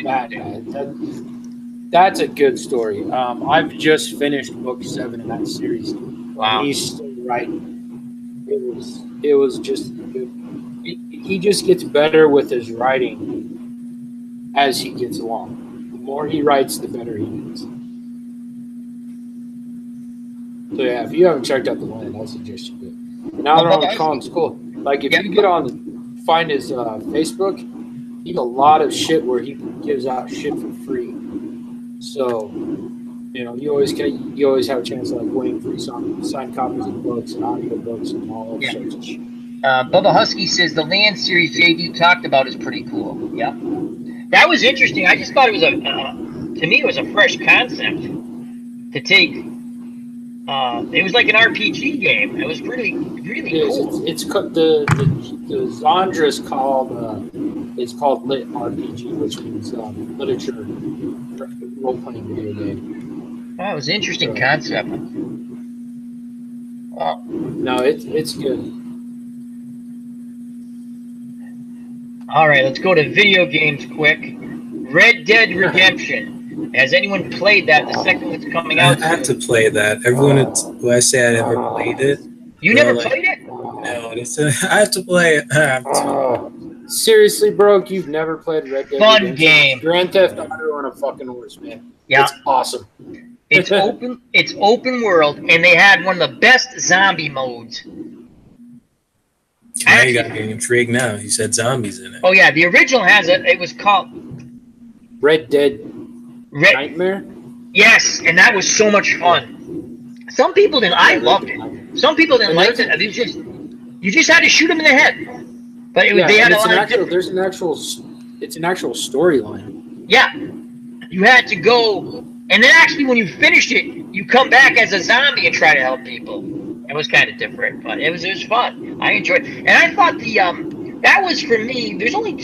Speaker 4: that's a good story. I've just finished book 7 in that series.
Speaker 1: Wow.
Speaker 4: He's still writing. It was just good. He just gets better with his writing as he gets along. The more he writes, the better he gets. So yeah, if you haven't checked out The Land, I suggest you do. And Alaron Kong's cool. Like if you get on, find his Facebook, he has a lot of shit where he gives out shit for free. So, you know, you always have a chance to like winning free signed copies of books and audio books and all that sorts of shit.
Speaker 1: Bubba Husky says the Land series JD talked about is pretty cool. Yeah, that was interesting. I just thought it was to me it was a fresh concept to take. It was like an RPG game. It was really cool.
Speaker 4: It's the genre is called it's called Lit RPG, which means literature role playing video game.
Speaker 1: That was an interesting concept. Wow.
Speaker 4: No, it's good.
Speaker 1: All right, let's go to video games quick. Red Dead Redemption. Has anyone played that? The second one's coming out.
Speaker 3: I have to play that. Everyone who I say I never played it.
Speaker 1: You never played it?
Speaker 3: No, man. I have to play it.
Speaker 4: Seriously, bro, you've never played Red Dead
Speaker 1: Fun
Speaker 4: Redemption?
Speaker 1: game.
Speaker 4: Grand Theft Auto on a fucking horse, man.
Speaker 1: Yeah.
Speaker 4: It's awesome.
Speaker 1: It's open. It's open world, and they had one of the best zombie modes.
Speaker 3: Now you got me intrigued. Now you said zombies in it.
Speaker 1: Oh yeah, the original has it. It was called
Speaker 4: Red Dead Nightmare.
Speaker 1: Yes, and that was so much fun. Some people didn't. I loved it. Some people didn't like it. You just had to shoot them in the head. But it was, they had a lot of
Speaker 4: there's an actual. It's an actual storyline.
Speaker 1: Yeah, you had to go, and then actually when you finished it, you come back as a zombie and try to help people. It was kind of different, but it was fun. I enjoyed it. And I thought that was for me. There's only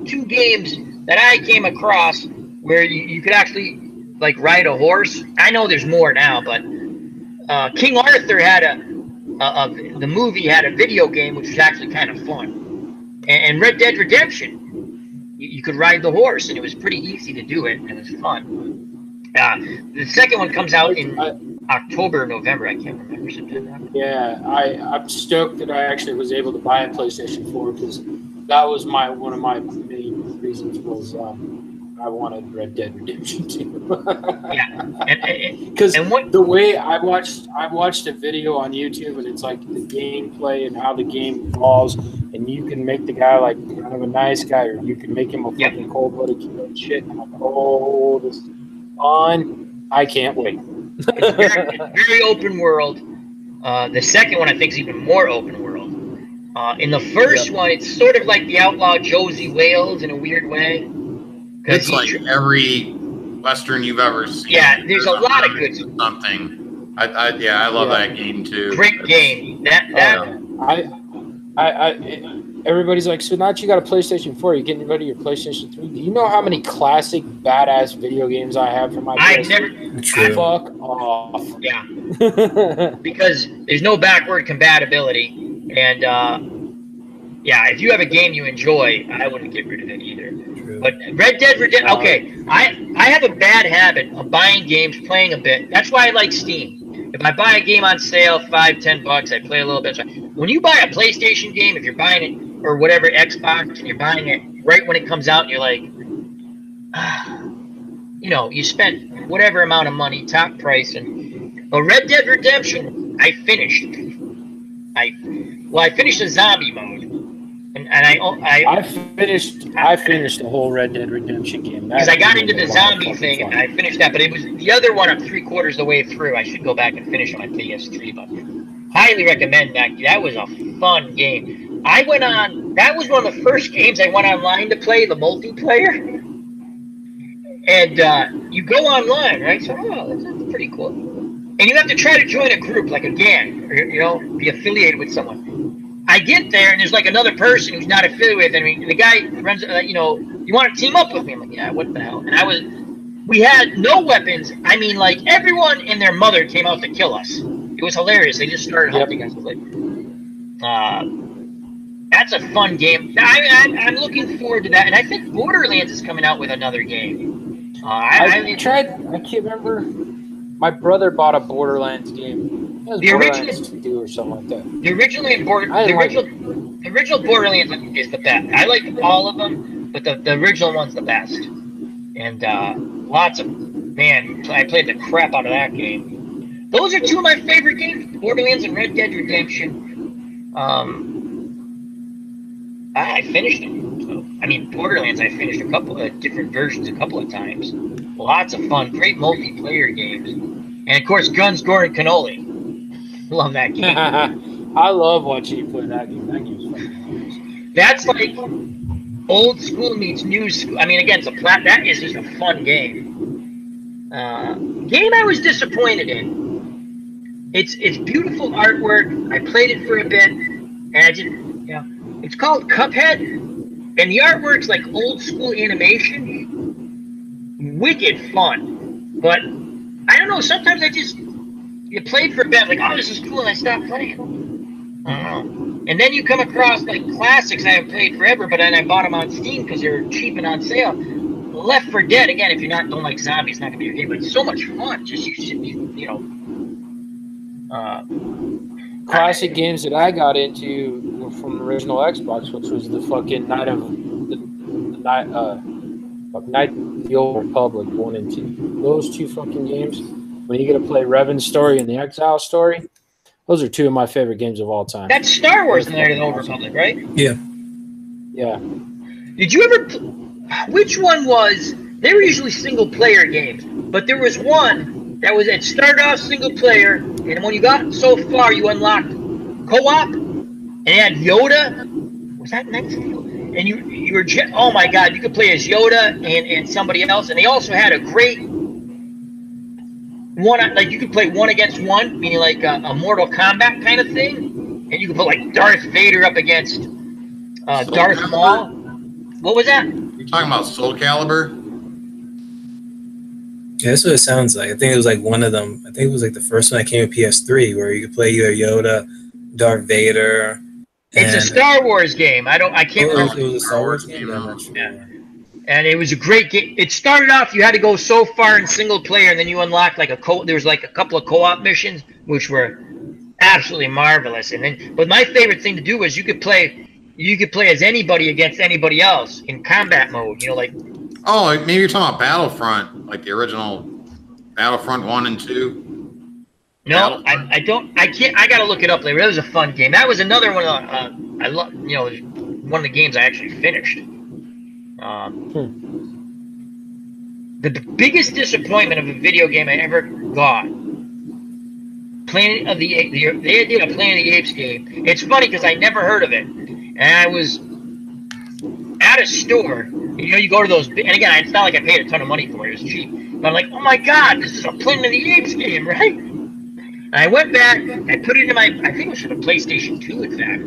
Speaker 1: two games that I came across where you could actually like ride a horse. I know there's more now, but King Arthur had the movie had a video game which was actually kind of fun, and Red Dead Redemption, you could ride the horse, and it was pretty easy to do it, and it was fun. The second one comes out in October or November. I can't remember. September.
Speaker 4: Yeah, I'm stoked that I actually was able to buy a PlayStation 4 because that was one of my main reasons was I wanted Red Dead Redemption 2.
Speaker 1: Yeah,
Speaker 4: because the way I watched a video on YouTube, and it's like the gameplay and how the game evolves, and you can make the guy like kind of a nice guy, or you can make him a fucking cold-blooded killer and shit. And I'm like, oh, this is fun! I can't wait.
Speaker 1: It's very open world. The second one I think is even more open world. In the first one, it's sort of like the outlaw Josie Wales in a weird way.
Speaker 2: It's like every Western you've ever seen.
Speaker 1: Yeah, there's a lot of good
Speaker 2: something. I love that game too.
Speaker 1: Great game.
Speaker 4: Everybody's like, so now that you got a PlayStation 4, you're getting rid of your PlayStation 3. Do you know how many classic badass video games I have for my PlayStation? Fuck off.
Speaker 1: Yeah. Because there's no backward compatibility, and if you have a game you enjoy, I wouldn't get rid of it either. True. But Red Dead Redemption, okay, I have a bad habit of buying games, playing a bit. That's why I like Steam. If I buy a game on sale, $5-10, I play a little bit. When you buy a PlayStation game, if you're buying it, or whatever, Xbox, and you're buying it right when it comes out, and you're like, you spent whatever amount of money, top price, but Red Dead Redemption, I finished. I finished the zombie mode, and I finished the whole Red Dead Redemption game because I got into the zombie thing, and I finished that. But it was the other one. I'm 3/4 of the way through. I should go back and finish on my PS3, but highly recommend that. That was a fun game. That was one of the first games I went online to play, the multiplayer. And you go online, right? So, that's pretty cool. And you have to try to join a group, like a gang, or, be affiliated with someone. I get there, and there's like another person who's not affiliated with me. And the guy runs, you want to team up with me? I'm like, yeah, what the hell? And we had no weapons. I mean, like, everyone and their mother came out to kill us. It was hilarious. They just started hunting us. That's a fun game. I'm looking forward to that, and I think Borderlands is coming out with another game.
Speaker 4: I can't remember. My brother bought a Borderlands game. It was Borderlands 2 or something like that.
Speaker 1: The original Borderlands is the best. I like all of them, but the original one's the best. And I played the crap out of that game. Those are two of my favorite games, Borderlands and Red Dead Redemption. I finished them. So, Borderlands, I finished a couple of different versions a couple of times. Lots of fun, great multiplayer games. And of course, Guns, Gore, and Cannoli. Love that game.
Speaker 4: I love watching you play that game. That game's fucking
Speaker 1: That's like old school meets new school. Again, that is just a fun game. Game I was disappointed in. It's beautiful artwork. I played it for a bit, and I didn't. It's called Cuphead, and the artwork's like old school animation. Wicked fun, but I don't know. Sometimes you played for a bit, like, oh, this is cool, and I stopped playing. I don't know. And then you come across like classics I haven't played forever, but then I bought them on Steam because they're cheap and on sale. Left 4 Dead, again, if you don't like zombies, it's not gonna be your game, but it's so much fun. Just
Speaker 4: classic games that I got into from the original Xbox, which was the fucking Night of the Old Republic 1 and 2. Those two fucking games, when you get to play Revan's story and the Exile story, those are two of my favorite games of all time.
Speaker 1: That's Star Wars: Night of the Old Republic, right?
Speaker 3: Yeah.
Speaker 4: Yeah.
Speaker 1: Did you ever? Which one was? They were usually single player games, but there was one that was. It started off single player, and when you got so far, you unlocked co-op, and it had Yoda. Was that next? And you were oh my god, you could play as Yoda and somebody else, and they also had a great one, like you could play one against one, meaning like a Mortal Kombat kind of thing, and you could put like Darth Vader up against Darth Maul. What was that?
Speaker 2: You talking about Soul Calibur?
Speaker 3: Yeah, that's what it sounds like. I think it was like one of them. I think it was like the first one that came with PS3, where you could play either Yoda, Darth Vader.
Speaker 1: It's a Star Wars game. I can't remember.
Speaker 3: It was a Star Wars game. I'm not sure.
Speaker 1: Yeah. And it was a great game. It started off, you had to go so far in single player, and then you unlocked like there was like a couple of co-op missions, which were absolutely marvelous. And then, but my favorite thing to do was you could play as anybody against anybody else in combat mode. You know, like.
Speaker 2: Oh, maybe you're talking about Battlefront, like the original Battlefront 1 and 2.
Speaker 1: No, I don't. I can't. I gotta look it up later. That was a fun game. That was another one. I love. You know, one of the games I actually finished. The biggest disappointment of a video game I ever got. Planet of the Apes. They did a Planet of the Apes game. It's funny because I never heard of it, and I was at a store. You know, you go to those, and again, it's not like I paid a ton of money for it. It was cheap. But I'm like, oh my god, this is a Planet of the Apes game, right? And I went back, I put it in I think it was for the PlayStation 2, in fact.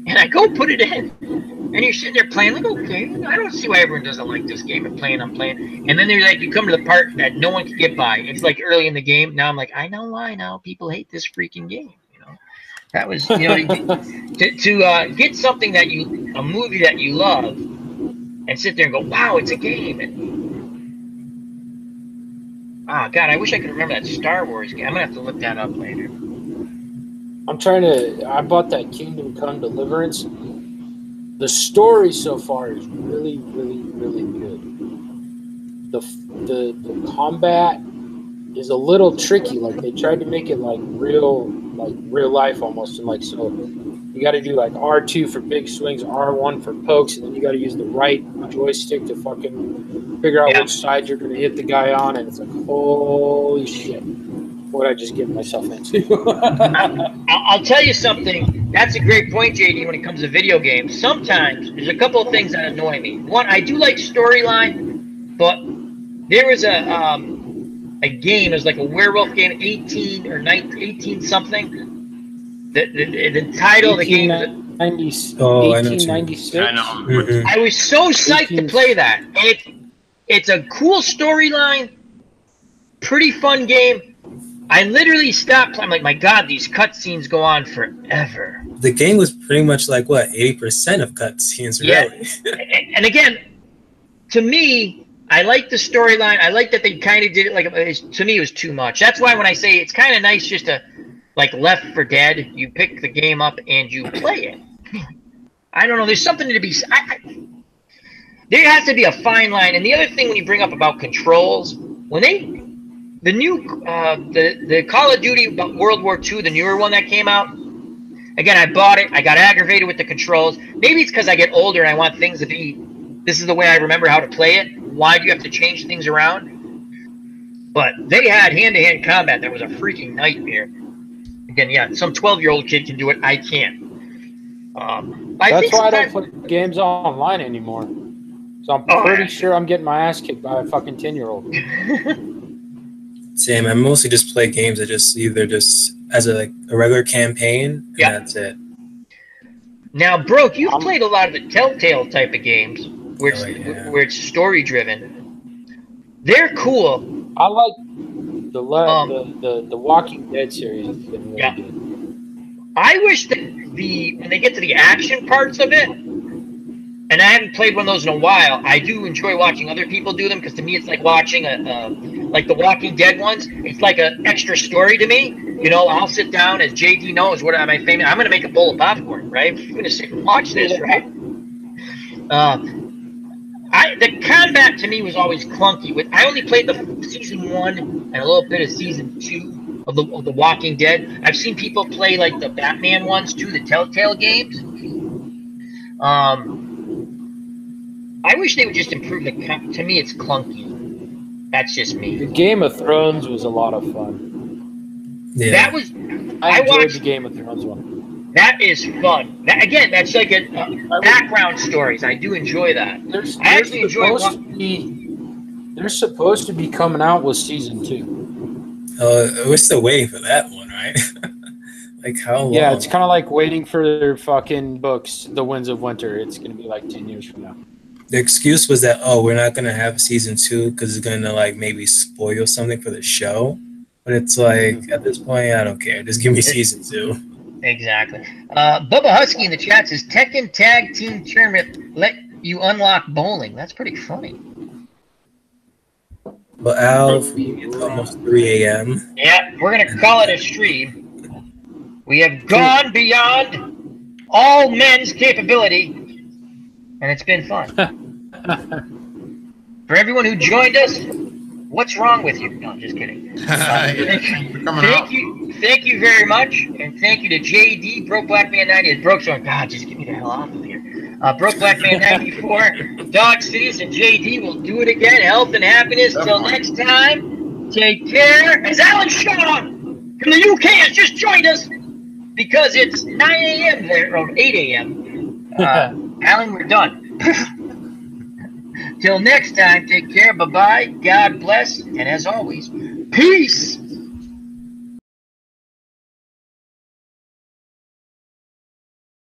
Speaker 1: And I go put it in, and you're sitting there playing, like, okay, I don't see why everyone doesn't like this game. I'm playing. And then they're like, you come to the part that no one can get by. It's like early in the game. Now I'm like, I know why now. People hate this freaking game. You know, that was, you know, to get something a movie that you love, and sit there and go, wow, it's a game. And, oh, God, I wish I could remember that Star Wars game. I'm going to have to look that up later.
Speaker 4: I bought that Kingdom Come Deliverance. The story so far is really, really, really good. The combat is a little tricky. Like, they tried to make it like real life almost. And like, so you got to do like R2 for big swings, R1 for pokes, and then you got to use the right joystick to fucking figure out which side you're going to hit the guy on. And it's like, holy shit, what I just get myself into.
Speaker 1: I'll tell you something. That's a great point, JD, when it comes to video games. Sometimes there's a couple of things that annoy me. One, I do like storyline, but there was a game, it was like a werewolf game, 18 something. The title of the game is
Speaker 4: 1896.
Speaker 2: I know.
Speaker 3: Mm-hmm.
Speaker 1: I was so psyched to play that. And it's a cool storyline, pretty fun game. I literally stopped. I'm like, my God, these cutscenes go on forever.
Speaker 3: The game was pretty much like, what, 80% of cutscenes, really?
Speaker 1: Yeah. And again, to me, I like the storyline. I like that they kind of did it like, to me, it was too much. That's why when I say it's kind of nice just to, like Left 4 Dead, you pick the game up and you play it. I don't know. There's something to be. There has to be a fine line. And the other thing when you bring up about controls, when the new the Call of Duty World War II, the newer one that came out. Again, I bought it. I got aggravated with the controls. Maybe it's because I get older and I want things to be. This is the way I remember how to play it. Why do you have to change things around? But they had hand-to-hand combat that was a freaking nightmare. Again, yeah, some 12-year-old kid can do it. I can't.
Speaker 4: That's why I don't put games online anymore. So I'm pretty sure I'm getting my ass kicked by a fucking 10-year-old.
Speaker 3: Same. I mostly just play games that just either just as a regular campaign, and that's it.
Speaker 1: Now, Broke, you've played a lot of the Telltale type of games where it's story driven. They're cool.
Speaker 4: I like the Walking Dead series. Has been really good.
Speaker 1: I wish that when they get to the action parts of it, and I haven't played one of those in a while, I do enjoy watching other people do them because to me it's like watching like the Walking Dead ones. It's like an extra story to me, You know, I'll sit down, as JD knows what my famous. I'm going to make a bowl of popcorn, right? I'm going to sit and watch this, right? The combat to me was always clunky. I only played the season 1 and a little bit of season 2 of the Walking Dead. I've seen people play like the Batman ones too, the Telltale games. I wish they would just improve the. To me, it's clunky. That's just me.
Speaker 4: The Game of Thrones was a lot of fun.
Speaker 3: Yeah.
Speaker 1: That was.
Speaker 4: I enjoyed
Speaker 1: watched
Speaker 4: the Game of Thrones one.
Speaker 1: That is fun. Again, that's like a background stories. I do enjoy that. I actually enjoy.
Speaker 4: They're supposed to be coming out with season 2.
Speaker 3: We're still waiting for that one, right? Like how long?
Speaker 4: Yeah, it's kind of like waiting for their fucking books, The Winds of Winter. It's going to be like 10 years from now.
Speaker 3: The excuse was that, we're not going to have season 2 because it's going to like maybe spoil something for the show. But it's like, at this point, I don't care. Just give me season 2.
Speaker 1: Exactly. Bubba Husky in the chat says, Tekken Tag Team Tournament let you unlock bowling. That's pretty funny.
Speaker 3: But Alf, it's almost 3 a.m.
Speaker 1: Yeah, we're going to call it a stream. We have gone beyond all men's capability, and it's been fun. For everyone who joined us, what's wrong with you? No, I'm just kidding. Thank you very much, and thank you to JD, Broke Black Man 90. Broke Song, God, just get me the hell off of here. Broke Black Man 94, Dawg Sidious, and JD will do it again. Health and happiness. Till next time, take care. As Alan Sean from the UK has just joined us, because it's 9 a.m. there, or 8 a.m. Alan, we're done. Till next time, take care. Bye-bye. God bless. And as always, peace.